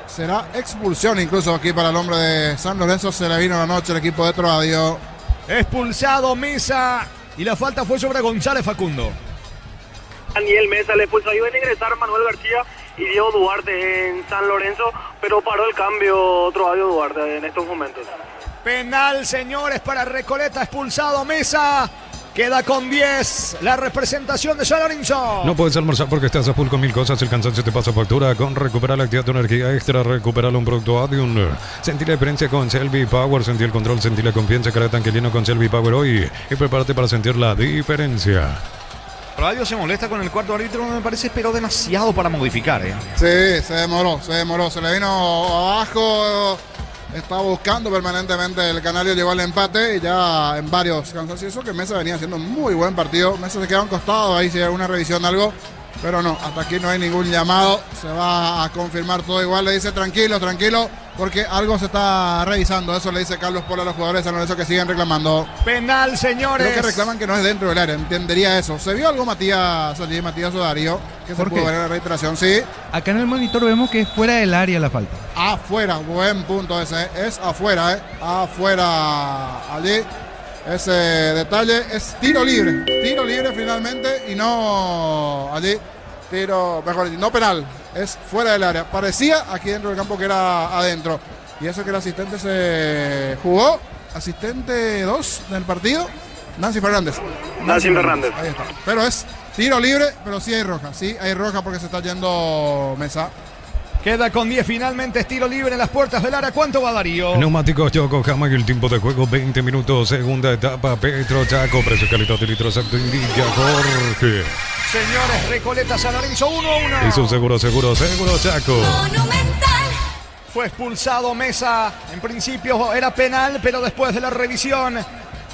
será expulsión incluso aquí para el hombre de San Lorenzo. Se le vino la noche el equipo de Troadio. Expulsado Mesa y la falta fue sobre González, Facundo. Daniel Mesa le expulsó. Iban a ingresar Manuel García y Diego Duarte en San Lorenzo, pero paró el cambio otro Diego Duarte en estos momentos. Penal, señores, para Recoleta, expulsado Mesa. Queda con 10 la representación de San Lorenzo. No puedes almorzar porque estás a full con mil cosas. El cansancio te pasa factura. Con Recuperar la actividad, tu energía extra. Recuperar un producto Adium. Sentí la experiencia con Selby Power. Sentí el control, sentí la confianza. Cara de tanque lleno con Selby Power hoy. Y prepárate para sentir la diferencia. Radio se molesta con el cuarto árbitro. Me parece esperó demasiado para modificar. Sí, se demoró. Se le vino abajo. Está buscando permanentemente el Canario, llegó al empate y ya en varios cansancios. Eso que Mesa venía haciendo un muy buen partido. Mesa se queda a un costado, ahí si hay alguna revisión de algo. Pero no, hasta aquí no hay ningún llamado. Se va a confirmar todo igual. Le dice tranquilo, porque algo se está revisando. Eso le dice Carlos Polo a los jugadores de San Lorenzo que siguen reclamando. Penal, señores. Creo que reclaman que no es dentro del área, entendería eso. ¿Se vio algo Matías Odario? Que se pudo ver en la reiteración, sí. Acá en el monitor vemos que es fuera del área la falta. Afuera, buen punto ese. Es afuera, afuera allí. Ese detalle es tiro libre finalmente y no allí, no penal, es fuera del área. Parecía aquí dentro del campo que era adentro. Y eso que el asistente se jugó, asistente 2 del partido, Nancy Fernández. Ahí está. Pero es tiro libre, pero sí hay roja porque se está yendo Mesa. Queda con 10 finalmente, estilo libre en las puertas del área. ¿Cuánto va Darío? Neumáticos Yokohama y el tiempo de juego 20 minutos. Segunda etapa, Petro Chaco. Precio, calidad de litro exacto indica Jorge. Señores, Recoleta, San Lorenzo 1-1. Y su seguro Chaco. Monumental. Fue expulsado Mesa. En principio era penal, pero después de la revisión,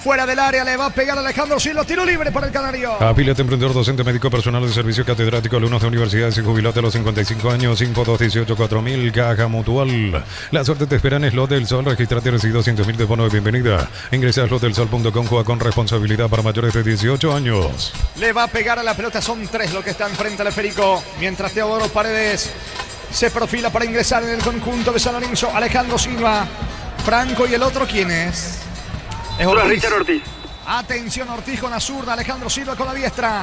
fuera del área, le va a pegar a Alejandro Silva. Tiro libre para el Canario. Afíliate, emprendedor, docente, médico, personal de servicio, catedrático, alumnos de universidades y jubilate a los 55 años. Info 218-4000, Caja Mutual. La suerte te espera en Slot del Sol. Registrate y recibe 200.000 de bono de bienvenida. Ingresa a slotdelsol.com, juega con responsabilidad para mayores de 18 años. Le va a pegar a la pelota. Son 3 los que están frente al esférico. Mientras Teodoro Paredes se profila para ingresar en el conjunto de San Lorenzo. Alejandro Silva, Franco, y el otro, ¿quién es? Es Richard Ortiz. Atención, Ortiz con la zurda, Alejandro Silva con la diestra.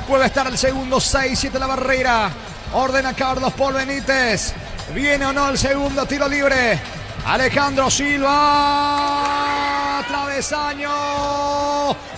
Puede estar el segundo, 6-7 la barrera. Ordena Carlos Paul Benítez. ¿Viene o no el segundo tiro libre? Alejandro Silva. Travesaño.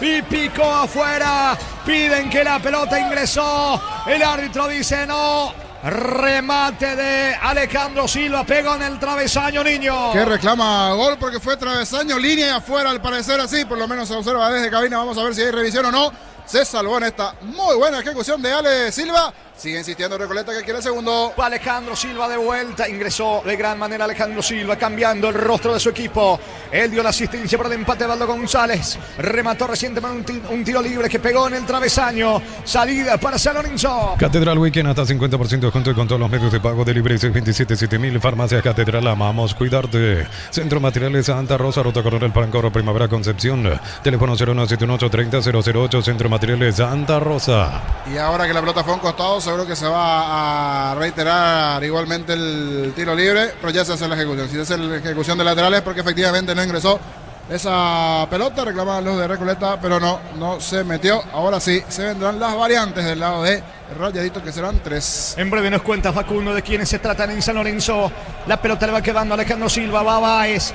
Y picó afuera. Piden que la pelota ingresó. El árbitro dice no. Remate de Alejandro Silva, pegó en el travesaño, niño. Que reclama gol porque fue travesaño, línea y afuera, al parecer así, por lo menos se observa desde cabina. Vamos a ver si hay revisión o no. Se salvó en esta muy buena ejecución de Ale Silva. Sigue insistiendo Recoleta que quiere el segundo. Alejandro Silva de vuelta. Ingresó de gran manera Alejandro Silva, cambiando el rostro de su equipo. Él dio la asistencia para el empate de Valdo González. Remató recientemente un tiro libre que pegó en el travesaño. Salida para San Lorenzo. Catedral Weekend hasta 50% descuento y con todos los medios de pago de libre 627-7000. Farmacia Catedral, amamos cuidarte. Centro Materiales Santa Rosa, Ruta Coronel Parancoro, Primavera Concepción. Teléfono 0171-830-008, Centro Materiales Santa Rosa. Y ahora que la pelota fue a un costado, seguro que se va a reiterar igualmente el tiro libre, pero ya se hace la ejecución. Si se hace la ejecución de laterales, porque efectivamente no ingresó esa pelota, reclamaban los de Recoleta, pero no se metió. Ahora sí, se vendrán las variantes del lado de Rayadito, que serán 3. En breve nos cuenta Facundo de quiénes se tratan en San Lorenzo. La pelota le va quedando a Alejandro Silva, va Báez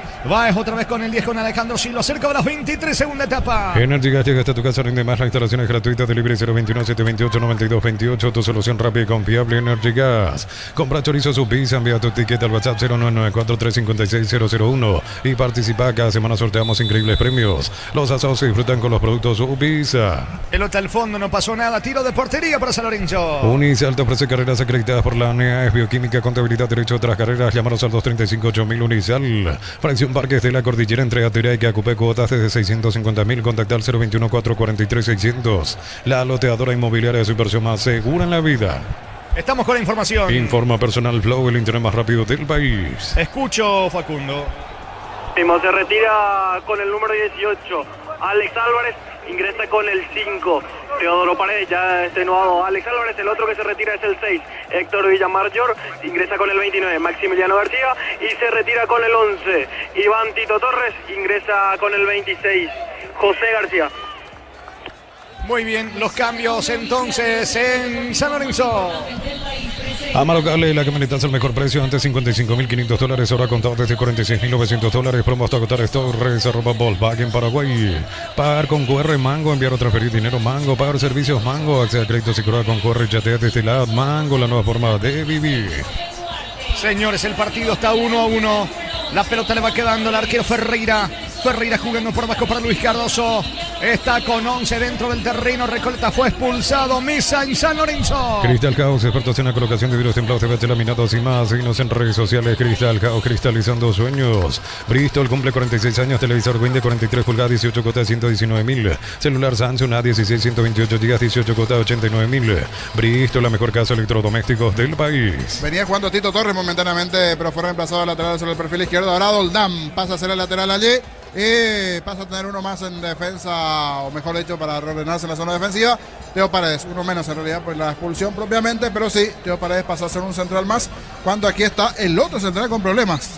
otra vez con el 10 con Alejandro Silva, cerca de las 23, segunda etapa. Energy Gas llega hasta tu casa, rinde más. La instalación es gratuita, delivery 021-728-9228, tu solución rápida y confiable. Energy Gas. Compra chorizo su pizza, envía tu ticket al WhatsApp 0994-356-001 y participa. Cada semana sorteamos increíbles premios. Los asados se disfrutan con los productos su pizza. Pelota al fondo, no pasó nada, tiro de portería para San Lorenzo. Unicel te ofrece carreras acreditadas por la ANEA, bioquímica, contabilidad, derecho a otras carreras. Llámanos al 235-8000 Unicel. Fracción Parques de la Cordillera, entrega Terea y que ocupe cuotas desde 650.000. Contacta al 021-443-600. La loteadora inmobiliaria de su inversión más segura en la vida. Estamos con la información. Informa Personal Flow, el internet más rápido del país. Escucho, Facundo. Se retira con el número 18. Alex Álvarez ingresa con el 5. Teodoro Paredes ya extenuado. Alex Álvarez, el otro que se retira es el 6. Héctor Villamayor ingresa con el 29. Maximiliano García y se retira con el 11. Iván Tito Torres ingresa con el 26. José García. Muy bien, los cambios entonces en San Lorenzo. Amarocable, la camioneta es el mejor precio, antes $55.500, ahora contado desde $46.900, promo hasta agotar Torres, arroba Volkswagen Paraguay. Pagar con QR Mango, enviar o transferir dinero Mango, pagar servicios Mango, acceder a créditos y cobrar con QR, chatea desde la Mango, la nueva forma de vivir. Señores, el partido está 1-1. La pelota le va quedando al arquero Ferreira. Ferreira jugando por abajo para Luis Cardoso. Está con 11 dentro del terreno. Recoleta fue expulsado. Misa en San Lorenzo. Cristal Caos, expertos en la colocación de vidrios templados, TVH laminados y más. Seguimos en redes sociales. Cristal Caos, cristalizando sueños. Bristol cumple 46 años. Televisor Win de 43 pulgadas, 18 cuotas, 119.000. Celular Samsung A16, 128 GB, 18 cuotas, 89.000. Bristol, la mejor casa de electrodomésticos del país. Venía jugando Tito Torres momentáneamente, pero fue reemplazado al lateral sobre el perfil izquierdo. Ahora Doldán pasa a ser el lateral allí. Y pasa a tener uno más en defensa, o mejor dicho, para reordenarse en la zona defensiva. Teo Paredes, uno menos en realidad por la expulsión propiamente, pero sí, Teo Paredes pasa a ser un central más, cuando aquí está el otro central con problemas.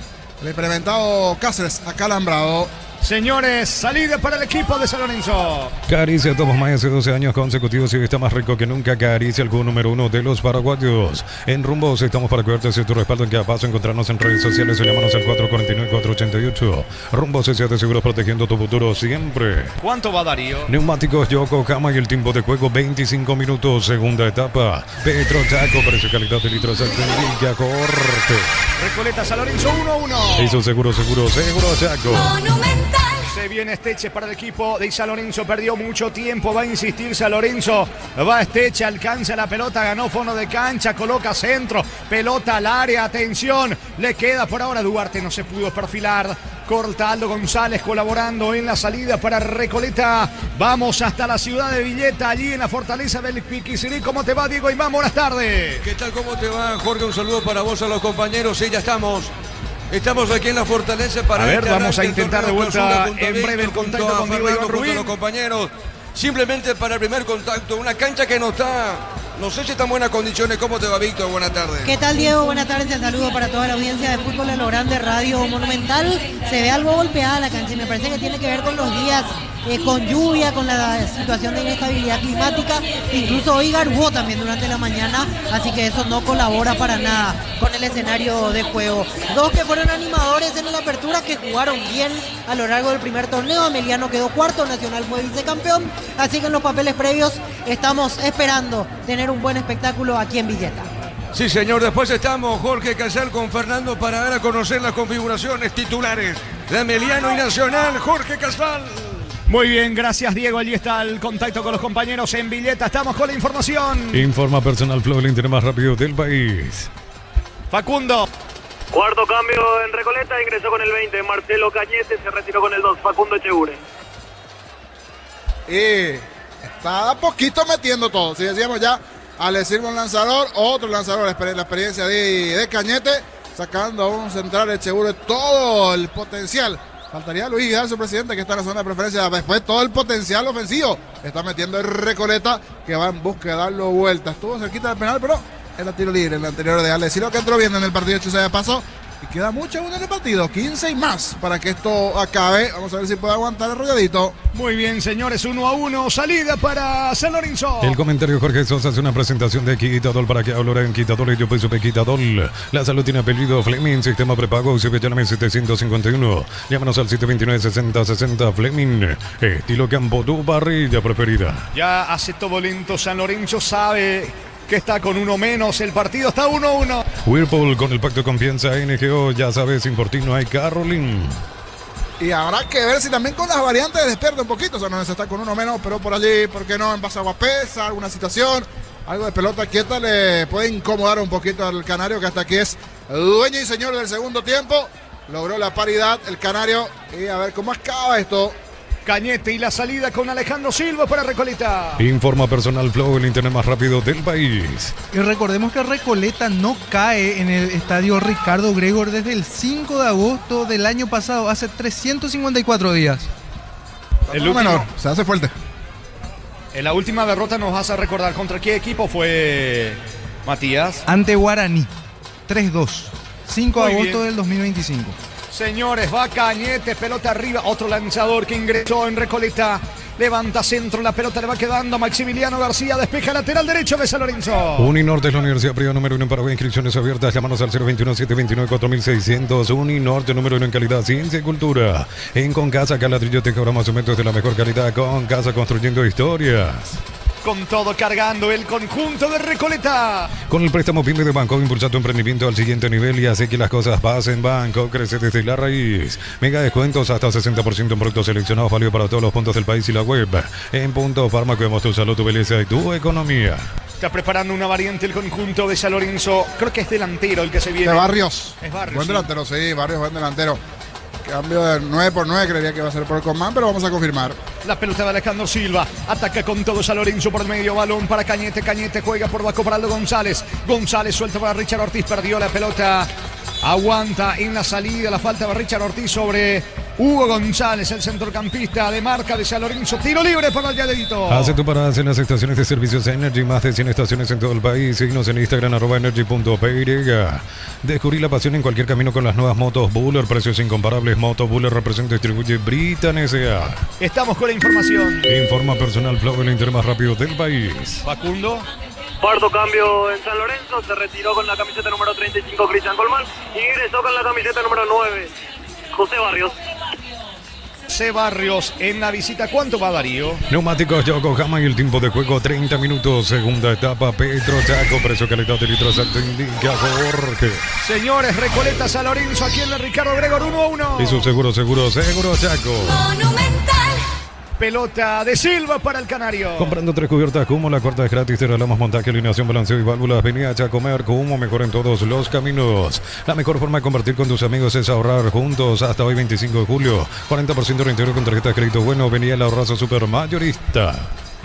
El experimentado Cáceres, acalambrado. Señores, salida para el equipo de San Lorenzo. Caricia, tomamos más de 12 años consecutivos y está más rico que nunca. Caricia, el juego número 1 de los paraguayos. En Rumbos estamos para cuidarte de tu respaldo en cada paso. Encontrarnos en redes sociales o llamarnos al 449-488. Rumbos S.A. de Seguros, protegiendo tu futuro siempre. ¿Cuánto va Darío? Neumáticos Yokohama y el tiempo de juego 25 minutos. Segunda etapa. Petro Chaco, precio calidad de litros Villa Corte. Recoleta San Lorenzo 1-1. Eso seguro Chaco. Monumental. Se viene Esteche para el equipo de San Lorenzo. Perdió mucho tiempo. Va a insistir San Lorenzo. Va Esteche, alcanza la pelota. Ganó fondo de cancha. Coloca centro. Pelota al área. Atención. Le queda por ahora Duarte. No se pudo perfilar. Corta Aldo González colaborando en la salida para Recoleta. Vamos hasta la ciudad de Villeta, allí en la fortaleza del Piquisirí. ¿Cómo te va, Diego Imán? Buenas tardes. ¿Qué tal? ¿Cómo te va, Jorge? Un saludo para vos, a los compañeros. Sí, ya estamos aquí en la fortaleza para... A ver, vamos a intentar de vuelta en breve el contacto con Diego Iván Rubín. Los compañeros, simplemente para el primer contacto, una cancha que no está... No sé si está en buenas condiciones. ¿Cómo te va, Víctor? Buenas tardes. ¿Qué tal, Diego? Buenas tardes. El saludo para toda la audiencia de Fútbol en lo Grande, Radio Monumental. Se ve algo golpeada la cancha y me parece que tiene que ver con los días, con lluvia, con la situación de inestabilidad climática. Incluso hoy garbuó también durante la mañana, así que eso no colabora para nada con el escenario de juego. Dos que fueron animadores en la apertura, que jugaron bien a lo largo del primer torneo. Ameliano quedó cuarto, Nacional fue vicecampeón, así que en los papeles previos estamos esperando tener un buen espectáculo aquí en Villeta. Sí, señor. Después estamos, Jorge Casal, con Fernando para dar a conocer las configuraciones titulares de Ameliano y Nacional. Jorge Casal. Muy bien, gracias, Diego. Allí está el contacto con los compañeros en Villeta. Estamos con la información. Informa Personal Flow, el internet más rápido del país. Facundo. Cuarto cambio en Recoleta, ingresó con el 20 Marcelo Cañete, se retiró con el 2 Facundo Echeguren. Y está a poquito metiendo todo. Si decíamos ya, le sirve un lanzador, otro lanzador, la experiencia de Cañete, sacando a un central Echeguren todo el potencial. Faltaría Luis Vidal, su presidente, que está en la zona de preferencia. Después todo el potencial ofensivo está metiendo el Recoleta, que va en busca de darlo vueltas. Estuvo cerquita del penal, pero era tiro libre en el anterior de Ale. Si lo que entró bien en el partido, hecho sea de paso. Y queda mucho en el partido, 15 y más para que esto acabe. Vamos a ver si puede aguantar el rolladito. Muy bien, señores, 1-1, salida para San Lorenzo. El comentario Jorge Sosa hace una presentación de Quitadol para que hablara en Quitadol y yo peso de Quitadol. La salud tiene apellido Fleming, sistema prepago, llame 751. Llámanos al 729-6060 Fleming. Estilo Campo, tu parrilla preferida. Ya hace todo lento San Lorenzo, sabe que está con uno menos, el partido está 1-1. Whirlpool con el pacto de confianza NGO, ya sabes, sin por ti no hay Carolyn. Y habrá que ver si también con las variantes despierta un poquito. O sea, no se está con uno menos, pero por allí, ¿por qué no? En base a Guapesa, alguna situación, algo de pelota quieta le puede incomodar un poquito al Canario, que hasta aquí es dueño y señor del segundo tiempo. Logró la paridad el Canario. Y a ver cómo acaba esto. Cañete y la salida con Alejandro Silva para Recoleta. Informa Personal Flow, el internet más rápido del país. Y recordemos que Recoleta no cae en el estadio Ricardo Gregor desde el 5 de agosto del año pasado, hace 354 días. El último menor, se hace fuerte. En la última derrota nos vas a recordar contra qué equipo fue, Matías. Ante Guaraní, 3-2, 5 de agosto bien. del 2025. Señores, va Cañete, pelota arriba, otro lanzador que ingresó en Recoleta. Levanta centro, la pelota le va quedando a Maximiliano García. Despeja lateral derecho de San Lorenzo. Uninorte es la Universidad Privada número 1 en Paraguay. Inscripciones abiertas. Llámanos al 021-729-4600. Uninorte número 1 en calidad, ciencia y cultura. En Concasa, Caladrillo, Tejabrama, cementos de la mejor calidad. Concasa, construyendo historias. Con todo cargando el conjunto de Recoleta. Con el préstamo PYME de Banco, impulsa tu emprendimiento al siguiente nivel y hace que las cosas pasen. Banco crece desde la raíz. Mega descuentos hasta 60% en productos seleccionados, válido para todos los puntos del país y la web. En Punto Farma cuidamos tu salud, tu belleza y tu economía. Está preparando una variante el conjunto de San Lorenzo. Creo que es delantero el que se viene. De Barrios. Es Barrios. Buen delantero, sí, Barrios, buen delantero. Cambio de 9x9, creería que va a ser por Comán, pero vamos a confirmar. La pelota de Alejandro Silva. Ataca con todo San Lorenzo por el medio. Balón para Cañete. Cañete juega por Baco para Aldo González. González suelta para Richard Ortiz. Perdió la pelota. Aguanta en la salida. La falta de Richard Ortiz sobre Hugo González, el centrocampista de marca de San Lorenzo. Tiro libre para el Lladito. Hace tu parada en las estaciones de servicios Energy. Más de 100 estaciones en todo el país. Síguenos en Instagram @energy.py. Descubrí la pasión en cualquier camino con las nuevas motos Buller. Precios incomparables. Moto Buller representa y distribuye Britan S.A. Estamos con la información. Informa Personal Flow, el Inter más rápido del país. Facundo. Cuarto cambio en San Lorenzo, se retiró con la camiseta número 35 Cristian Colmán y ingresó con la camiseta número 9 José Barrios. José Barrios en la visita. ¿Cuánto va Darío? Neumáticos Yokohama y el tiempo de juego 30 minutos. Segunda etapa Petro Chaco. Precio calidad de litro exacto indica Jorge. Señores, Recoleta San Lorenzo aquí en el Ricardo Gregor 1-1. Y su seguro Chaco. Monumental. Pelota de Silva para el Canario. Comprando 3 cubiertas Cumo, la cuarta es gratis. Te regalamos montaje, alineación, balanceo y válvulas. Vení a Chacomer Cumo, mejor en todos los caminos. La mejor forma de compartir con tus amigos es ahorrar juntos. Hasta hoy 25 de julio. 40% reintegro con tarjeta de crédito bueno. Vení al ahorrazo super mayorista.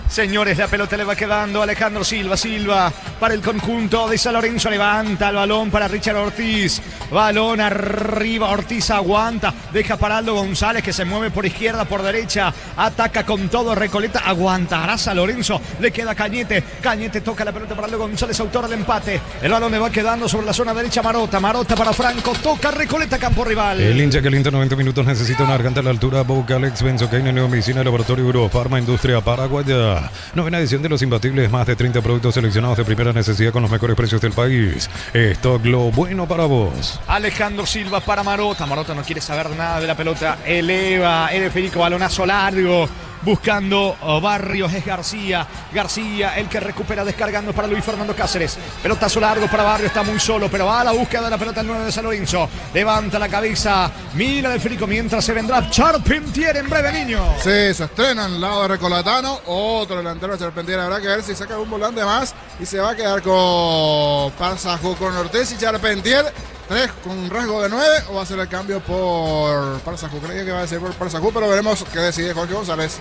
Señores, la pelota le va quedando a Alejandro Silva. Silva para el conjunto de San Lorenzo. Levanta el balón para Richard Ortiz. Balón arriba. Ortiz aguanta. Deja para Aldo González que se mueve por izquierda, por derecha. Ataca con todo Recoleta. Aguantará San Lorenzo. Le queda Cañete. Cañete toca la pelota para Aldo González, autor del empate. El balón le va quedando sobre la zona derecha. Marota. Marota para Franco. Toca Recoleta, campo rival. El hincha que alienta 90 minutos necesita una garganta a la altura. Boca Alex Benzocaine, Neomicina, Laboratorio Eurofarma, Industria Paraguaya. Novena edición de los imbatibles, más de 30 productos seleccionados de primera necesidad con los mejores precios del país. Stock lo bueno para vos. Alejandro Silva para Marota. Marota no quiere saber nada de la pelota. Eleva el esférico, balonazo largo. Buscando Barrios, es García. García, el que recupera descargando para Luis Fernando Cáceres. Pelotazo largo para Barrios, está muy solo, pero va a la búsqueda de la pelota el 9 de San Lorenzo. Levanta la cabeza, mira el esférico mientras se vendrá Charpentier en breve, niño. Sí, se estrena en el lado de Recoletano. Otro delantero de Charpentier. Habrá que ver si saca un volante más y se va a quedar con Parzajú, con Ortiz y Charpentier. 3 con rasgo de 9 o va a ser el cambio por Parzajú. Creía que va a ser por Parzajú, pero veremos qué decide Jorge González.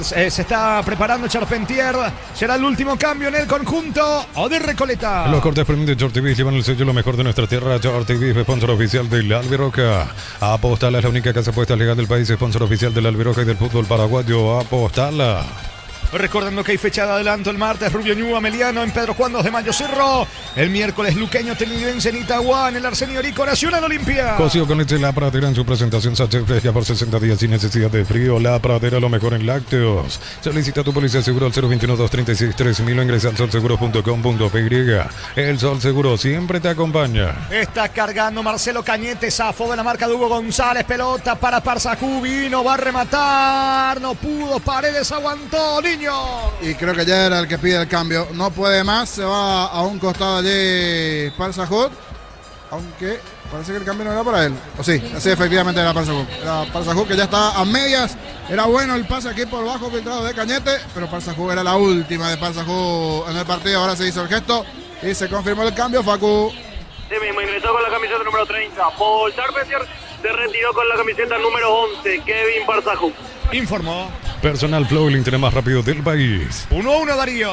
Se está preparando Charpentier. Será el último cambio en el conjunto de Recoleta. Los cortes premium de Chortivis llevan el sello lo mejor de nuestra tierra. Chortivis, sponsor oficial del Albiroca. Apostala es la única casa apuesta legal del país, sponsor oficial del Albiroca y del fútbol paraguayo. Apostala. Recordando que hay fecha de adelanto el martes, Rubio Ñu, Ameliano en Pedro Juan 2 de Mayo Cerro. El miércoles Luqueño Tenidense en Itagua, en el Arsenio Orico Nacional Olimpia. Cocido con leche La Pradera en su presentación sachet fresca por 60 días sin necesidad de frío. La Pradera, lo mejor en lácteos. Solicita tu póliza de seguro al 021-236-3000 o ingresa al solseguro.com.py. El Sol Seguro siempre te acompaña. Está cargando Marcelo Cañete, zafó de la marca de Hugo González. Pelota para Parzajú, vino, va a rematar. No pudo, Paredes aguantó, niño. Y creo que ya era el que pide el cambio. No puede más, se va a un costado allí Parzajú. Aunque parece que el cambio no era para él. O sí, efectivamente era Parzajú. Era Parzajú que ya está a medias. Era bueno el pase aquí por bajo filtrado de Cañete, pero Parzajú era la última de Parzajú en el partido. Ahora se hizo el gesto y se confirmó el cambio, Facu. Sí mismo, ingresó con la camiseta número 30. Paul Charpentier se retiró con la camiseta número 11, Kevin Parzajú. Informó Personal Flow, el internet más rápido del país. 1-1 Darío.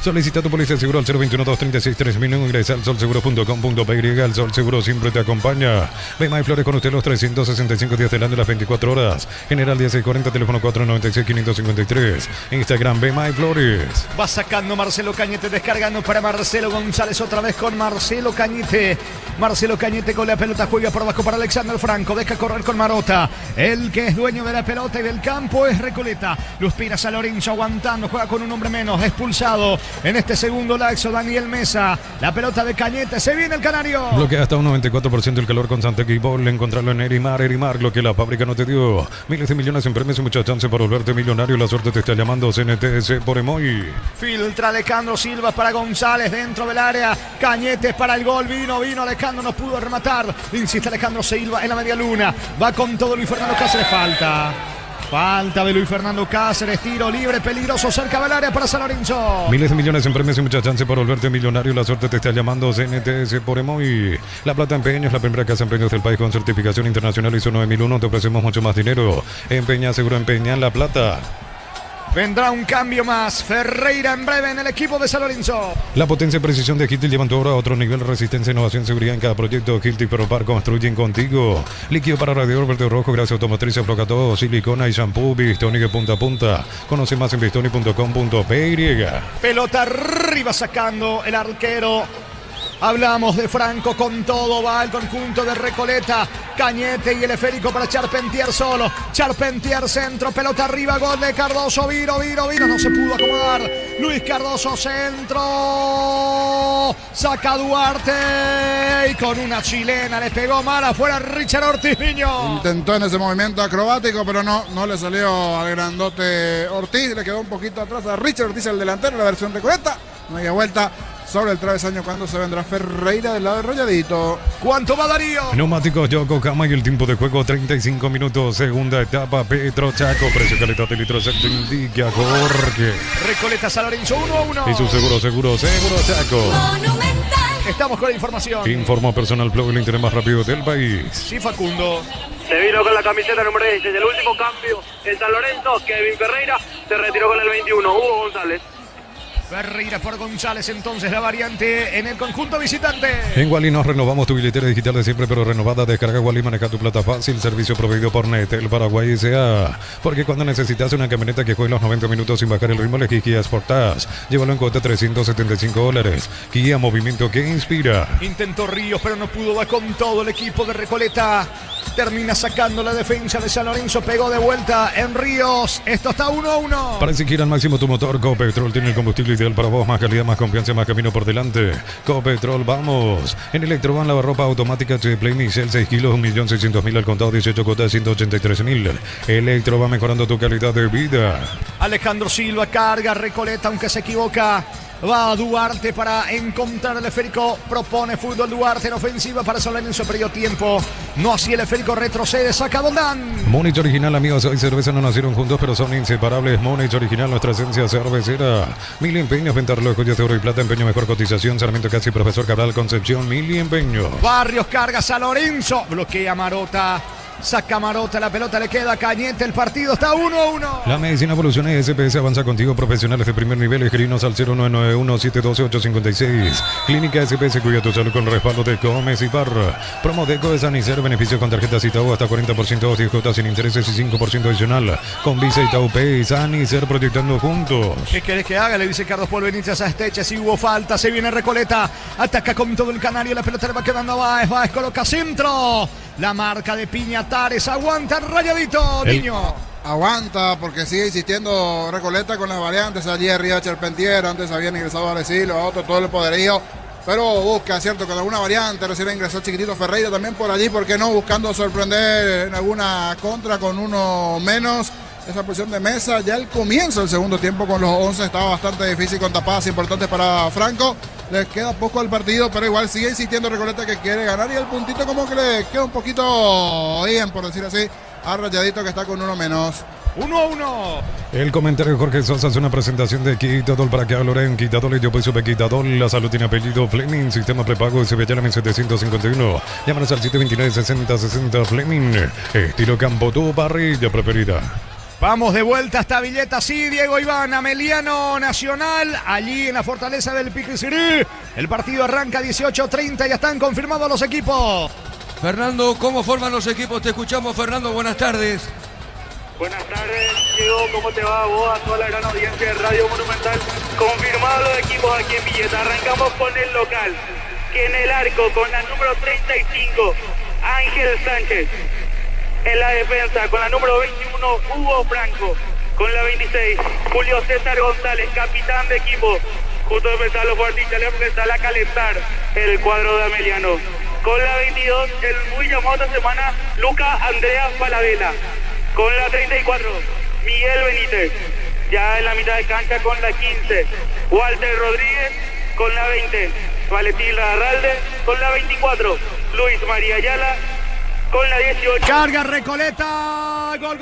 Solicita tu póliza de seguro al 021-236-3000. Ingresa al solseguro.com.py. El Sol Seguro siempre te acompaña. Bemay Flores con usted los 365 días del año, las 24 horas. General 1640, teléfono 496-553. Instagram Bemay Flores. Va sacando Marcelo Cañete, descargando para Marcelo González, otra vez con Marcelo Cañete. Marcelo Cañete con la pelota, juega por abajo para Alexander Franco, deja correr con Marota. El que es dueño de la pelota y del campo es Recoleta. Lo espera San Lorenzo aguantando, juega con un hombre menos, expulsado en este segundo lapso Daniel Mesa. La pelota de Cañete, se viene el canario. Bloquea hasta un 94% el calor con Santa Ball. Encontrarlo en Erimar, lo que la fábrica no te dio. Miles de millones en premios y mucha chance para volverte millonario. La suerte te está llamando. CNTS por Emoy. Filtra Alejandro Silva para González dentro del área. Cañete para el gol. Vino Alejandro, no pudo rematar. Insiste Alejandro Silva en la media luna. Va con todo Luis Fernando Cáceres. Falta de Luis Fernando Cáceres. Tiro libre, peligroso cerca del área para San Lorenzo. Miles de millones en premios y mucha chance para volverte millonario. La suerte te está llamando. CNTS por Emoy. La Plata Empeños, la primera casa de empeños del país con certificación internacional ISO 9001. Te ofrecemos mucho más dinero. Empeña, seguro empeña en La Plata. Vendrá un cambio más. Ferreira en breve en el equipo de San Lorenzo. La potencia y precisión de Hilti llevan tu obra a otro nivel. Resistencia, innovación, seguridad en cada proyecto. Hilti Propar construyen contigo. Líquido para radiador verde rojo, grasa automotriz, afloja todo. Silicona y shampoo. Bistoni de punta a punta. Conoce más en bistoni.com.py. Pelota arriba sacando el arquero. Hablamos de Franco con todo, va al conjunto de Recoleta. Cañete y el esférico para Charpentier solo. Charpentier centro, pelota arriba, gol de Cardoso. Viro, no se pudo acomodar. Luis Cardoso centro. Saca Duarte y con una chilena le pegó mal afuera Richard Ortiz Niño. Intentó en ese movimiento acrobático, pero no le salió al grandote Ortiz. Le quedó un poquito atrás a Richard Ortiz, el delantero, la versión Recoleta. Media vuelta sobre el travesaño cuando se vendrá Ferreira del lado de Rayadito. ¿Cuánto va Darío? Neumáticos Yokohama y el tiempo de juego 35 minutos. Segunda etapa Petro Chaco. Precio, calidad y litro exacto indica Jorge. Recoleta San Lorenzo 1-1. Y su seguro Chaco. Estamos con la información. Informó Personal Flow, el interés más rápido del país. Sí, Facundo. Se vino con la camiseta número 16. El último cambio en San Lorenzo, Kevin Ferreira se retiró con el 21. Hugo González. Ferreira por González, entonces la variante en el conjunto visitante. En Wally nos renovamos tu billetera digital de siempre, pero renovada. Descarga Wally, maneja tu plata fácil. Servicio proveído por Netel Paraguay S.A. Porque cuando necesitas una camioneta que juegue los 90 minutos sin bajar el ritmo, elegí Kia Sportage. Llévalo en cuota $375. Kia, movimiento que inspira. Intentó Ríos, pero no pudo. Va con todo el equipo de Recoleta. Termina sacando la defensa de San Lorenzo. Pegó de vuelta en Ríos. Esto está 1-1. Para exigir al máximo tu motor, Copetrol tiene el combustible ideal para vos. Más calidad, más confianza, más camino por delante. Copetrol, vamos. En Electrovan, lavarropa automática Play Mixel, 6 kilos, 1.600.000 al contado, 18 cuotas, 183.000. Electro va mejorando tu calidad de vida. Alejandro Silva carga Recoleta, aunque se equivoca. Va Duarte para encontrar el esférico. Propone fútbol Duarte en ofensiva para San Lorenzo. Perdió tiempo. No así el esférico, retrocede. Saca Dondán. Múnich Original, amigos. Hoy cerveza no nacieron juntos, pero son inseparables. Múnich Original, nuestra esencia cervecera. Mil empeños, venta reloj, joyas de oro y plata. Empeño, mejor cotización. Sarmiento Casi, Profesor Cabral, Concepción. Mil empeños. Barrios carga San Lorenzo. Bloquea Marota. Saca Marota, la pelota le queda a Cañete, el partido está 1-1. La medicina evoluciona y SPS avanza contigo. Profesionales de primer nivel, escribinos al 0991-712-856. Clínica SPS, cuida tu salud con el respaldo de Comes y Parra. Promo Deco de Sanicer, beneficios con tarjeta Itaú hasta 40% 10 cuotas sin intereses y 5% adicional. Con Visa Itaú Pay, Sanicer proyectando juntos. ¿Qué querés que haga? Le dice Carlos Paul Benítez a Esteche. Si hubo falta, se viene Recoleta. Ataca con todo el canario, la pelota le va quedando a Báez. Báez coloca centro. La marca de Piñatares, aguanta Rayadito, Niño. Aguanta porque sigue insistiendo Recoleta con las variantes. Allí arriba Charpentier, antes habían ingresado a Arecilo, a otro, todo el poderío. Pero busca, ¿cierto? Con alguna variante, recién ingresó Chiquitito Ferreira también por allí, ¿por qué no? Buscando sorprender en alguna contra con uno menos. Esa posición de Mesa, ya el comienzo del segundo tiempo con los 11 estaba bastante difícil, con tapadas importantes para Franco. Les queda poco al partido, pero igual sigue insistiendo Recoleta que quiere ganar y el puntito como que le queda un poquito bien, por decir así, a Rayadito que está con uno menos. 1-1. El comentario de Jorge Sosa es una presentación de Quitadol para que Loren. Quitadol y yo pues supe Quitadol. La salud tiene apellido Fleming. Sistema prepago SB Llamen 751. Llámanos al 729-6060 Fleming. Estilo campo, tu parrilla preferida. Vamos de vuelta hasta Villeta, sí, Diego Iván, Ameliano Nacional, allí en la fortaleza del Piquisirí. El partido arranca 18:30, ya están confirmados los equipos. Fernando, ¿cómo forman los equipos? Te escuchamos, Fernando, buenas tardes. Buenas tardes, Diego, ¿cómo te va? Vos, a toda la gran audiencia de Radio Monumental. Confirmados los equipos aquí en Villeta. Arrancamos con el local, que en el arco con la número 35, Ángel Sánchez. En la defensa con la número 21, Hugo Franco. Con la 26, Julio César González, capitán de equipo. Justo de empezar los partidos, le empezar a calentar el cuadro de Ameliano. Con la 22, el muy llamado esta semana, Luca Andrea Paladela. Con la 34, Miguel Benítez. Ya en la mitad de cancha con la 15, Walter Rodríguez. Con la 20, Valentín Larralde. Con la 24, Luis María Ayala. Con la 18. Carga Recoleta. Gol.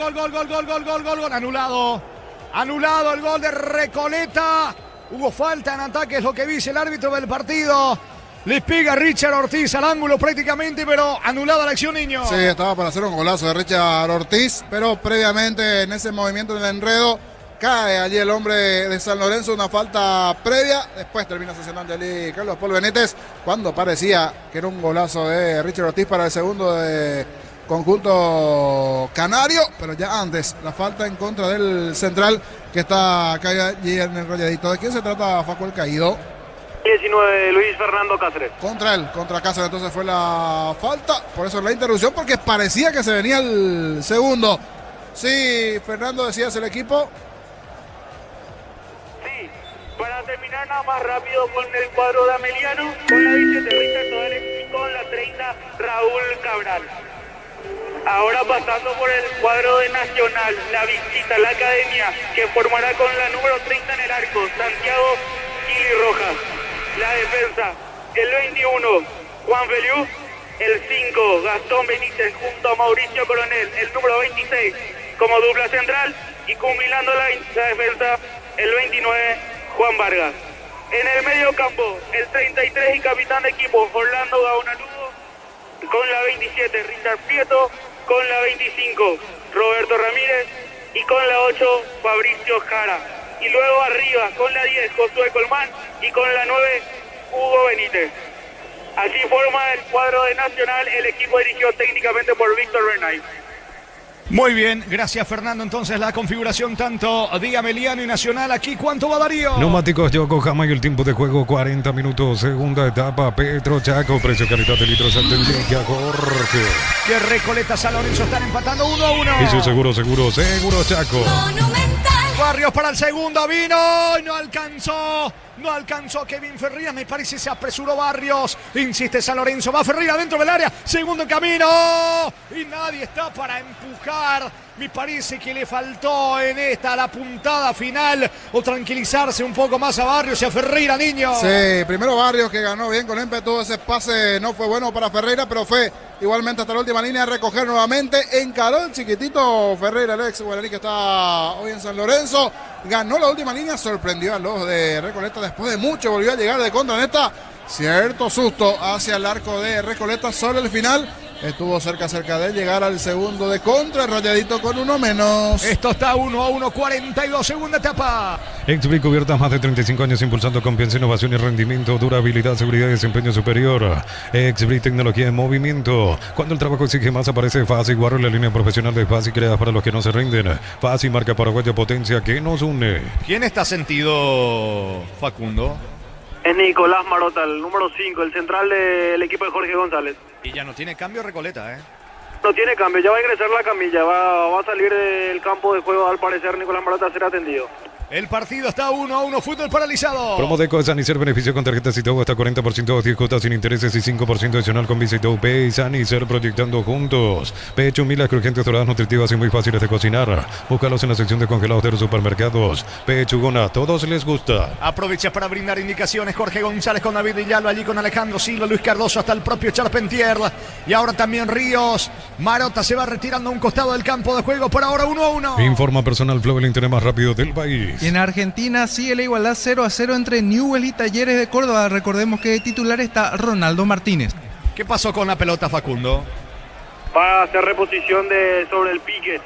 Anulado el gol de Recoleta. Hubo falta en ataque, es lo que dice el árbitro del partido. Le pega Richard Ortiz al ángulo prácticamente, pero anulada la acción, niño. Sí, estaba para hacer un golazo de Richard Ortiz, pero previamente en ese movimiento del enredo cae allí el hombre de San Lorenzo, una falta previa. Después termina sancionando allí Carlos Paul Benítez cuando parecía que era un golazo de Richard Ortiz para el segundo de conjunto canario, pero ya antes la falta en contra del central que está acá allí en el rayadito. ¿De quién se trata, Facu, el caído? 19, Luis Fernando Cáceres. Contra él, contra Cáceres, entonces fue la falta, por eso la interrupción, porque parecía que se venía el segundo. Sí, Fernando, decías el equipo. Sí, para terminar nada más rápido con el cuadro de Ameliano, con la 17 Richard Todales y con la 30 Raúl Cabral. Ahora pasando por el cuadro de Nacional, la visita, la academia, que formará con la número 30 en el arco, Santiago Kili Rojas. La defensa, el 21, Juan Feliu, el 5, Gastón Benítez junto a Mauricio Coronel, el número 26 como dupla central y combinando la defensa, el 29, Juan Vargas. En el medio campo, el 33 y capitán de equipo, Orlando Gaunaludo, con la 27, Richard Prieto, con la 25, Roberto Ramírez y con la 8, Fabricio Jara. Y luego arriba, con la 10, Josué Colmán y con la 9, Hugo Benítez. Así forma el cuadro de Nacional, el equipo dirigido técnicamente por Víctor Bernay. Muy bien, gracias Fernando. Entonces la configuración tanto de Ameliano y Nacional aquí. ¿Cuánto va Darío? Neumáticos Yokohama y el tiempo de juego 40 minutos. Segunda etapa, Petro Chaco, precio calidad de litros al Tendilla, Jorge. Que Recoleta, San Lorenzo están empatando 1-1. Y su seguro Chaco. Barrios para el segundo, vino y no alcanzó Kevin Ferreira, me parece se apresuró Barrios, insiste San Lorenzo, va Ferreira dentro del área, segundo en camino y nadie está para empujar, me parece que le faltó en esta la puntada final o tranquilizarse un poco más a Barrios y a Ferreira, niño. Sí, primero Barrios que ganó bien con ímpetu, ese pase no fue bueno para Ferreira, pero fue igualmente hasta la última línea a recoger nuevamente, encaró el chiquitito Ferreira, el ex guaraní que está hoy en San Lorenzo, ganó la última línea, sorprendió a los de Recoleta, después de mucho volvió a llegar de contra en esta, cierto susto hacia el arco de Recoleta, solo el final estuvo cerca de llegar al segundo de contra, Rayadito con uno menos. Esto está 1-1, 42, segunda etapa. Exbric cubiertas más de 35 años impulsando confianza, innovación y rendimiento, durabilidad, seguridad y desempeño superior. Exbric tecnología en movimiento. Cuando el trabajo exige más aparece Fasi Guarro, la línea profesional de Fasi creada para los que no se rinden. Fasi, marca paraguaya potencia que nos une. ¿Quién está sentido, Facundo? Es Nicolás Marota, el número 5, el central del equipo de Jorge González. Y ya no tiene cambio Recoleta, ¿eh? No tiene cambio, ya va a ingresar la camilla, va a salir del campo de juego al parecer Nicolás Marota será atendido. El partido está 1-1, fútbol paralizado. Promodeco de Sanicer, beneficio con tarjetas y todo hasta 40%, 10 cuotas sin intereses y 5% adicional con Visa y Todo Pay. Sanicer, proyectando juntos. Pecho, milas crujientes, doradas, nutritivas y muy fáciles de cocinar. Búscalos en la sección de congelados de los supermercados. Pechugona, a todos les gusta. Aprovecha para brindar indicaciones Jorge González con David Villalba, allí con Alejandro Silva, Luis Cardoso, hasta el propio Charpentier. Y ahora también Ríos. Marota se va retirando a un costado del campo de juego, por ahora 1-1. Informa Personal Flow, el internet más rápido del país. Y en Argentina sigue la igualdad 0-0 entre Newell's y Talleres de Córdoba. Recordemos que de titular está Ronaldo Martínez. ¿Qué pasó con la pelota, Facundo? va a hacer reposición sobre el pique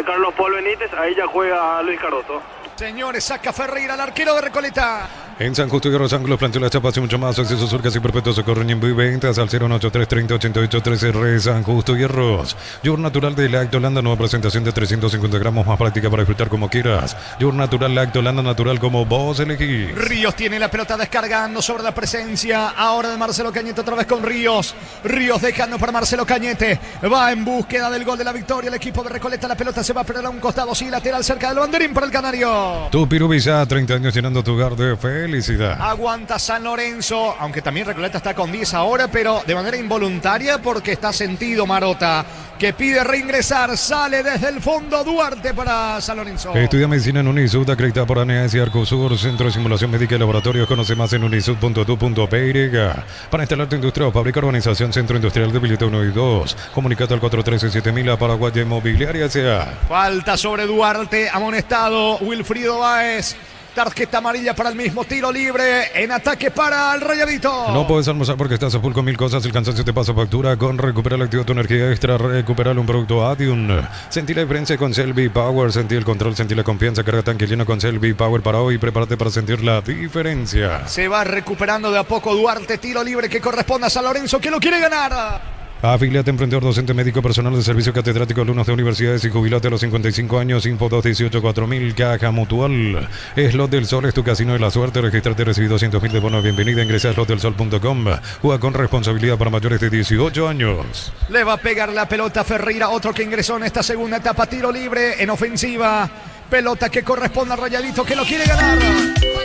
Carlos Paul Benítez, ahí ya juega Luis Cardoso. Señores, saca Ferreira, el arquero de Recoleta. En San Justo y Guerrero Ángulos planteó la chapa hace mucho más. Acceso sur casi perpetuo socorro en ventas al 083308813 San Justo y Arroz. Yogur natural de Lacto Holanda, nueva presentación de 350 gramos, más práctica para disfrutar como quieras. Yogur natural Lacto Holanda, natural como vos elegís. Ríos tiene la pelota descargando sobre la presencia ahora de Marcelo Cañete, otra vez con Ríos. Ríos dejando para Marcelo Cañete. Va en búsqueda del gol de la victoria el equipo de Recoleta. La pelota se va a perder a un costado, sí, lateral cerca del banderín para el Canario. Tu Pirubisa, 30 años llenando tu hogar de felicidad. Aguanta San Lorenzo, aunque también Recoleta está con 10 ahora, pero de manera involuntaria porque está sentido Marota, que pide reingresar. Sale desde el fondo Duarte para San Lorenzo. Estudia medicina en Unisud, acreditada por ANEAS y Arcosur, Centro de Simulación Médica y Laboratorios. Conoce más en unisud.tu.py. Para instalar tu industria o fábrica, urbanización, Centro Industrial de Villeta 1 y 2. Comunicate al 413-7000 a Paraguay Inmobiliaria S.A. Falta sobre Duarte, amonestado Wilfrido Báez. Tarjeta amarilla para el mismo, tiro libre en ataque para el Rayadito. No puedes almorzar porque estás a full con mil cosas. El cansancio te pasa factura. Con Recuperar Activa tu energía extra. Recuperar un producto Adium. Sentí la diferencia con Selby Power. Sentí el control, sentí la confianza. Carga tanque lleno con Selby Power para hoy. Prepárate para sentir la diferencia. Se va recuperando de a poco Duarte. Tiro libre que corresponde a San Lorenzo, que lo quiere ganar. Afiliate, emprendedor, docente, médico, personal de servicio, catedrático, alumnos de universidades y jubilate a los 55 años. Info 218-4000, Caja Mutual. Slot del Sol es tu casino de la suerte. Registrate, recibí 200.000 de bono de bienvenida. Ingresa a slotdelsol.com. Juega con responsabilidad para mayores de 18 años. Le va a pegar la pelota Ferreira, otro que ingresó en esta segunda etapa. Tiro libre en ofensiva. Pelota que corresponde al Rayadito, que lo quiere ganar.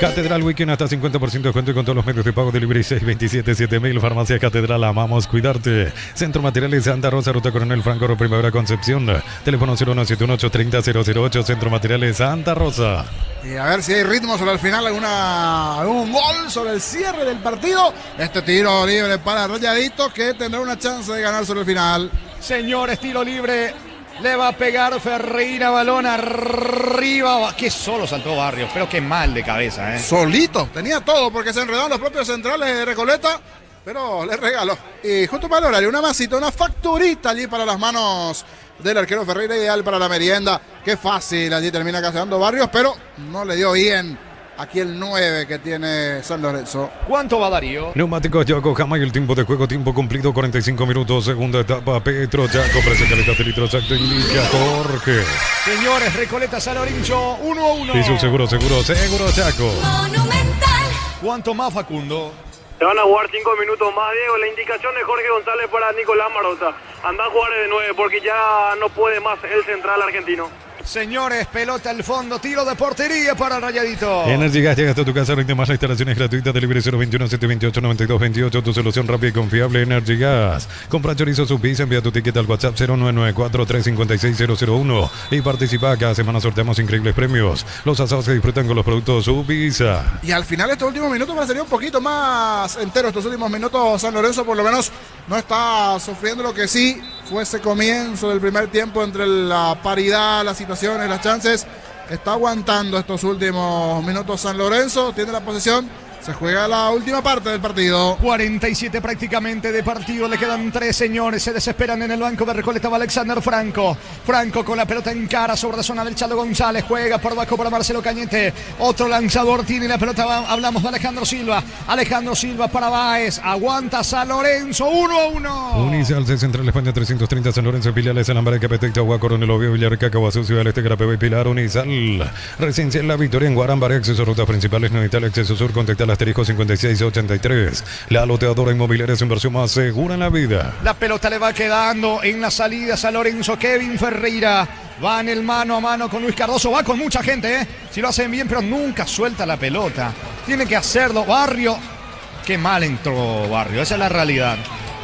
Catedral Weekend hasta 50% de descuento con todos los medios de pago. Delivery 627-7000. Farmacia Catedral, amamos cuidarte. Centro Materiales Santa Rosa, Ruta Coronel Franco, Primavera Concepción. Teléfono 01718-30-008. Centro Materiales Santa Rosa. Y a ver si hay ritmo sobre el final, algún gol sobre el cierre del partido. Este tiro libre para Rayadito, que tendrá una chance de ganar sobre el final. Señores, tiro libre. Le va a pegar Ferreira, balón arriba. Qué solo saltó Barrios, pero qué mal de cabeza, ¿eh? Solito, tenía todo porque se enredaron los propios centrales de Recoleta, pero le regaló. Y justo para el horario, una masita, una facturita allí para las manos del arquero Ferreira, ideal para la merienda. Qué fácil, allí termina caseando Barrios, pero no le dio bien. Aquí el 9 que tiene San Lorenzo. ¿Cuánto va Darío? Neumáticos Yokohama y el tiempo de juego, tiempo cumplido, 45 minutos. Segunda etapa, Petro Chaco, precio calidad de litro exacto, indica Jorge. Señores, Recoleta San Lorenzo, 1-1. Y su seguro Chaco. Monumental. ¿Cuánto más, Facundo? Se van a jugar 5 minutos más, Diego. La indicación de Jorge González para Nicolás Marota. Anda a jugar de 9 porque ya no puede más el central argentino. Señores, pelota al fondo, tiro de portería para el Rayadito. Energy Gas llega hasta tu casa, rinde más, la instalación es gratuita. Delivery 021-728-9228, tu solución rápida y confiable. Energy Gas. Compra chorizo su pizza, envía tu ticket al WhatsApp 0994-356-001 y participa. Cada semana sorteamos increíbles premios. Los asados se disfrutan con los productos su pizza. Y al final estos últimos minutos va a ser un poquito más entero. Estos últimos minutos San Lorenzo por lo menos no está sufriendo lo que sí fue ese comienzo del primer tiempo entre la paridad, las situaciones, las chances. Está aguantando estos últimos minutos San Lorenzo, tiene la posesión. Se juega la última parte del partido. 47 prácticamente de partido. Le quedan 3, señores. Se desesperan en el banco de Recoleta. Va Alexander Franco. Franco con la pelota en cara sobre la zona del Chalo González. Juega por abajo para Marcelo Cañete. Otro lanzador tiene la pelota. Hablamos de Alejandro Silva. Alejandro Silva para Báez. Aguanta San Lorenzo. 1-1. Unicel Central España 330. San Lorenzo, filiales Alambre, Capetecta, Agua, Coronel Oviedo, Villarrica, Caguazú, Ciudad del Este, Carapeba y Pilar. Unicel. Residencial La Victoria en Guarámbara. Acceso a rutas principales. Nevital, acceso sur. Contacta al asterisco 5683. La loteadora inmobiliaria es inversión más segura en la vida. La pelota le va quedando en la salida San Lorenzo. Kevin Ferreira va en el mano a mano con Luis Cardoso. Va con mucha gente, ¿eh? Si lo hacen bien, pero nunca suelta la pelota. Tiene que hacerlo. Barrio. Qué mal entró Barrio. Esa es la realidad.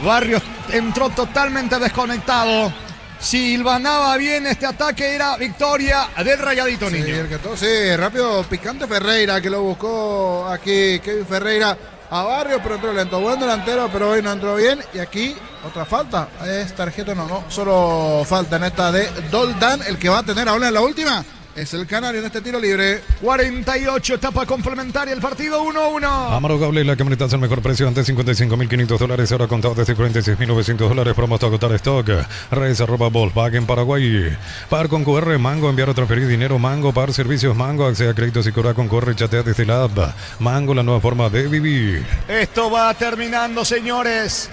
Barrio entró totalmente desconectado. Si hilvanaba bien este ataque, era victoria del Rayadito, sí, niño. Sí, rápido, picante Ferreira, que lo buscó aquí Kevin Ferreira a Barrio, pero entró lento. Buen delantero, pero hoy no entró bien. Y aquí otra falta. Es tarjeta, no, solo falta en esta de Doldán, el que va a tener ahora en la última es el canario en este tiro libre. 48, etapa complementaria, el partido 1-1. Amaro Cable, la camioneta es el mejor precio, antes $55.500, ahora contado desde $46.900, promo hasta agotar stock. Redes@ Volkswagen Paraguay. Par con QR, Mango, enviar o transferir dinero, Mango, Par servicios, Mango, accede a créditos y cobra con QR, chatea desde la app. Mango, la nueva forma de vivir. Esto va terminando, señores,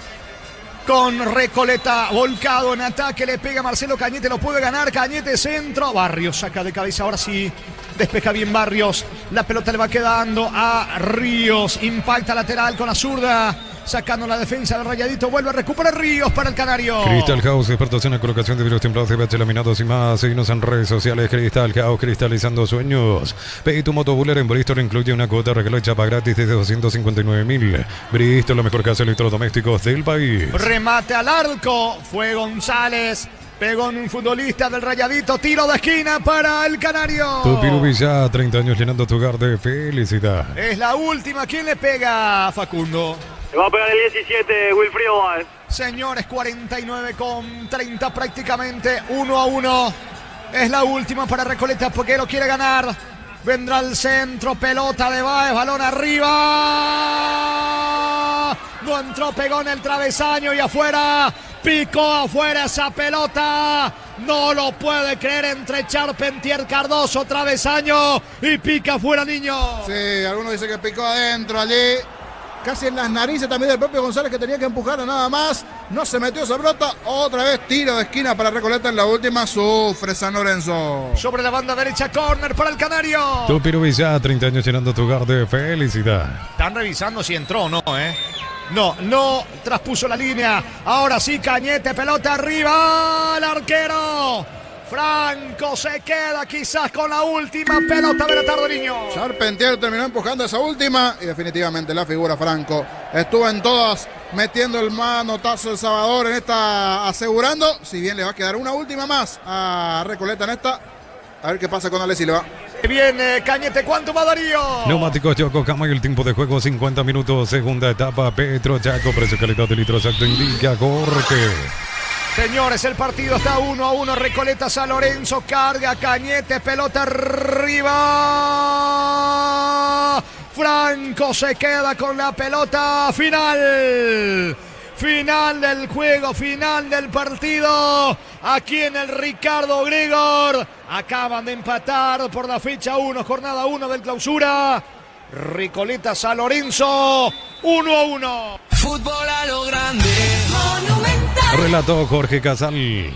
con Recoleta volcado en ataque, le pega Marcelo Cañete, lo puede ganar, Cañete centro, Barrios saca de cabeza, ahora sí, despeja bien Barrios, la pelota le va quedando a Ríos, impacta lateral con la zurda, sacando la defensa del Rayadito, vuelve a recuperar Ríos para el Canario. Crystal House, expertos en colocación de vidrios templados, CBH laminados y más. Seguimos en redes sociales. Crystal House, cristalizando sueños. Pay tu motobuller en Bristol, incluye una cuota de regalo de chapa gratis desde 259.000. Bristol, la mejor casa de electrodomésticos del país. Remate al arco, fue González. Pegó en un futbolista del Rayadito, tiro de esquina para el Canario. Tupiru Villa, 30 años llenando tu hogar de felicidad. Es la última, ¿quién le pega, Facundo? Le va a pegar el 17, Wilfrido Báez. Señores, 49,30 prácticamente, 1-1. Es la última para Recoleta porque lo quiere ganar. Vendrá el centro, pelota de Báez, balón arriba. No entró, pegó en el travesaño y afuera. Picó afuera esa pelota. No lo puede creer, entre Charpentier, Cardoso, travesaño y pica afuera, niño. Sí, algunos dicen que picó adentro allí. Casi en las narices también del propio González, que tenía que empujarla nada más. No se metió esa pelota. Otra vez tiro de esquina para Recoleta en la última. Sufre San Lorenzo. Sobre la banda derecha, córner para el Canario. Tupiru Villa, 30 años llenando tu hogar de felicidad. Están revisando si entró o no, No traspuso la línea. Ahora sí, Cañete, pelota arriba. El arquero Franco se queda quizás con la última pelota de la tarde, niño. Charpentier terminó empujando esa última y definitivamente la figura Franco estuvo en todas, metiendo el manotazo El Salvador en esta, asegurando, si bien le va a quedar una última más a Recoleta en esta. A ver qué pasa con Ale Silva. Viene Cañete, ¿cuánto va Darío? Neumáticos Yokohama y el tiempo de juego 50 minutos, segunda etapa. Petro Chaco, precio calidad de litro exacto indica Jorge. Señores, el partido está 1-1. Recoleta, San Lorenzo, carga Cañete, pelota arriba. Franco se queda con la pelota. Final del juego, final del partido. Aquí en el Ricardo Gregor. Acaban de empatar por la fecha 1, jornada 1 del clausura. Recoleta, San Lorenzo, 1-1. Fútbol a lo grande. Monumental. Relató Jorge Casal.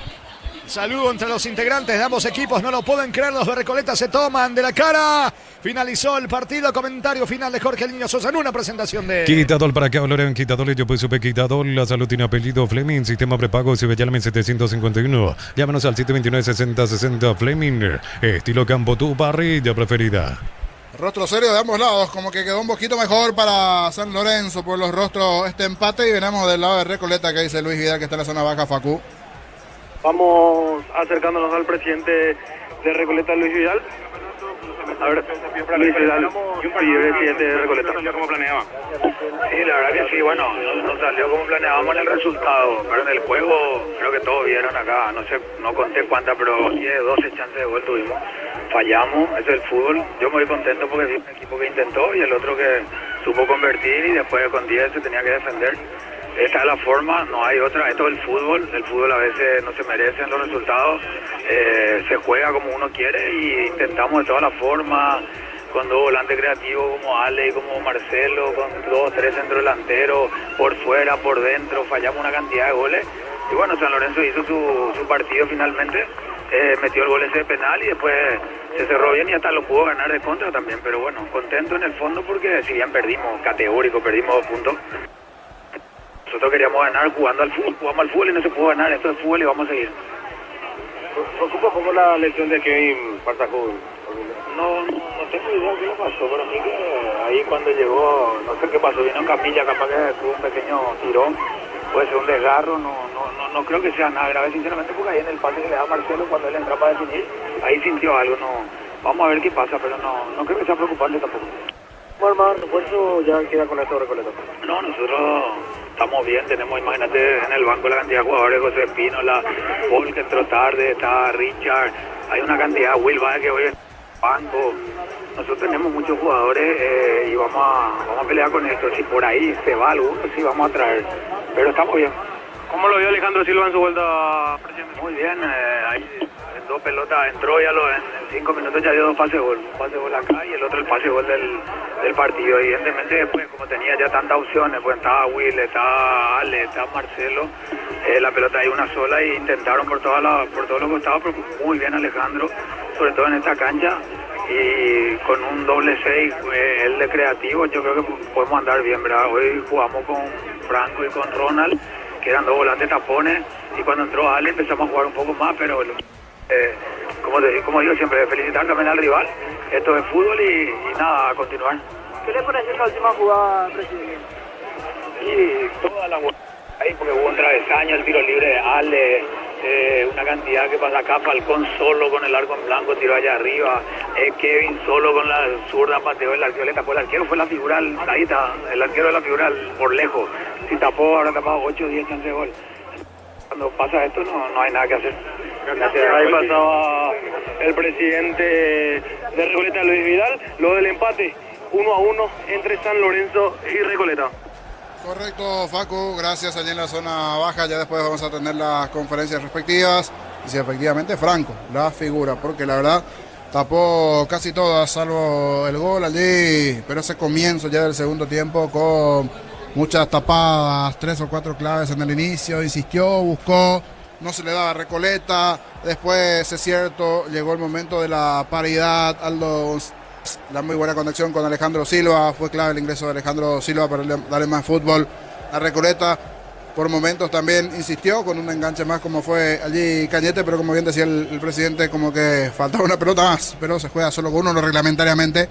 Saludo entre los integrantes de ambos equipos, no lo pueden creer, los de Recoleta se toman de la cara. Finalizó el partido, comentario final de Jorge Niño Sosa en una presentación de... Quitadol para que hablarán, Quitadol, yo pues supe Quitadol, la salud tiene apellido Fleming, sistema prepago, si llame 751. Llámanos al 729-6060 Fleming, estilo campo, tu parrilla preferida. Rostro serio de ambos lados, como que quedó un poquito mejor para San Lorenzo por los rostros este empate y veremos del lado de Recoleta que dice Luis Vidal que está en la zona baja, Facu. Vamos acercándonos al presidente de Recoleta, Luis Vidal. A ver, Luis Vidal, presidente de Recoleta. ¿Cómo planeaba? Sí, la verdad que sí, bueno, no salió como planeábamos en el resultado, pero en el juego creo que todos vieron acá, no conté cuántas, pero 10, 12 chances de gol tuvimos. Fallamos, eso es el fútbol. Yo me voy contento porque vi un equipo que intentó y el otro que supo convertir y después con 10 se tenía que defender. Esta es la forma, no hay otra, esto es el fútbol a veces no se merecen los resultados, se juega como uno quiere y intentamos de todas las formas, con dos volantes creativos como Ale y como Marcelo, con 2, 3 centrodelanteros, por fuera, por dentro, fallamos una cantidad de goles y bueno, San Lorenzo hizo su partido finalmente, metió el gol ese de penal y después se cerró bien y hasta lo pudo ganar de contra también, pero bueno, contento en el fondo porque si bien perdimos, categórico, perdimos 2 puntos. Nosotros queríamos ganar jugando al fútbol, jugamos al fútbol y no se pudo ganar, esto es fútbol y vamos a seguir. ¿Preocupa poco la lesión de Kevin Partacú? No tengo idea de qué le pasó, pero a mí que ahí cuando llegó, no sé qué pasó, vino en capilla, capaz que tuvo un pequeño tirón, puede ser un desgarro, no creo que sea nada grave, sinceramente, porque ahí en el pase que le da a Marcelo cuando él entra para definir, ahí sintió algo, vamos a ver qué pasa, pero no creo que sea preocupante tampoco. Más refuerzo, ya queda con esto Recoleta. No, nosotros estamos bien, tenemos, imagínate, en el banco la cantidad de jugadores, José Espino, Paul que entró tarde, está Richard, hay una cantidad, Will Valle que hoy es banco. Nosotros tenemos muchos jugadores y vamos a pelear con esto. Si por ahí se va alguno, sí vamos a traer, pero estamos bien. ¿Cómo lo vio Alejandro Silva en su vuelta, presidente? Muy bien, ahí en 2 pelotas entró, ya en 5 minutos ya dio 2 pases gol. Un pase gol acá y el otro el pase gol del partido. Evidentemente después, como tenía ya tantas opciones, pues estaba Will, estaba Ale, estaba Marcelo, la pelota ahí una sola y intentaron por todos los costados, pero muy bien Alejandro, sobre todo en esta cancha. Y con un doble 6, el de creativo, yo creo que podemos andar bien, ¿verdad? Hoy jugamos con Franco y con Ronald, que eran 2 volantes tapones, y cuando entró Ale empezamos a jugar un poco más, pero como digo siempre, felicitar también al rival. Esto es fútbol y nada, a continuar. ¿Qué le pareció la última jugada, presidente? Y toda la ahí, porque hubo un travesaño, el tiro libre de Ale, una cantidad que pasa acá, Falcón solo con el arco en blanco, tiró allá arriba, Kevin solo con la zurda, pateó el arquero, le tapó el arquero, fue la figura, ahí está, el arquero de la figura por lejos, si tapó, habrá tapado 8 o 10 chances de gol. Cuando pasa esto no hay nada que hacer. Ahí pasaba el presidente de Recoleta, Luis Vidal, luego del empate 1-1 entre San Lorenzo y Recoleta. Correcto, Facu, gracias. Allí en la zona baja, ya después vamos a tener las conferencias respectivas. Y si efectivamente Franco, la figura, porque la verdad tapó casi todas, salvo el gol allí, pero ese comienzo ya del segundo tiempo con muchas tapadas, 3 o 4 claves en el inicio, insistió, buscó, no se le daba Recoleta. Después, es cierto, llegó el momento de la paridad. Aldo, la muy buena conexión con Alejandro Silva, fue clave el ingreso de Alejandro Silva para darle más fútbol a Recoleta. Por momentos también insistió con un enganche más como fue allí Cañete, pero como bien decía el presidente, como que faltaba una pelota más, pero se juega solo con uno reglamentariamente.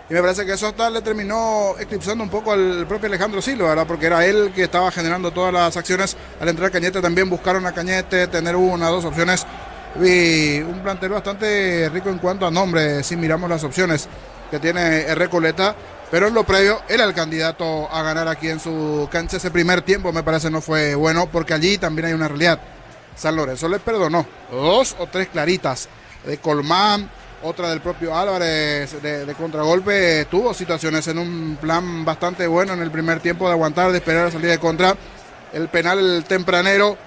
Y me parece que eso hasta le terminó eclipsando un poco al propio Alejandro Silva, ¿verdad? Porque era él que estaba generando todas las acciones. Al entrar Cañete también buscaron a Cañete, tener 1 o 2 opciones. Y un plantel bastante rico en cuanto a nombre, si miramos las opciones que tiene Recoleta, pero en lo previo era el candidato a ganar aquí en su cancha. Ese primer tiempo me parece no fue bueno, porque allí también hay una realidad. San Lorenzo le perdonó 2 o 3 claritas de Colmán, otra del propio Álvarez de contragolpe. Tuvo situaciones en un plan bastante bueno en el primer tiempo de aguantar, de esperar la salida de contra. El penal tempranero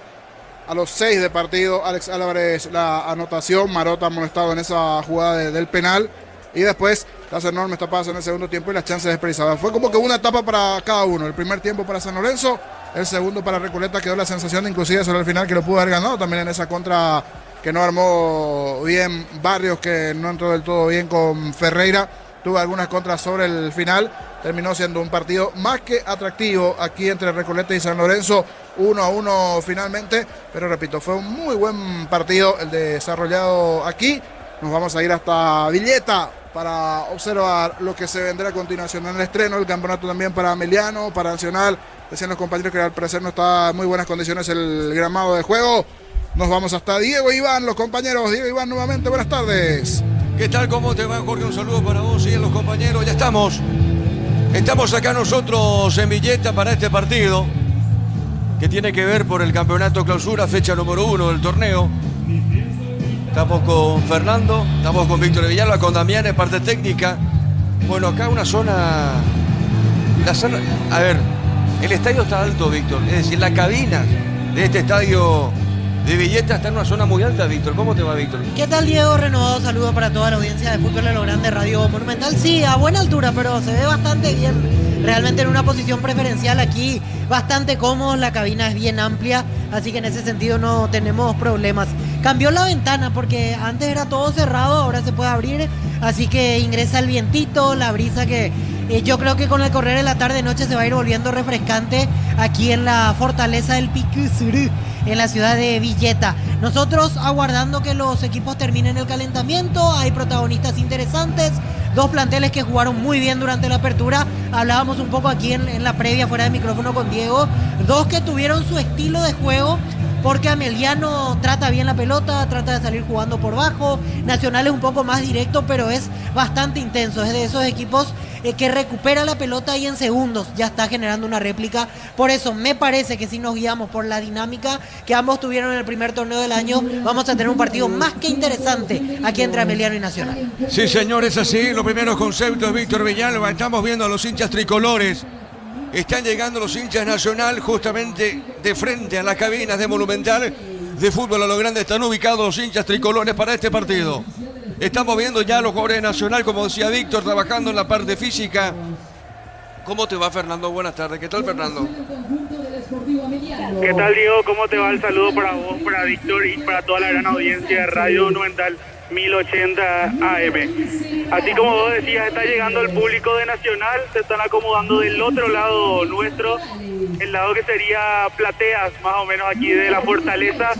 a los 6 de partido, Alex Álvarez la anotación, Marota amonestado en esa jugada del penal, y después las enormes tapadas en el segundo tiempo y las chances desperdiciadas. Fue como que una etapa para cada uno, el primer tiempo para San Lorenzo, el segundo para Recoleta. Quedó la sensación inclusive sobre el final que lo pudo haber ganado también en esa contra que no armó bien Barrios, que no entró del todo bien con Ferreira. Tuvo algunas contras sobre el final. Terminó siendo un partido más que atractivo aquí entre Recoleta y San Lorenzo, 1-1 finalmente, pero repito, fue un muy buen partido el desarrollado aquí. Nos vamos a ir hasta Villeta para observar lo que se vendrá a continuación en el estreno, el campeonato también para Emiliano, para Nacional. Decían los compañeros que al parecer no está en muy buenas condiciones el gramado de juego. Nos vamos hasta Diego Iván, los compañeros. Diego Iván, nuevamente, buenas tardes. ¿Qué tal? ¿Cómo te va, Jorge? Un saludo para vos y a los compañeros. Ya estamos acá nosotros en Villeta para este partido que tiene que ver por el campeonato clausura, fecha número 1 del torneo. Estamos con Fernando, estamos con Víctor Villalba, con Damián en parte técnica. Bueno, acá una zona... A ver, el estadio está alto, Víctor. Es decir, la cabina de este estadio de Villeta está en una zona muy alta, Víctor. ¿Cómo te va, Víctor? ¿Qué tal, Diego? Renovado saludo para toda la audiencia de Fútbol a lo Grande, Radio Monumental. Sí, a buena altura, pero se ve bastante bien. Realmente en una posición preferencial aquí, bastante cómodo. La cabina es bien amplia, así que en ese sentido no tenemos problemas. Cambió la ventana porque antes era todo cerrado, ahora se puede abrir. Así que ingresa el vientito, la brisa que yo creo que con el correr de la tarde-noche se va a ir volviendo refrescante aquí en la fortaleza del Piquisuru, en la ciudad de Villeta. Nosotros aguardando que los equipos terminen el calentamiento. Hay protagonistas interesantes, 2 planteles que jugaron muy bien durante la apertura. Hablábamos un poco aquí en la previa fuera de micrófono con Diego, 2 que tuvieron su estilo de juego, porque Ameliano trata bien la pelota, trata de salir jugando por bajo. Nacional es un poco más directo, pero es bastante intenso. Es de esos equipos que recupera la pelota y en segundos ya está generando una réplica. Por eso me parece que si nos guiamos por la dinámica que ambos tuvieron en el primer torneo del año, vamos a tener un partido más que interesante aquí entre Ameliano y Nacional. Sí, señor, es así. Los primeros conceptos, Víctor Villalba. Estamos viendo a los hinchas tricolores. Están llegando los hinchas Nacional justamente de frente a las cabinas de Monumental de fútbol a lo grande. Están ubicados los hinchas tricolores para este partido. Estamos viendo ya a los jugadores de Nacional, como decía Víctor, trabajando en la parte física. ¿Cómo te va, Fernando? Buenas tardes. ¿Qué tal, Fernando? ¿Qué tal, Diego? ¿Cómo te va? El saludo para vos, para Víctor y para toda la gran audiencia de Radio Monumental 1080 AM. Así como vos decías, está llegando el público de Nacional, se están acomodando del otro lado nuestro, el lado que sería Plateas, más o menos aquí de la Fortaleza,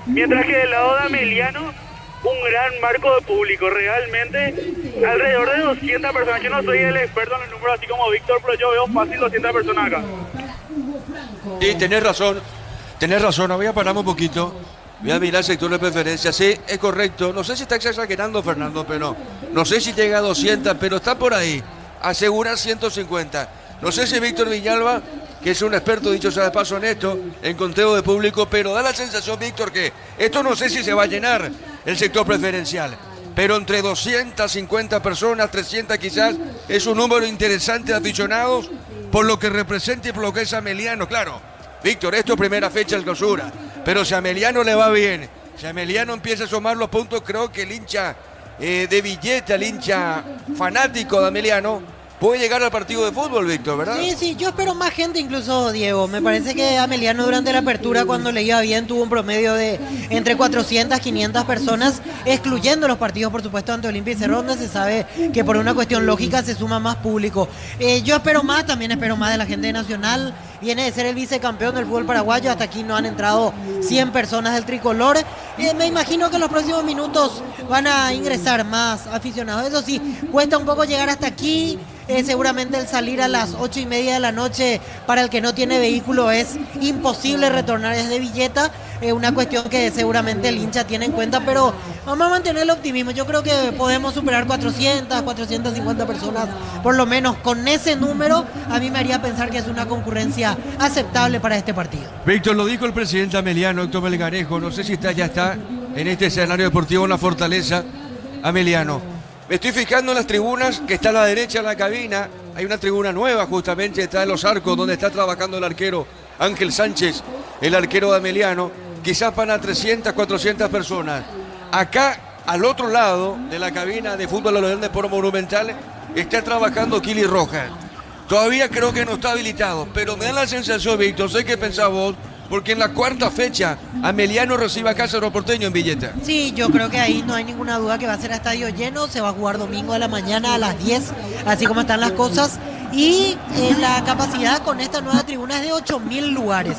mientras que del lado de Ameliano, un gran marco de público, realmente alrededor de 200 personas. Yo no soy el experto en el número así como Víctor, pero yo veo fácil 200 personas acá. Sí, tenés razón, voy a parar un poquito. Voy a mirar el sector de preferencia. Sí, es correcto. No sé si está exagerando, Fernando, pero no sé si llega a 200, pero está por ahí. Asegura 150. No sé si Víctor Villalba, que es un experto, dicho sea de paso, en esto, en conteo de público, pero da la sensación, Víctor, que esto no sé si se va a llenar el sector preferencial. Pero entre 250 personas, 300 quizás, es un número interesante de aficionados por lo que representa y por lo que es Ameliano. Claro, Víctor, esto es primera fecha del Clausura. Pero si a Ameliano le va bien, si Ameliano empieza a sumar los puntos, creo que el hincha de Villeta, el hincha fanático de Ameliano, puede llegar al partido de fútbol, Víctor, ¿verdad? Sí, yo espero más gente incluso, Diego. Me parece que Ameliano durante la apertura, cuando le iba bien, tuvo un promedio de entre 400, 500 personas, excluyendo los partidos, por supuesto, ante Olimpia y Cerro, donde se sabe que por una cuestión lógica se suma más público. Yo espero más, también espero más de la gente de Nacional. Viene de ser el vicecampeón del fútbol paraguayo, hasta aquí no han entrado 100 personas del tricolor. Me imagino que en los próximos minutos van a ingresar más aficionados. Eso sí, cuesta un poco llegar hasta aquí. Seguramente el salir a las 8:30 de la noche para el que no tiene vehículo es imposible retornar desde Villeta. Una cuestión que seguramente el hincha tiene en cuenta, pero vamos a mantener el optimismo. Yo creo que podemos superar 400, 450 personas, por lo menos con ese número. A mí me haría pensar que es una concurrencia aceptable para este partido. Víctor, lo dijo el presidente Ameliano, Héctor Melgarejo. No sé si ya está en este escenario deportivo en la Fortaleza, Ameliano. Me estoy fijando en las tribunas que está a la derecha de la cabina. Hay una tribuna nueva justamente, está en los arcos donde está trabajando el arquero Ángel Sánchez, el arquero de Ameliano. Quizás para 300, 400 personas. Acá, al otro lado de la cabina de fútbol a lo grande por Monumental, está trabajando Kili Rojas. Todavía creo que no está habilitado, pero me da la sensación, Víctor, sé qué pensás vos, porque en la cuarta fecha Ameliano recibe a Cerro Porteño en Villeta. Sí, yo creo que ahí no hay ninguna duda que va a ser a estadio lleno. Se va a jugar domingo a la mañana a las 10, así como están las cosas. Y la capacidad con esta nueva tribuna es de 8.000 lugares.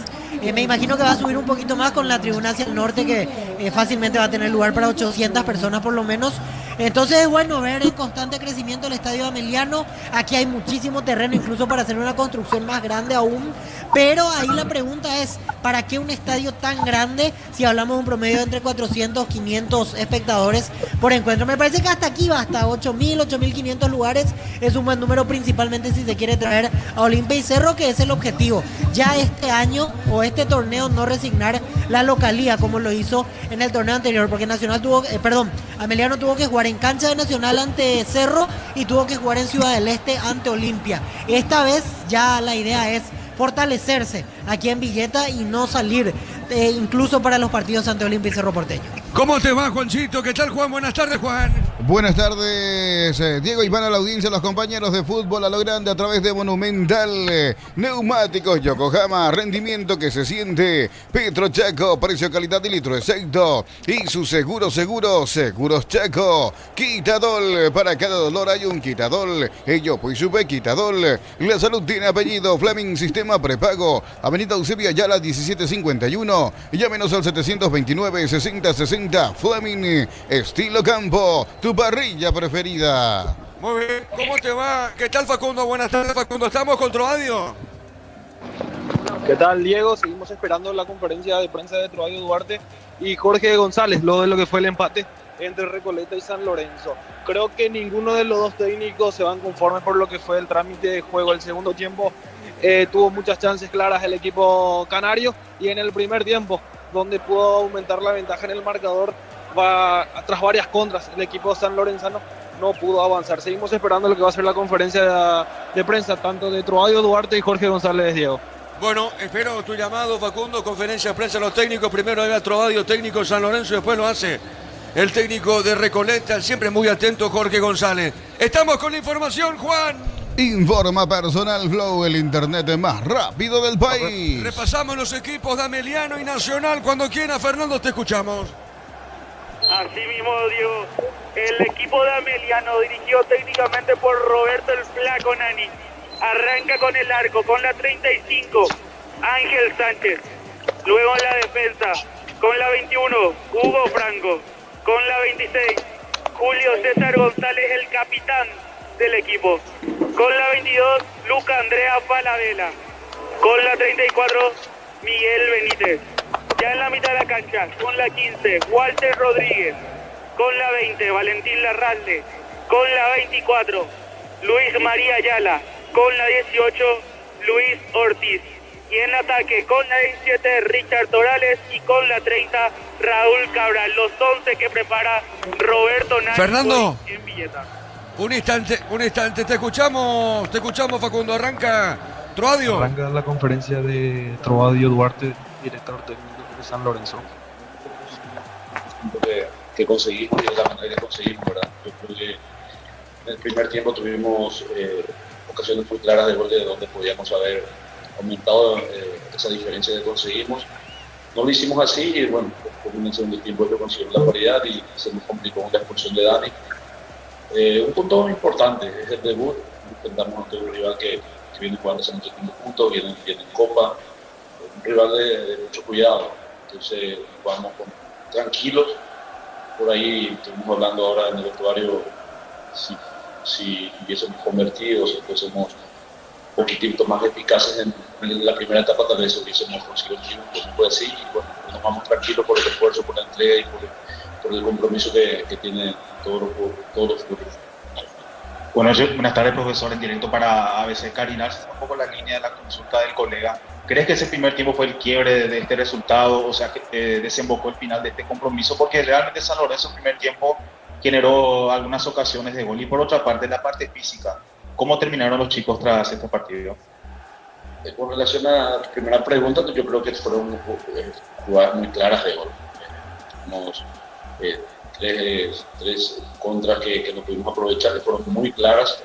Me imagino que va a subir un poquito más con la tribuna hacia el norte, que fácilmente va a tener lugar para 800 personas por lo menos. Entonces es bueno ver en constante crecimiento el estadio Ameliano. Aquí hay muchísimo terreno, incluso para hacer una construcción más grande aún. Pero ahí la pregunta es, ¿para qué un estadio tan grande si hablamos de un promedio de entre 400, 500 espectadores por encuentro? Me parece que hasta aquí va, hasta 8.000, 8.500 lugares. Es un buen número, principalmente si se quiere traer a Olimpia y Cerro, que es el objetivo. Ya este año o este torneo no resignar la localía como lo hizo en el torneo anterior, porque Ameliano tuvo que jugar en cancha de Nacional ante Cerro y tuvo que jugar en Ciudad del Este ante Olimpia. Esta vez ya la idea es fortalecerse aquí en Villeta y no salir incluso para los partidos ante Olimpia y Cerro Porteño. ¿Cómo te va, Juancito? ¿Qué tal, Juan? Buenas tardes, Juan. Buenas tardes, Diego, y para la audiencia, los compañeros de fútbol a lo grande a través de Monumental. Neumáticos Yokohama, rendimiento que se siente. Petro Chaco, precio, calidad y litro exacto. Y su Seguros Chaco. Quitadol, para cada dolor hay un Quitadol. Ello pues sube Quitadol. La salud tiene apellido. Fleming, sistema prepago. Avenida Eusebio Ayala 1751. Llámenos al 729-6060. Fleming, estilo campo. Tu parrilla preferida. Muy bien, ¿cómo te va? ¿Qué tal, Facundo? Buenas tardes, Facundo. ¿Estamos con Troadio? ¿Qué tal, Diego? Seguimos esperando la conferencia de prensa de Troadio Duarte y Jorge González, lo de lo que fue el empate entre Recoleta y San Lorenzo. Creo que ninguno de los dos técnicos se van conformes por lo que fue el trámite de juego. El segundo tiempo tuvo muchas chances claras el equipo canario, y en el primer tiempo, donde pudo aumentar la ventaja en el marcador, tras varias contras, el equipo sanlorenzano no pudo avanzar. Seguimos esperando lo que va a ser la conferencia de prensa, tanto de Troadio Duarte y Jorge González Diego. Bueno, espero tu llamado, Facundo. Conferencia de prensa a los técnicos. Primero había Troadio, técnico de San Lorenzo, después lo hace el técnico de Recoleta, siempre muy atento, Jorge González. Estamos con la información, Juan. Informa Personal Flow, el internet más rápido del país. Repasamos los equipos de Ameliano y Nacional. Cuando quiera, Fernando, te escuchamos. Así mismo, Diego. El equipo de Ameliano, dirigido técnicamente por Roberto el Flaco Nani, arranca con el arco, con la 35, Ángel Sánchez. Luego en la defensa, con la 21, Hugo Franco. Con la 26, Julio César González, el capitán del equipo. Con la 22, Luca Andrea Falabella. Con la 34, Miguel Benítez. Ya en la mitad de la cancha, con la 15, Walter Rodríguez. Con la 20, Valentín Larralde. Con la 24, Luis María Ayala. Con la 18, Luis Ortiz. Y en ataque, con la 17, Richard Torales. Y con la 30, Raúl Cabral. Los 11 que prepara Roberto Nani. Fernando, en Villeta. un instante, te escuchamos, Facundo. Arranca Troadio. Arranca la conferencia de Troadio Duarte, director técnico de San Lorenzo. Que conseguimos y de la manera que conseguimos, ¿verdad? Yo creo que en el primer tiempo tuvimos ocasiones muy claras de gol de donde podíamos haber aumentado esa diferencia que conseguimos. No lo hicimos así y bueno, en el segundo tiempo que conseguimos la paridad y se nos complicó con la expulsión de Dani. Un punto importante es el debut. Intentamos ante un rival que viene jugando hace mucho tiempo juntos, viene en Copa, un rival de mucho cuidado. Entonces jugamos tranquilos. Por ahí estuvimos hablando ahora en el vestuario si hubiésemos convertido, si fuésemos un poquitito más eficaces en la primera etapa, tal vez hubiésemos conseguido un triunfo, no fue así, y bueno, nos vamos tranquilos por el esfuerzo, por la entrega y por el compromiso que tienen todos los clubes. Buenas tardes, profesor, en directo para ABC. Karina, un poco la línea de la consulta del colega. ¿Crees que ese primer tiempo fue el quiebre de este resultado, o sea, que desembocó el final de este compromiso? Porque realmente San Lorenzo en el primer tiempo generó algunas ocasiones de gol. Y por otra parte, la parte física, ¿cómo terminaron los chicos tras este partido? Con relación a la primera pregunta, yo creo que fueron jugadas muy claras de gol. Tenemos tres contras que no pudimos aprovechar, que fueron muy claras.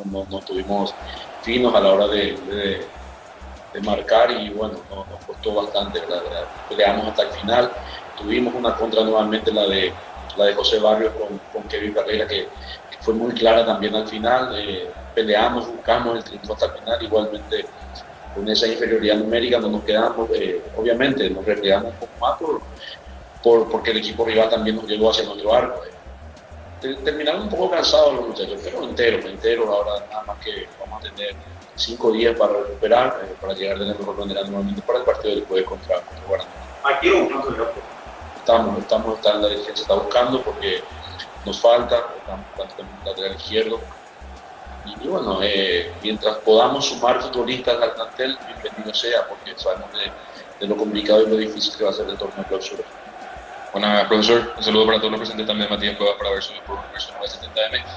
No tuvimos finos a la hora de marcar y bueno, nos costó bastante, ¿verdad? Peleamos hasta el final. Tuvimos una contra nuevamente, la de José Barrios con Kevin Carrera, que fue muy clara también al final. Peleamos, buscamos el triunfo hasta el final. Igualmente con esa inferioridad numérica no nos quedamos, obviamente nos replegamos un poco más porque el equipo rival también nos llegó hacia nuestro arco. Terminaron un poco cansados los muchachos, pero enteros. Ahora nada más que vamos a tener 5 días para recuperar, para llegar de la mejor manera nuevamente para el partido del jueves contra Guaraní. Aquí un punto de Estamos la dirigencia está buscando porque nos falta, estamos buscando el lateral izquierdo. Y bueno, mientras podamos sumar futbolistas al plantel, bienvenido sea, porque sabemos de lo complicado y lo difícil que va a ser el torneo de clausura. Bueno, profesor, un saludo para todos los presentes, también Matías Cuevas para Versión 970M.